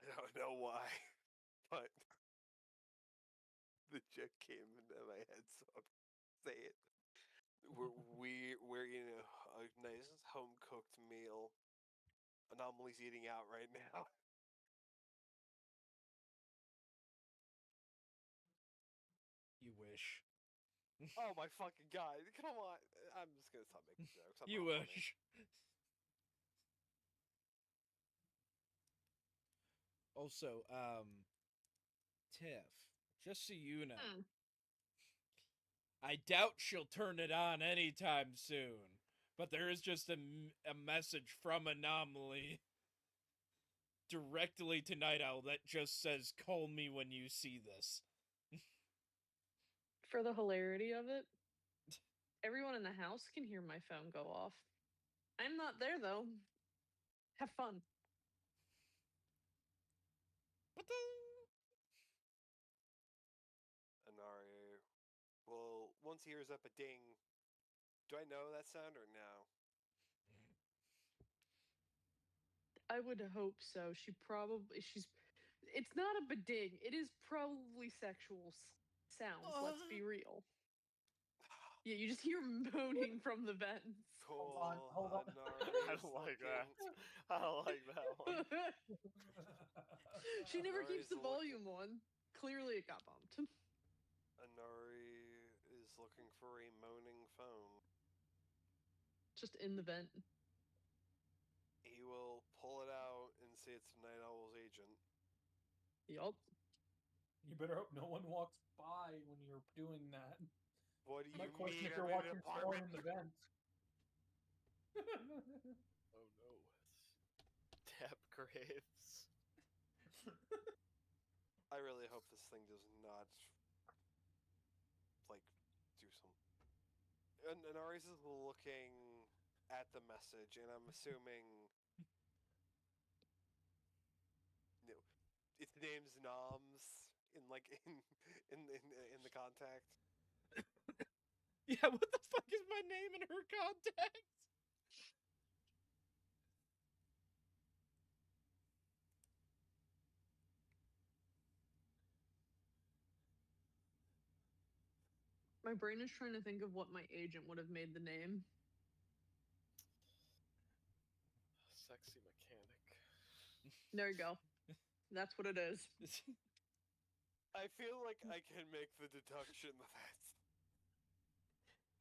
Speaker 1: I don't know why, but the joke came into my head, so I'll say it. We're eating a nice home cooked meal. Anomaly's eating out right now.
Speaker 4: You wish.
Speaker 1: Oh my fucking god! Come on! I'm just gonna stop making jokes. I'm
Speaker 4: You
Speaker 1: not funny.
Speaker 4: wish. Also, Tiff, just so you know,
Speaker 3: Hmm.
Speaker 4: I doubt she'll turn it on anytime soon. But there is just a message from Anomaly directly to Night Owl that just says, "Call me when you see this."
Speaker 3: For the hilarity of it, everyone in the house can hear my phone go off. I'm not there though. Have fun.
Speaker 1: Anari. Well, once he hears up a ding, do I know that sound or no?
Speaker 3: I would hope so. She's. It's not a bidding. It is probably sexual sounds. Let's be real. Yeah, you just hear moaning from the vents.
Speaker 1: Cool.
Speaker 5: Hold on.
Speaker 1: Anari
Speaker 2: I
Speaker 1: is
Speaker 2: don't like
Speaker 1: looking.
Speaker 2: that. I don't like that one.
Speaker 3: She never keeps
Speaker 1: Anari's
Speaker 3: the volume on. Clearly, it got bumped.
Speaker 1: Anari is looking for a moaning phone.
Speaker 3: Just in the vent.
Speaker 1: He will pull it out and say it's Night Owl's agent.
Speaker 3: Yup.
Speaker 5: You better hope no one walks by when you're doing that.
Speaker 1: What do you
Speaker 5: Might question
Speaker 1: mean?
Speaker 5: if you're
Speaker 1: I'm in an
Speaker 5: watching porn
Speaker 1: apartment.
Speaker 5: in the vent.
Speaker 2: Oh no. Tap Graves.
Speaker 1: I really hope this thing does not, like, do some. And Aries is looking at the message, and I'm assuming, you know, its name's Noms in in the contact.
Speaker 4: Yeah, what the fuck is my name in her contact?
Speaker 3: My brain is trying to think of what my agent would have made the name.
Speaker 2: Sexy mechanic.
Speaker 3: There you go. That's what it is.
Speaker 1: I feel like I can make the deduction that that's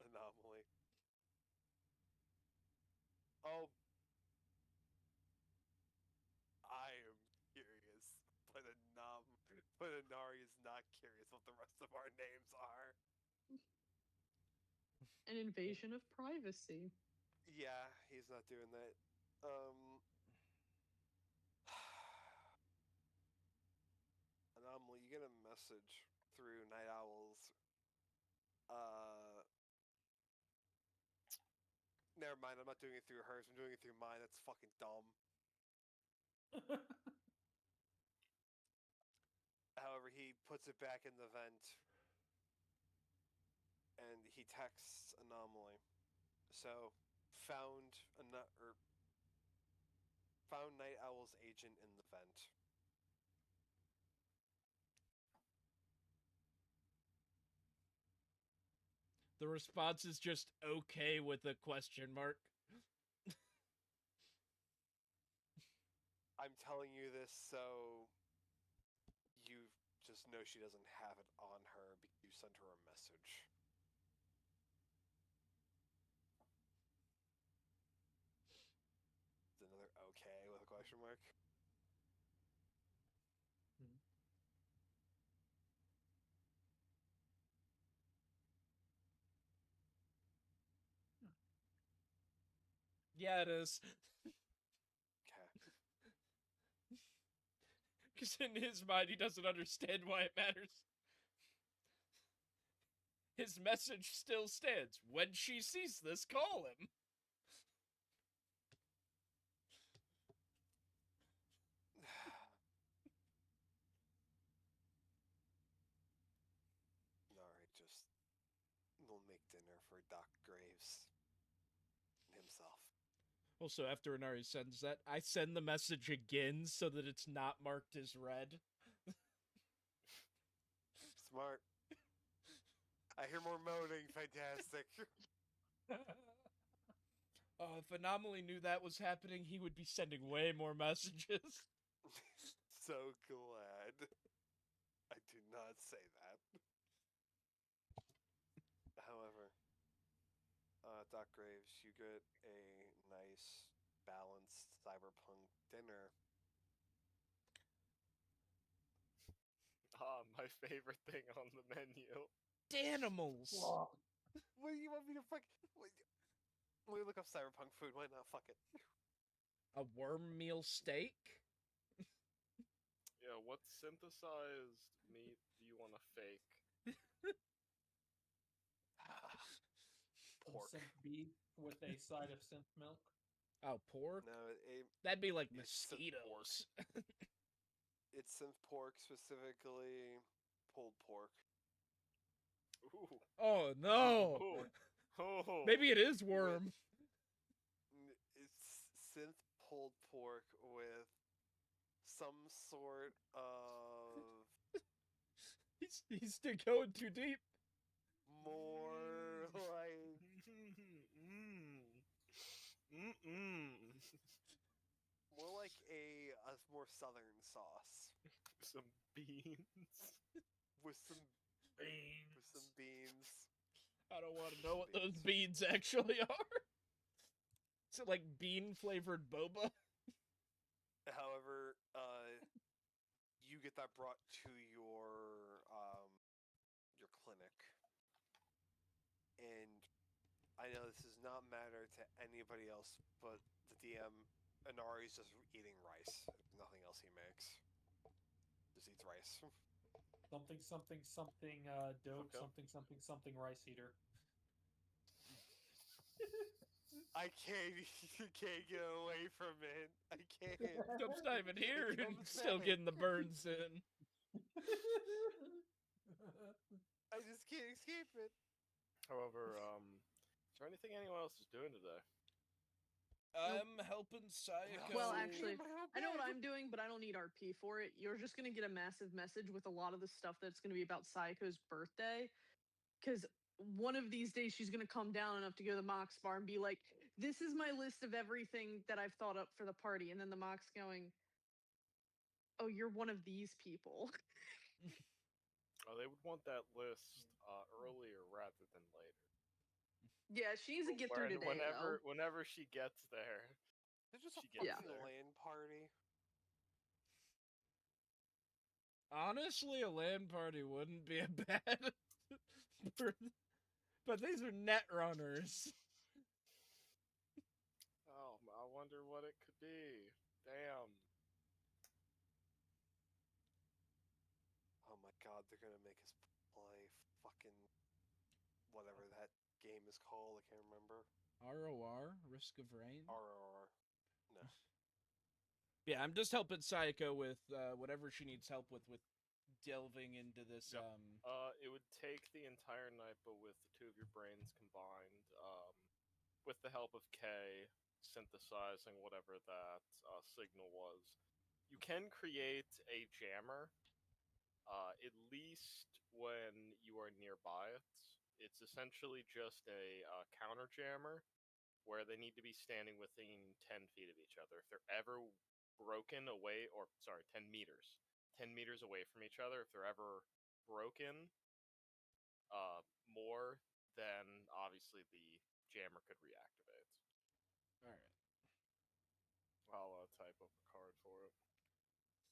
Speaker 1: Anomaly. Oh, I am curious, but Anari is not curious what the rest of our names are.
Speaker 3: An invasion of privacy.
Speaker 1: Yeah, he's not doing that. Anomaly, you get a message through Night Owl's. Never mind, I'm not doing it through hers, I'm doing it through mine. That's fucking dumb. However, he puts it back in the vent. And he texts Anomaly. So, found Night Owl's agent in the vent.
Speaker 4: The response is just okay with a question mark.
Speaker 1: I'm telling you this so you just know she doesn't have it on her because you sent her a message. It's another okay with a question mark.
Speaker 4: Yeah, it is.
Speaker 1: Okay.
Speaker 4: Because in his mind, he doesn't understand why it matters. His message still stands. When she sees this, call him.
Speaker 1: Alright, just we'll make dinner for Doc Graves himself.
Speaker 4: Also, after Inari sends that, I send the message again so that it's not marked as read.
Speaker 1: Smart. I hear more moaning. Fantastic.
Speaker 4: If Anomaly knew that was happening, he would be sending way more messages.
Speaker 1: So glad I did not say that. However, Doc Graves, you get a nice, balanced cyberpunk dinner.
Speaker 2: Ah, my favorite thing on the menu.
Speaker 4: Danimals!
Speaker 1: What do you want me to fuck? Let me look up cyberpunk food. Why not? Fuck it.
Speaker 4: A worm meal steak?
Speaker 2: Yeah, what synthesized meat do you want to fake?
Speaker 1: Pork.
Speaker 5: Synth beef with a side of synth milk.
Speaker 4: Oh, pork?
Speaker 1: No,
Speaker 4: That'd be like
Speaker 1: it's synth pork.
Speaker 4: mosquitoes.
Speaker 1: It's synth pork, specifically pulled pork.
Speaker 2: Ooh.
Speaker 4: Oh, no!
Speaker 2: Oh. Oh.
Speaker 4: Maybe it is worm.
Speaker 1: It's synth pulled pork with some sort of
Speaker 4: He's still going too deep.
Speaker 1: more like more like a more southern sauce
Speaker 2: Some beans.
Speaker 1: with some beans.
Speaker 4: I don't want to know what those beans actually are. Is it like bean flavored boba?
Speaker 1: However, you get that brought to your clinic, and I know this does not matter to anybody else, but the DM, Inari's just eating rice. Nothing else he makes. Just eats rice.
Speaker 5: Something, something, something, dope,
Speaker 2: Okay.
Speaker 5: something, something, something, rice eater.
Speaker 1: I can't. You can't get away from it. I can't.
Speaker 4: Stump's not even here
Speaker 1: It
Speaker 4: and
Speaker 1: comes
Speaker 4: still
Speaker 1: back.
Speaker 4: getting the burns in.
Speaker 1: I just can't escape it.
Speaker 2: However, is there anything anyone else is doing today?
Speaker 4: I'm helping Sayako.
Speaker 3: Well, actually, I know what I'm doing, but I don't need RP for it. You're just going to get a massive message with a lot of the stuff that's going to be about Sayako's birthday. Because one of these days she's going to come down enough to go to the Mox bar and be like, this is my list of everything that I've thought up for the party. And then the Mox going, oh, you're one of these people.
Speaker 2: Oh, they would want that list earlier rather than later.
Speaker 3: Yeah, she needs to get through today,
Speaker 2: Whenever she gets there,
Speaker 1: It's just a
Speaker 2: she gets
Speaker 1: fucking
Speaker 2: there.
Speaker 1: LAN party.
Speaker 4: Honestly, a LAN party wouldn't be a bad. But these are net runners.
Speaker 2: Oh, I wonder what it could be. Damn.
Speaker 1: Oh my god, they're gonna make us play fucking whatever that game is called. I can't remember.
Speaker 4: ROR, Risk of Rain.
Speaker 1: RRR. No.
Speaker 4: Yeah, I'm just helping Sayako with whatever she needs help with delving into this.
Speaker 2: Yep. It would take the entire night, but with the two of your brains combined, with the help of K, synthesizing whatever that signal was, you can create a jammer. At least when you are nearby it. It's essentially just a counter jammer where they need to be standing within 10 feet of each other. If they're ever broken away, or sorry, 10 meters. 10 meters away from each other, if they're ever broken more, then obviously the jammer could reactivate.
Speaker 4: Alright.
Speaker 2: I'll type up a card for it.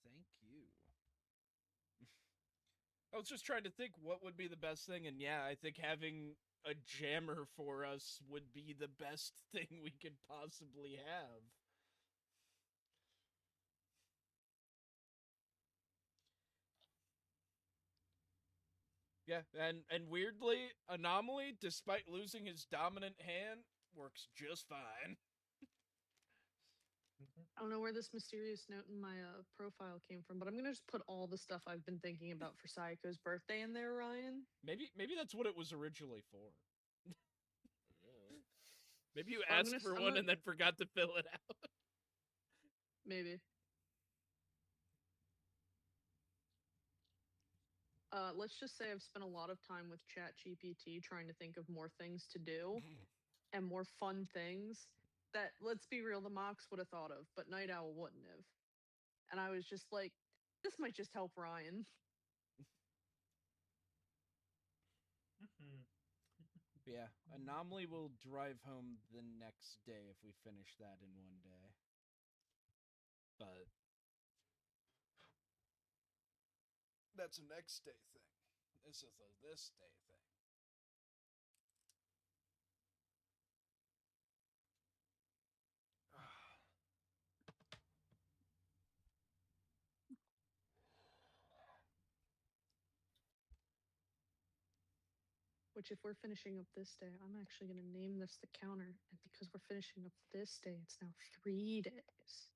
Speaker 4: Thank you. I was just trying to think what would be the best thing, and yeah, I think having a jammer for us would be the best thing we could possibly have. Yeah, and weirdly, Anomaly, despite losing his dominant hand, works just fine.
Speaker 3: I don't know where this mysterious note in my profile came from, but I'm gonna just put all the stuff I've been thinking about for Sayako's birthday in there, Ryan.
Speaker 4: Maybe that's what it was originally for. Maybe you
Speaker 3: I'm
Speaker 4: asked
Speaker 3: gonna-
Speaker 4: for
Speaker 3: I'm
Speaker 4: one
Speaker 3: gonna-
Speaker 4: and then forgot to fill it out.
Speaker 3: Maybe. Let's just say I've spent a lot of time with ChatGPT trying to think of more things to do and more fun things that, let's be real, the Mox would have thought of, but Night Owl wouldn't have. And I was just like, this might just help Ryan.
Speaker 4: Yeah, Anomaly will drive home the next day if we finish that in one day. But that's a next day thing. This is a this day thing.
Speaker 3: Which, if we're finishing up this day, I'm actually going to name this the counter. And because we're finishing up this day, it's now 3 days.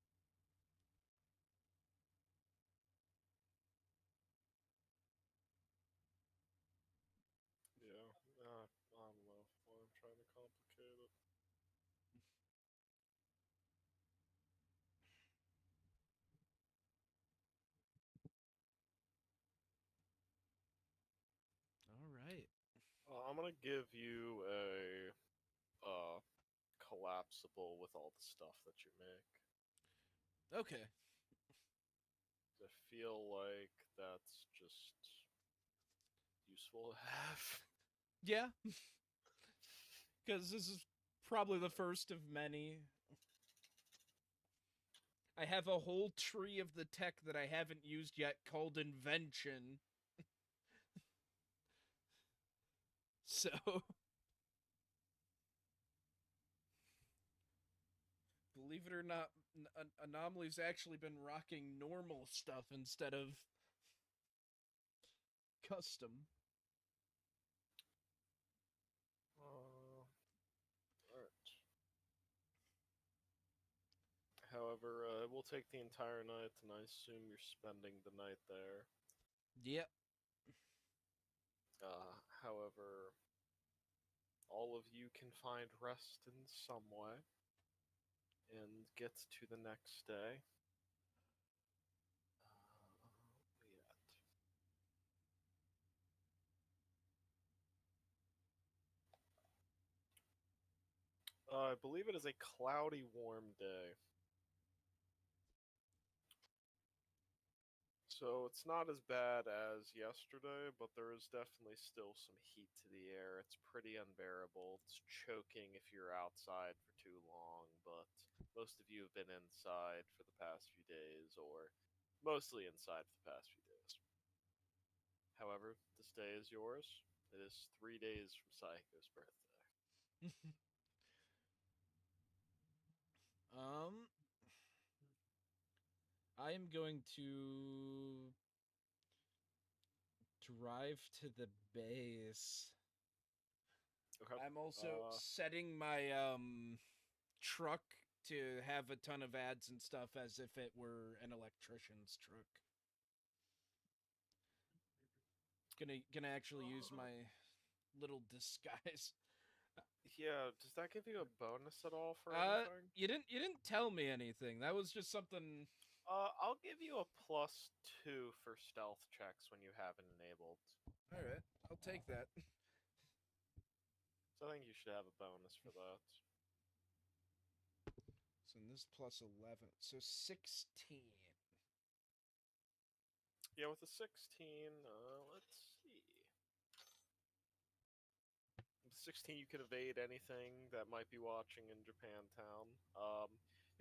Speaker 2: Yeah, I don't know why I'm trying to complicate it. I'm gonna give you a collapsible with all the stuff that you make.
Speaker 6: Okay.
Speaker 2: I feel like that's just useful to have.
Speaker 6: Yeah. Because this is probably the first of many. I have a whole tree of the tech that I haven't used yet called Invention. So... Believe it or not, Anomaly's actually been rocking normal stuff instead of custom.
Speaker 2: Alright. However, it will take the entire night, and I assume you're spending the night there.
Speaker 6: Yep.
Speaker 2: However, all of you can find rest in some way, and get to the next day. I believe it is a cloudy, warm day. So it's not as bad as yesterday, but there is definitely still some heat to the air. It's pretty unbearable. It's choking if you're outside for too long, but most of you have been inside for the past few days, or mostly inside for the past few days. However, this day is yours. It is 3 days from Psycho's birthday.
Speaker 6: I am going to drive to the base.
Speaker 2: Okay.
Speaker 6: I'm also setting my truck to have a ton of ads and stuff as if it were an electrician's truck. Gonna actually use my little disguise.
Speaker 2: Yeah, does that give you a bonus at all for anything?
Speaker 6: You didn't tell me anything. That was just something.
Speaker 2: I'll give you a +2 for stealth checks when you have it enabled.
Speaker 6: All right, I'll take that.
Speaker 2: So I think you should have a bonus for that.
Speaker 6: So in this plus 11, so 16.
Speaker 2: Yeah, with a 16, let's see. With 16, you can evade anything that might be watching in Japantown.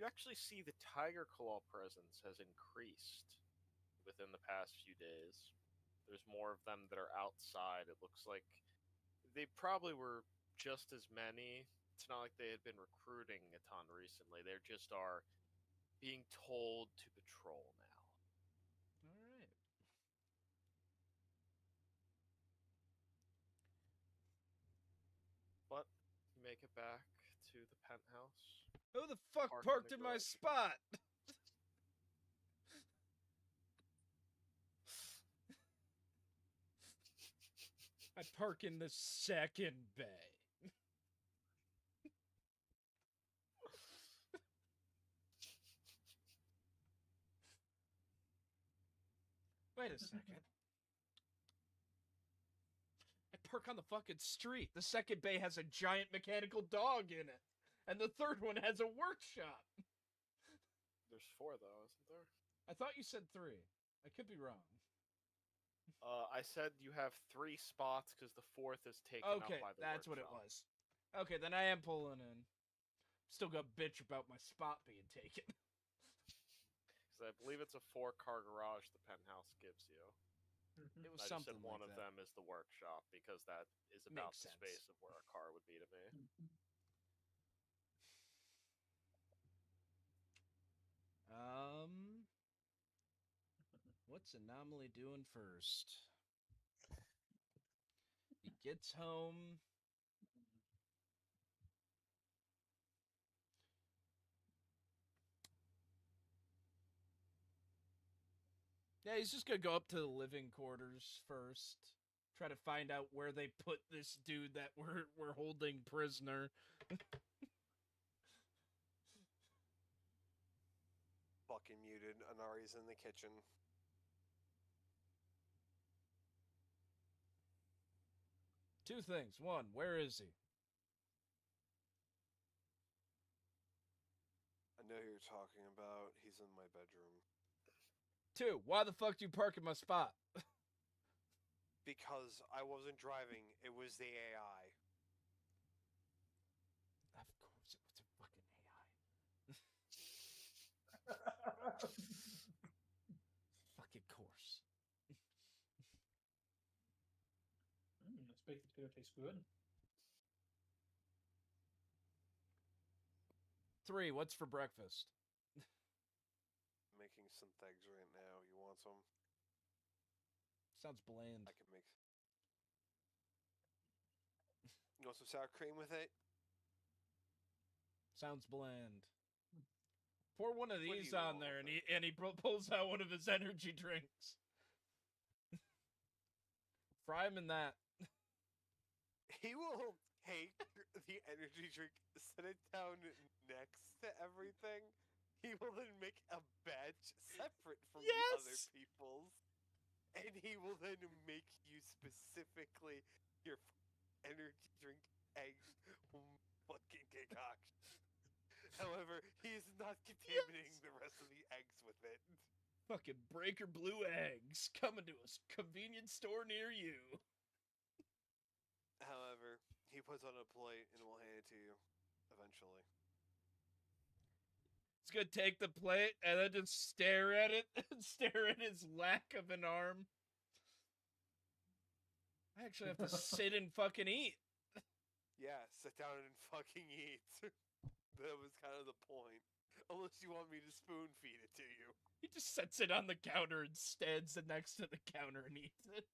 Speaker 2: You actually see the Tiger Claw presence has increased within the past few days. There's more of them that are outside. It looks like they probably were just as many. It's not like they had been recruiting a ton recently. They just are being told to patrol now.
Speaker 6: All right.
Speaker 2: But you make it back to the penthouse.
Speaker 6: Who the fuck
Speaker 2: Park
Speaker 6: parked
Speaker 2: in
Speaker 6: in
Speaker 2: the
Speaker 6: my
Speaker 2: garage.
Speaker 6: spot? I park in the second bay. Wait a second. I park on the fucking street. The second bay has a giant mechanical dog in it. And the third one has a workshop.
Speaker 2: There's 4 though, isn't there?
Speaker 6: I thought you said 3. I could be wrong.
Speaker 2: I said you have 3 spots because the 4th is taken up
Speaker 6: Okay,
Speaker 2: by the
Speaker 6: that's what it
Speaker 2: workshop.
Speaker 6: was. Okay, then I am pulling in. Still got bitch about my spot being taken.
Speaker 2: Because I believe it's a 4-car garage the penthouse gives you.
Speaker 6: It was
Speaker 2: I just
Speaker 6: something
Speaker 2: said one
Speaker 6: like
Speaker 2: of
Speaker 6: that.
Speaker 2: them is the workshop because that is about
Speaker 6: Makes
Speaker 2: the
Speaker 6: sense.
Speaker 2: space of where a car would be to me.
Speaker 6: What's Anomaly doing first? He gets home. Yeah, he's just gonna go up to the living quarters first. Try to find out where they put this dude that we're holding prisoner.
Speaker 1: Fucking muted. Anari's in the kitchen.
Speaker 4: Two things. One, where is he?
Speaker 1: I know who you're talking about. He's in my bedroom.
Speaker 4: Two, why the fuck do you park in my spot?
Speaker 1: Because I wasn't driving, it was the AI.
Speaker 4: Of course, it was a fucking AI. Fucking course.
Speaker 5: This baked potato tastes good.
Speaker 1: Three, what's for breakfast? Making some eggs right now. You want some?
Speaker 4: Sounds bland.
Speaker 1: I can make. You want some sour cream with it?
Speaker 4: Sounds bland. Pour one of
Speaker 1: What do
Speaker 4: these
Speaker 1: you
Speaker 4: on
Speaker 1: want
Speaker 4: there,
Speaker 1: with
Speaker 4: and he pulls out one of his energy drinks. Fry him in that.
Speaker 1: He will take the energy drink, set it down next to everything. He will then make a batch separate from the other
Speaker 4: Yes!
Speaker 1: people's. And he will then make you specifically your energy drink egg fucking concoction. However, he is not contaminating the rest of the eggs with it.
Speaker 4: Fucking Breaker Blue eggs coming to a convenience store near you.
Speaker 1: However, he puts on a plate and will hand it to you eventually.
Speaker 4: He's gonna take the plate and then just stare at it and stare at his lack of an arm. I actually have to sit and fucking eat.
Speaker 1: Yeah, sit down and fucking eat. That was kind of the point. Unless you want me to spoon feed it to you.
Speaker 4: He just sets it on the counter and stands next to the counter and eats it.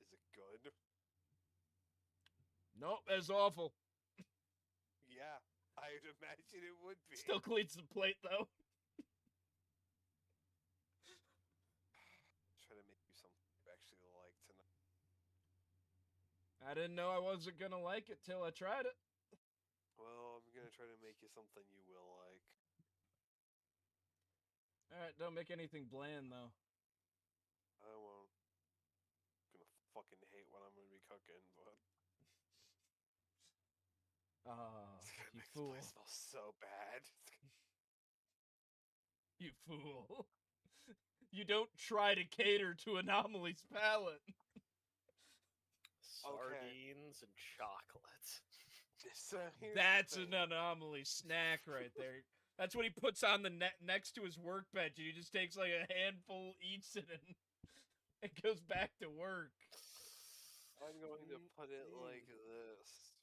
Speaker 1: Is it good?
Speaker 4: Nope, that's awful.
Speaker 1: Yeah, I'd imagine it would be.
Speaker 4: Still cleans the plate, though.
Speaker 1: Try to make you something you actually like tonight.
Speaker 4: I didn't know I wasn't gonna like it till I tried it.
Speaker 1: Well, I'm gonna try to make you something you will like.
Speaker 4: Alright, don't make anything bland, though.
Speaker 1: I won't. I'm gonna fucking hate what I'm gonna be cooking, but
Speaker 4: Ah,
Speaker 1: it's gonna
Speaker 4: you
Speaker 1: make
Speaker 4: fool.
Speaker 1: the place smell so bad.
Speaker 4: You fool. You don't try to cater to Anomaly's palate.
Speaker 2: Sardines and chocolate.
Speaker 1: So here's the
Speaker 4: That's
Speaker 1: thing.
Speaker 4: an Anomaly snack right there. That's what he puts on the next to his workbench, and he just takes like a handful, eats it, and goes back to work.
Speaker 1: I'm going to put it like this.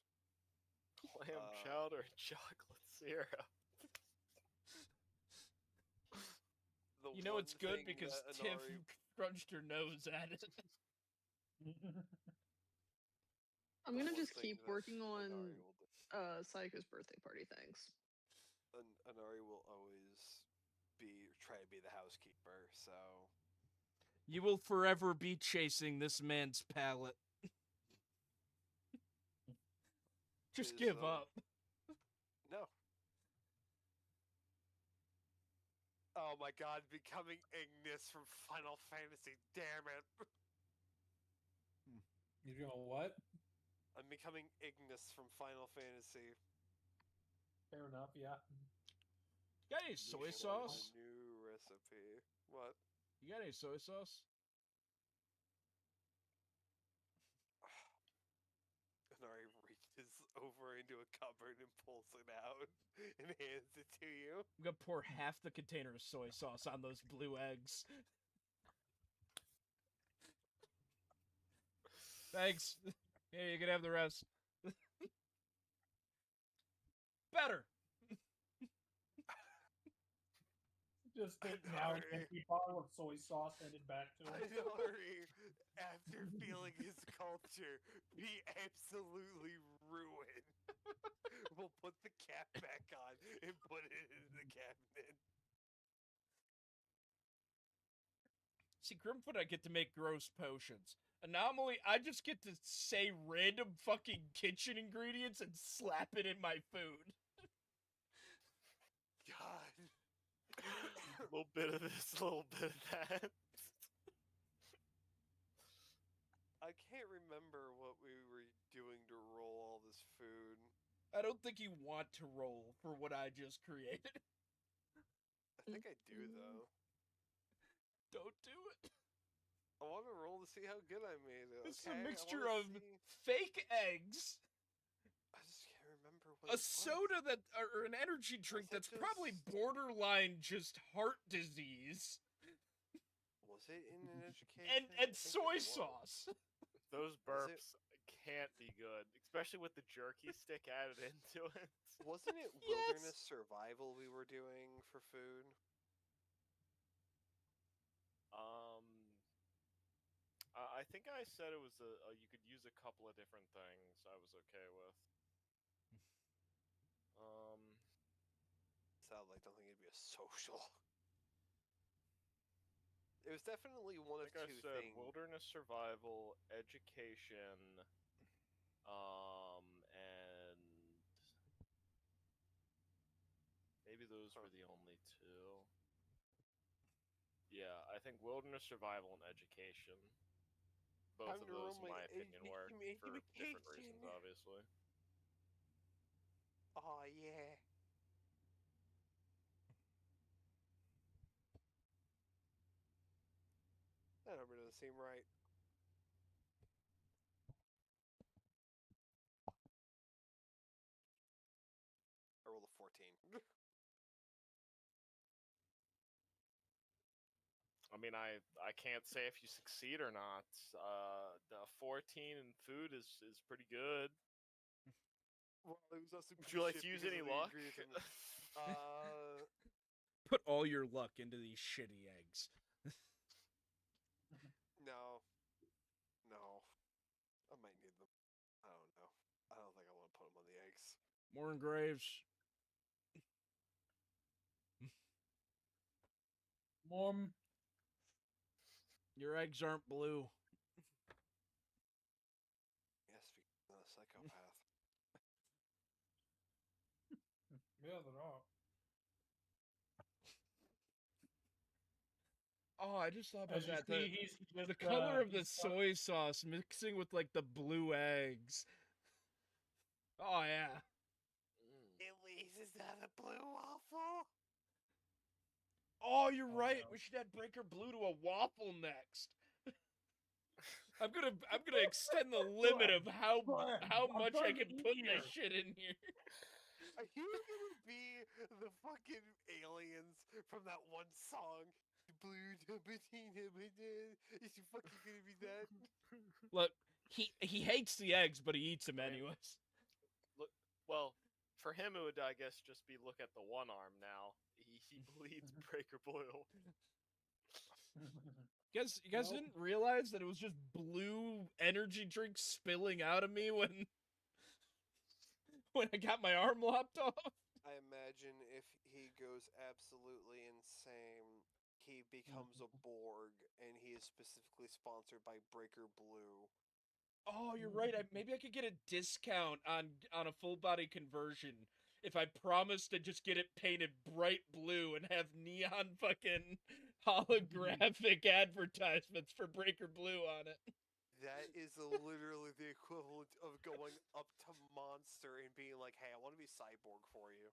Speaker 2: Clam chowder and chocolate syrup.
Speaker 4: You know it's good because Tiff crunched her nose at it.
Speaker 3: I'm gonna just keep working on Psycho's birthday party things.
Speaker 1: Anari will always try to be the housekeeper, so
Speaker 4: You will forever be chasing this man's palate. Just give up.
Speaker 1: No. Oh my god, becoming Ignis from Final Fantasy, damn it.
Speaker 5: You're gonna what?
Speaker 1: I'm becoming Ignis from Final Fantasy.
Speaker 5: Fair enough, yeah.
Speaker 4: You got any soy sauce?
Speaker 1: New recipe. What?
Speaker 4: You got any soy sauce?
Speaker 1: Anari reaches over into a cupboard and pulls it out and hands it to you.
Speaker 4: I'm gonna pour half the container of soy sauce on those blue eggs. Thanks. Here, you can have the rest. Better.
Speaker 5: Just take now an empty bottle of soy sauce handed back to him.
Speaker 1: Anari, after feeling his culture be absolutely ruined, we'll put the cap back on and put it in the cabinet.
Speaker 4: See, Grimfoot, I get to make gross potions. Anomaly, I just get to say random fucking kitchen ingredients and slap it in my food.
Speaker 1: God.
Speaker 2: A little bit of this, a little bit of that.
Speaker 1: I can't remember what we were doing to roll all this food.
Speaker 6: I don't think you want to roll for what I just created.
Speaker 1: I think I do, though.
Speaker 6: Don't do it.
Speaker 1: I want to roll to see how good I made it.
Speaker 6: This is
Speaker 1: Okay?
Speaker 6: a
Speaker 1: I
Speaker 6: mixture
Speaker 1: wanna
Speaker 6: of
Speaker 1: see-
Speaker 6: fake eggs,
Speaker 1: I just can't remember what
Speaker 6: a
Speaker 1: it was.
Speaker 6: soda that, or an energy drink
Speaker 1: it
Speaker 6: that's probably
Speaker 1: just-
Speaker 6: borderline just heart disease,
Speaker 1: Was it in an education? I
Speaker 6: and
Speaker 1: think
Speaker 6: soy
Speaker 1: it was.
Speaker 6: sauce.
Speaker 2: Those
Speaker 1: Was it-
Speaker 2: burps can't be good, especially with the jerky stick added into it.
Speaker 1: Wasn't it
Speaker 6: Yes.
Speaker 1: wilderness survival we were doing for food?
Speaker 2: I think I said it was you could use a couple of different things. I was okay with.
Speaker 1: Sadly, I don't think it'd be a social. It was definitely one
Speaker 2: I
Speaker 1: of
Speaker 2: think I
Speaker 1: two
Speaker 2: said
Speaker 1: things.
Speaker 2: wilderness survival, education, and maybe those were the only two. Yeah, I think wilderness survival and education. Both
Speaker 1: Time
Speaker 2: of
Speaker 1: to roll
Speaker 2: those, in
Speaker 1: my
Speaker 2: my opinion, work for different
Speaker 1: education.
Speaker 2: reasons, obviously.
Speaker 1: Oh yeah. That number doesn't seem right. I rolled a 14.
Speaker 2: I mean, I can't say if you succeed or not. The 14 in food is pretty good.
Speaker 1: Well, it was also
Speaker 2: Would you like to
Speaker 1: shit
Speaker 2: use
Speaker 1: because
Speaker 2: any
Speaker 1: of the
Speaker 2: luck?
Speaker 1: ingredients.
Speaker 6: Put all your luck into these shitty eggs.
Speaker 1: No. No. I might need them. I don't know. I don't think I want to put them on the eggs.
Speaker 6: Morning, Graves.
Speaker 5: Mom,
Speaker 6: Your eggs aren't blue.
Speaker 1: Yes, because I'm not a psychopath.
Speaker 5: yeah, they're not.
Speaker 6: Oh, I just thought about
Speaker 5: As you
Speaker 6: that.
Speaker 5: see, he's just,
Speaker 6: The color of the
Speaker 5: he's
Speaker 6: soy sauce mixing with like the blue eggs. Oh yeah.
Speaker 1: At least is that a blue waffle?
Speaker 6: Oh, you're
Speaker 5: Oh,
Speaker 6: right.
Speaker 5: no.
Speaker 6: We should add Breaker Blue to a waffle next. I'm gonna extend the limit of how
Speaker 5: Brian, I'm
Speaker 6: much I
Speaker 5: trying to
Speaker 6: can
Speaker 5: eat
Speaker 6: put
Speaker 5: here.
Speaker 6: this shit in here.
Speaker 1: Are you gonna be the fucking aliens from that one song? Blue is you fucking gonna be that?
Speaker 6: Look, he hates the eggs, but he eats them
Speaker 2: I mean-
Speaker 6: anyways.
Speaker 2: Look, well, for him it would, I guess, just be look at the one arm now. He bleeds Breaker Blue.
Speaker 6: You guys
Speaker 5: Nope.
Speaker 6: didn't realize that it was just blue energy drink spilling out of me when I got my arm lopped off.
Speaker 1: I imagine if he goes absolutely insane, he becomes a Borg, and he is specifically sponsored by Breaker Blue.
Speaker 6: Oh, you're right. Maybe I could get a discount on a full body conversion if I promise to just get it painted bright blue and have neon fucking holographic advertisements for Breaker Blue on it.
Speaker 1: That is literally the equivalent of going up to Monster and being like, "Hey, I want to be Cyborg for you."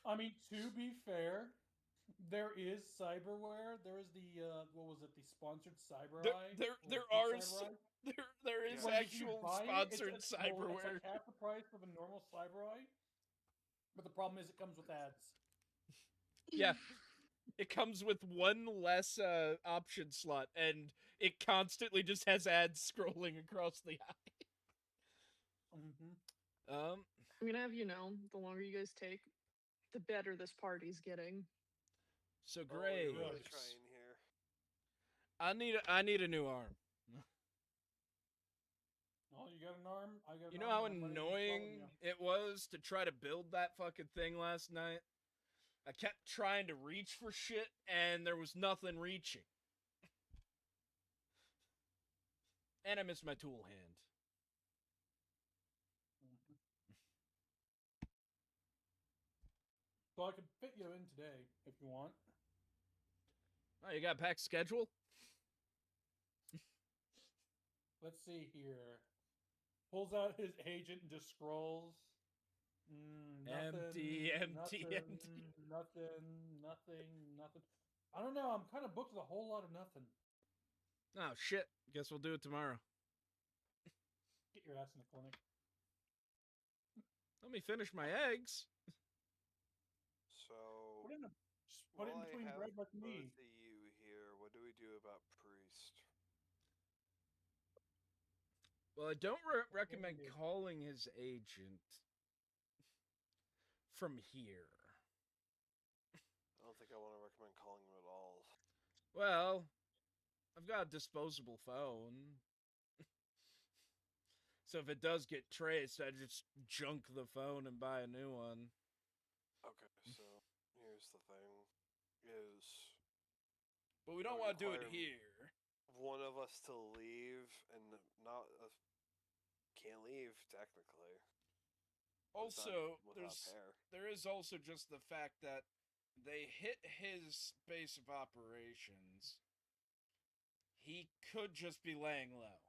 Speaker 5: I mean, to be fair, there is cyberware. There is the what was it? The sponsored cyber eye.
Speaker 6: There
Speaker 5: or
Speaker 6: are
Speaker 5: Cyber Eye.
Speaker 6: there is
Speaker 1: Yeah.
Speaker 5: When you
Speaker 6: actual
Speaker 5: buy it,
Speaker 6: sponsored
Speaker 5: it's
Speaker 6: cyberware.
Speaker 5: like half the price of a normal cyber eye. But the problem is, it comes with ads.
Speaker 6: Yeah. It comes with one less option slot, and it constantly just has ads scrolling across the eye.
Speaker 5: Mm-hmm.
Speaker 6: Um,
Speaker 3: I'm gonna have you know, the longer you guys take, the better this party's getting.
Speaker 6: so
Speaker 1: Oh, you're really
Speaker 6: Graves,
Speaker 1: trying here.
Speaker 6: I need a new arm.
Speaker 5: Oh, you got an arm? I got.
Speaker 6: You
Speaker 5: an
Speaker 6: know
Speaker 5: arm,
Speaker 6: how
Speaker 5: and I'm ready to swallow
Speaker 6: annoying
Speaker 5: you.
Speaker 6: it was to try to build that fucking thing last night? I kept trying to reach for shit, and there was nothing reaching. And I missed my tool hand.
Speaker 5: Mhm. So I could fit you in today if you want.
Speaker 6: Oh, you got a packed schedule?
Speaker 5: Let's see here. Pulls out his agent and just scrolls.
Speaker 6: Empty, empty,
Speaker 5: nothing,
Speaker 6: empty.
Speaker 5: nothing. I don't know. I'm kind of booked with a whole lot of nothing.
Speaker 6: Oh shit! Guess we'll do it tomorrow.
Speaker 5: Get your ass in the clinic.
Speaker 6: Let me finish my eggs.
Speaker 1: So,
Speaker 5: Just put it in between
Speaker 1: have
Speaker 5: bread like
Speaker 1: both
Speaker 5: me.
Speaker 1: of you here, what do we do about Priest?
Speaker 6: Well, I don't recommend calling his agent from here.
Speaker 1: I don't think I want to recommend calling him at all.
Speaker 6: Well, I've got a disposable phone. So if it does get traced, I just junk the phone and buy a new one.
Speaker 1: Okay, so here's the thing, is
Speaker 6: But we don't want to do it here.
Speaker 1: one of us to leave and not can't leave technically.
Speaker 6: Also,
Speaker 1: without pair.
Speaker 6: there is also just the fact that they hit his base of operations. He could just be laying low.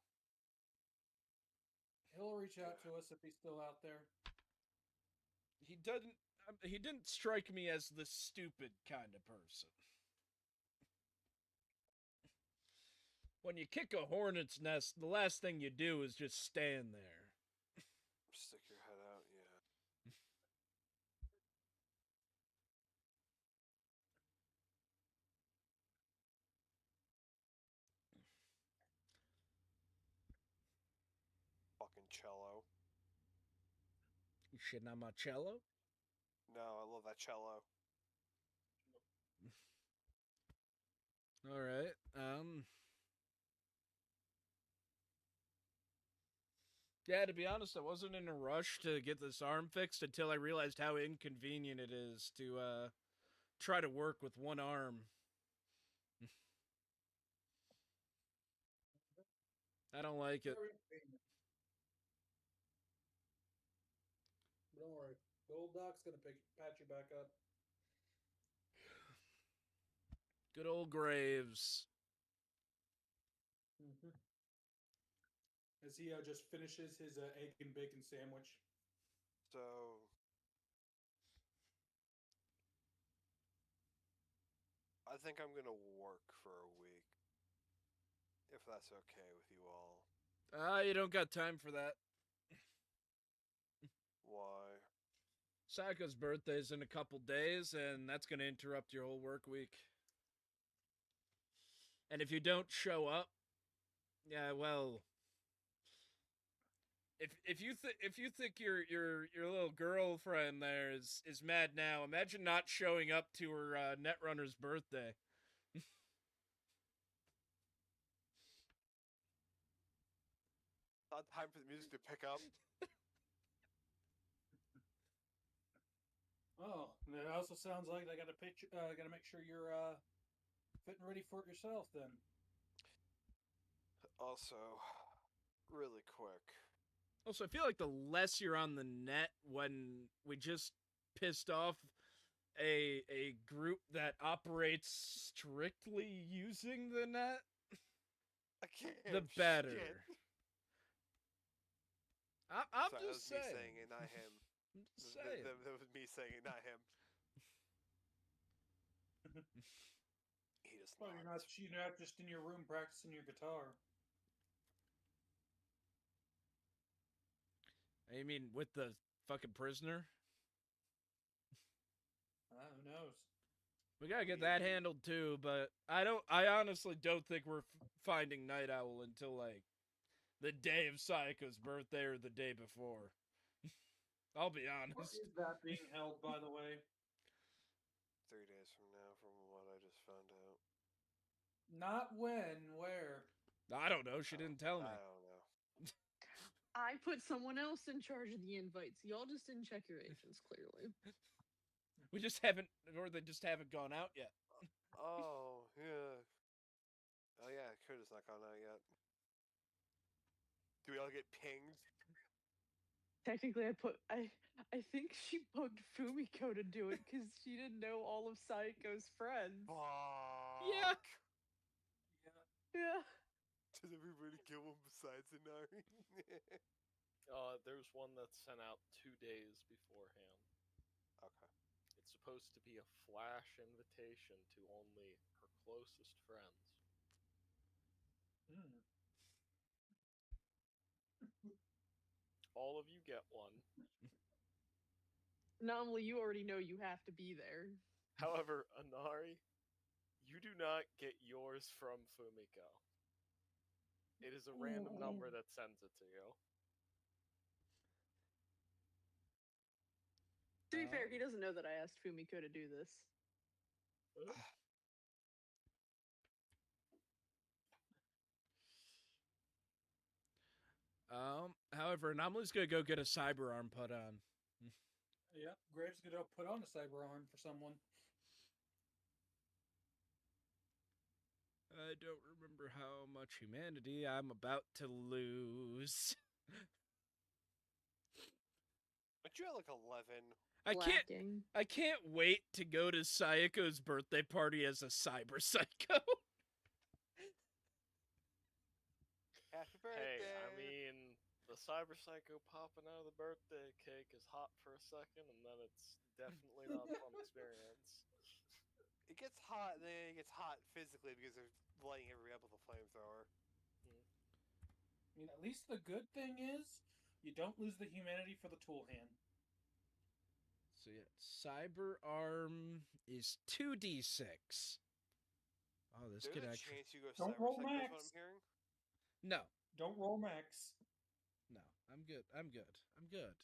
Speaker 5: He'll reach out to us if he's still out there.
Speaker 6: He didn't strike me as the stupid kind of person. When you kick a hornet's nest, the last thing you do is just stand there.
Speaker 1: Stick your head out, yeah. Fucking cello.
Speaker 6: You shitting on my cello?
Speaker 1: No, I love that cello.
Speaker 6: Alright, yeah, to be honest, I wasn't in a rush to get this arm fixed until I realized how inconvenient it is to, try to work with one arm. I don't like it.
Speaker 5: Don't worry. The old doc's gonna patch you back up.
Speaker 6: Good old Graves.
Speaker 5: Mm-hmm. As he just finishes his egg and bacon sandwich.
Speaker 1: So, I think I'm gonna work for a week. If that's okay with you all.
Speaker 6: You don't got time for that.
Speaker 1: Why?
Speaker 6: Saka's birthday's in a couple days, and that's going to interrupt your whole work week. And if you don't show up, yeah, well, if you think your little girlfriend there is mad now, imagine not showing up to her Netrunner's birthday.
Speaker 1: Not time for the music to pick up.
Speaker 5: Oh, and it also sounds like I got to make sure you're fit and ready for it yourself. Then.
Speaker 1: Also, really quick.
Speaker 6: Also, I feel like the less you're on the net when we just pissed off a group that operates strictly using the net,
Speaker 1: I can't.
Speaker 6: the better.
Speaker 1: Shit.
Speaker 6: I'm
Speaker 1: Sorry,
Speaker 6: just
Speaker 1: that was
Speaker 6: saying.
Speaker 1: me saying it, not him.
Speaker 6: I'm just saying.
Speaker 1: That was me saying it, not him. He does
Speaker 5: Well,
Speaker 1: not.
Speaker 5: you're not just in your room practicing your guitar.
Speaker 6: You mean with the fucking prisoner?
Speaker 5: Who knows?
Speaker 6: We gotta get that handled too, but I honestly don't think we're finding Night Owl until like the day of Sayaka's birthday or the day before. I'll be honest.
Speaker 5: What is that being held, by the way?
Speaker 1: 3 days from now, from what I just found out.
Speaker 5: Not when, where?
Speaker 6: I don't know. She didn't tell me.
Speaker 1: I don't know.
Speaker 3: I put someone else in charge of the invites. Y'all just didn't check your agents, clearly.
Speaker 6: We just haven't, or they just haven't gone out yet.
Speaker 1: Oh, yeah. Oh, yeah, Coda's not gone out yet. Do we all get pinged?
Speaker 3: Technically, I think she bugged Fumiko to do it because she didn't know all of Saiko's friends.
Speaker 1: Fuck.
Speaker 6: Yeah.
Speaker 3: Yeah.
Speaker 1: Does everybody kill him besides Inari?
Speaker 2: There's one that's sent out 2 days beforehand.
Speaker 1: Okay.
Speaker 2: It's supposed to be a flash invitation to only her closest friends.
Speaker 5: Hmm.
Speaker 2: All of you get one.
Speaker 3: Anomaly, you already know you have to be there.
Speaker 2: However, Inari, you do not get yours from Fumiko. It is a random number that sends it to you.
Speaker 3: To be fair, he doesn't know that I asked Fumiko to do this.
Speaker 4: However, Anomaly's gonna go get a cyber arm put on.
Speaker 5: Yeah, Graves is gonna put on a cyber arm for someone.
Speaker 4: I don't remember how much humanity I'm about to lose.
Speaker 1: But you had like 11.
Speaker 4: I can't wait to go to Sayako's birthday party as a cyber psycho.
Speaker 1: Happy birthday!
Speaker 2: Hey, I mean, the cyber psycho popping out of the birthday cake is hot for a second, and then it's definitely not a fun experience.
Speaker 1: It gets hot, and then it gets hot physically because they're lighting everybody up with a flamethrower.
Speaker 5: I mean, at least the good thing is you don't lose the humanity for the tool hand.
Speaker 4: So yeah, cyber arm is 2d6. Oh, this
Speaker 1: There's
Speaker 4: could
Speaker 1: a
Speaker 4: actually.
Speaker 1: chance you go
Speaker 5: Don't
Speaker 1: cyber
Speaker 5: roll
Speaker 1: psycho is
Speaker 5: max.
Speaker 1: what I'm hearing.
Speaker 4: No,
Speaker 5: Don't roll max.
Speaker 4: no, I'm good. I'm good. I'm good.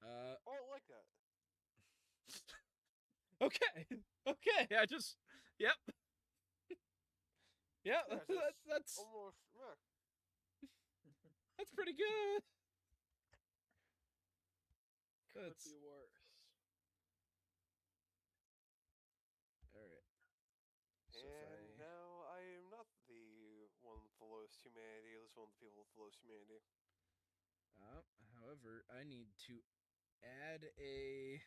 Speaker 1: Oh, I like that.
Speaker 4: Okay, okay. I just, yep, yeah.
Speaker 1: Yeah,
Speaker 4: That's
Speaker 1: almost. Yeah.
Speaker 4: that's pretty good.
Speaker 2: Could
Speaker 4: That's
Speaker 2: be worse.
Speaker 4: all right. So
Speaker 1: And now I am not the one with the lowest humanity. At least one of the people with the lowest humanity.
Speaker 4: However, I need to add a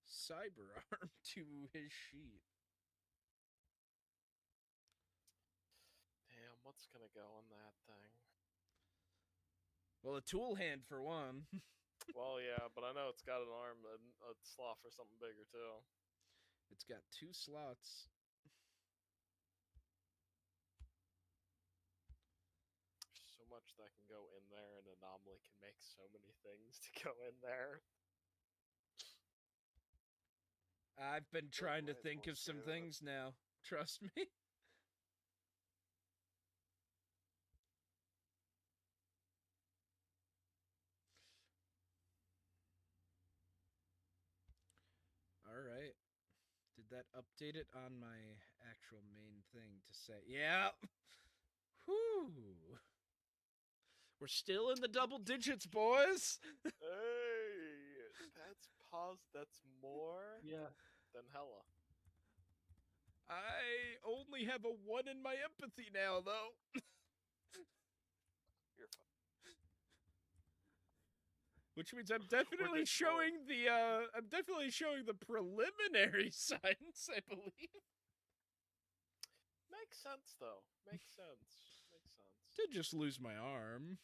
Speaker 4: cyber arm to his sheet.
Speaker 2: Damn, what's gonna go on that thing?
Speaker 4: Well, a tool hand for one.
Speaker 2: Well, yeah, but I know it's got an arm and a slot for something bigger too.
Speaker 4: It's got 2 slots.
Speaker 2: There's so much that can go in there, and Anomaly can make so many things to go in there.
Speaker 4: I've been trying to
Speaker 1: might as
Speaker 4: think
Speaker 1: well
Speaker 4: of some
Speaker 1: share that.
Speaker 4: things now. Trust me. All right. Did that update it on my actual main thing to say? Yeah. Whew. We're still in the double digits, boys.
Speaker 2: Hey, that's more
Speaker 5: Yeah.
Speaker 2: than hella.
Speaker 4: I only have a 1 in my empathy now, though.
Speaker 1: You're fine.
Speaker 4: Which means I'm definitely
Speaker 2: just
Speaker 4: showing the preliminary signs, I believe.
Speaker 2: Makes sense, though. Makes sense. Makes sense.
Speaker 4: Did just lose my arm.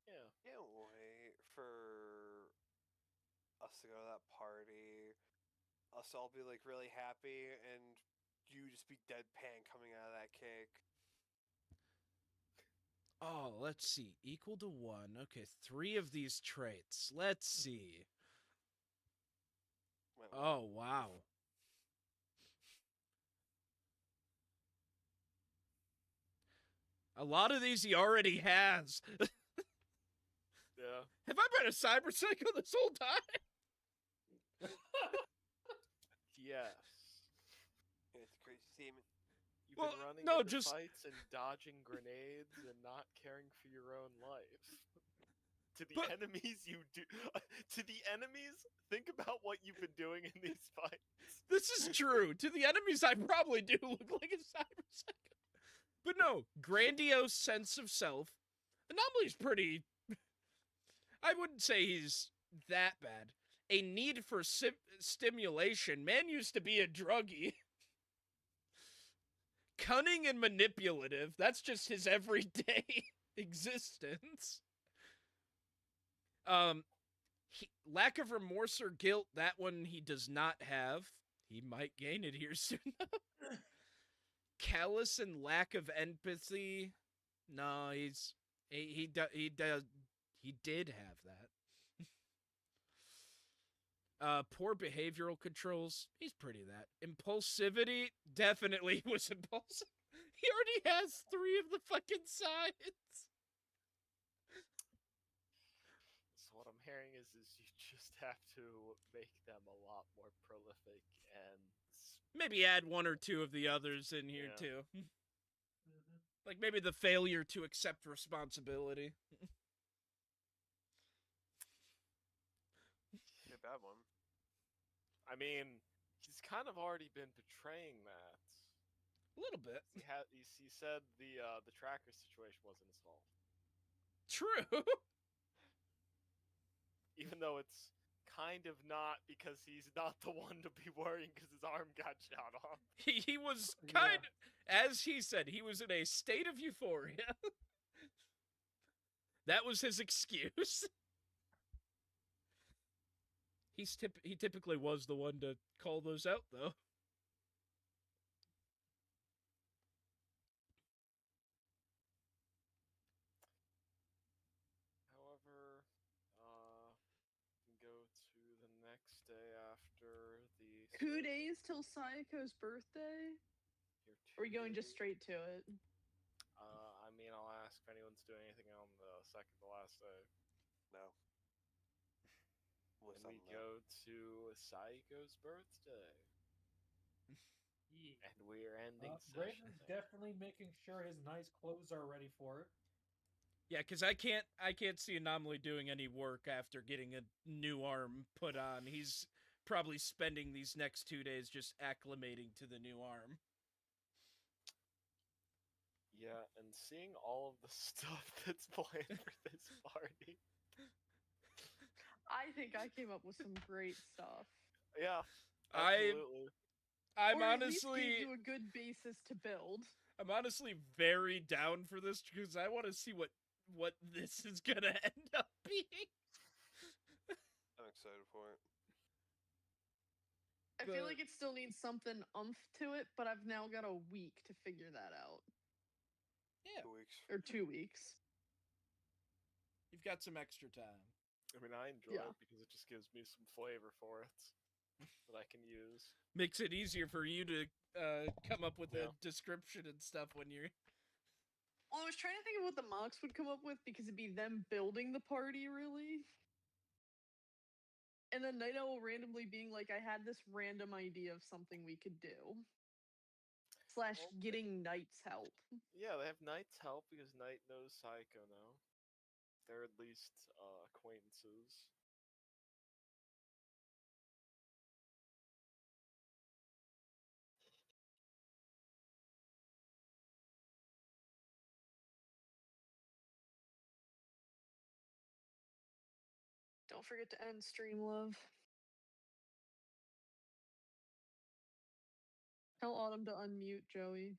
Speaker 2: Yeah.
Speaker 1: Can't wait for us to go to that party. Us all be like really happy, and you just be deadpan coming out of that cake.
Speaker 4: Oh, let's see. Equal to 1. Okay, 3 of these traits. Let's see.
Speaker 1: Wait,
Speaker 4: Oh, wow. A lot of these he already has.
Speaker 2: Yeah.
Speaker 4: Have I been a cyber psycho this whole time?
Speaker 2: Yes.
Speaker 1: It's crazy seeming.
Speaker 2: You've
Speaker 4: Well,
Speaker 2: been running
Speaker 4: no,
Speaker 2: into
Speaker 4: just-
Speaker 2: fights and dodging grenades and not caring for your own life. To the
Speaker 4: But-
Speaker 2: enemies you do. To the enemies, think about what you've been doing in these fights.
Speaker 4: This is true. To the enemies, I probably do look like a cyber psycho. But no, grandiose sense of self. Anomaly's pretty... I wouldn't say he's that bad. A need for stimulation. Man used to be a druggie.
Speaker 6: Cunning and manipulative. That's just his everyday existence. Lack of remorse or guilt, that one he does not have. He might gain it here soon. Callous and lack of empathy. No, he did have that. Poor behavioral controls. He's pretty that. Impulsivity, definitely was impulsive. He already has 3 of the fucking signs.
Speaker 2: So what I'm hearing is you just have to make them a lot more prolific and
Speaker 6: Maybe add 1 or 2 of the others in here
Speaker 2: Yeah.
Speaker 6: too.
Speaker 5: Mhm.
Speaker 6: Like maybe the failure to accept responsibility.
Speaker 1: A bad one.
Speaker 2: I mean, he's kind of already been betraying that.
Speaker 6: A little bit.
Speaker 2: He said the tracker situation wasn't his fault,
Speaker 6: True.
Speaker 2: even though it's kind of not because he's not the one to be worrying because his arm got shot off.
Speaker 6: He was
Speaker 5: Yeah.
Speaker 6: kind of, as he said, he was in a state of euphoria. That was his excuse. He typically was the one to call those out, though.
Speaker 2: However, we can go to the next day after the.
Speaker 3: 2 days till Sayako's birthday? Or are we going just straight to it?
Speaker 2: I mean, I'll ask if anyone's doing anything on the second to last day.
Speaker 1: No.
Speaker 2: And we go to Saiko's birthday.
Speaker 5: Yeah.
Speaker 2: And we're ending
Speaker 5: Graves
Speaker 2: session
Speaker 5: is
Speaker 2: there.
Speaker 5: definitely making sure his nice clothes are ready for it.
Speaker 6: Yeah, because I can't see Anomaly doing any work after getting a new arm put on. He's probably spending these next 2 days just acclimating to the new arm.
Speaker 2: Yeah, and seeing all of the stuff that's planned for this party.
Speaker 3: I think I came up with some great stuff.
Speaker 2: Yeah,
Speaker 6: I'm
Speaker 2: absolutely.
Speaker 6: I'm
Speaker 3: or at least
Speaker 6: honestly
Speaker 3: gave you a good basis to build.
Speaker 6: I'm honestly very down for this because I want to see what this is gonna end up being.
Speaker 1: I'm excited for it.
Speaker 3: I feel like it still needs something oomph to it, but I've now got a week to figure that out.
Speaker 6: Yeah,
Speaker 1: 2 weeks.
Speaker 3: Or 2 weeks.
Speaker 6: you've got some extra time.
Speaker 2: I mean, I enjoy
Speaker 3: Yeah.
Speaker 2: it because it just gives me some flavor for it that I can use.
Speaker 6: Makes it easier for you to come up with
Speaker 2: Yeah.
Speaker 6: a description and stuff when you're.
Speaker 3: Well, I was trying to think of what the mocks would come up with because it'd be them building the party, really. And then Night Owl randomly being like, I had this random idea of something we could do. /
Speaker 2: Well,
Speaker 3: getting Knight's help.
Speaker 2: Yeah, they have Knight's help because Knight knows Psycho now. They're at least acquaintances.
Speaker 3: Don't forget to end stream, love. Tell Autumn to unmute, Joey.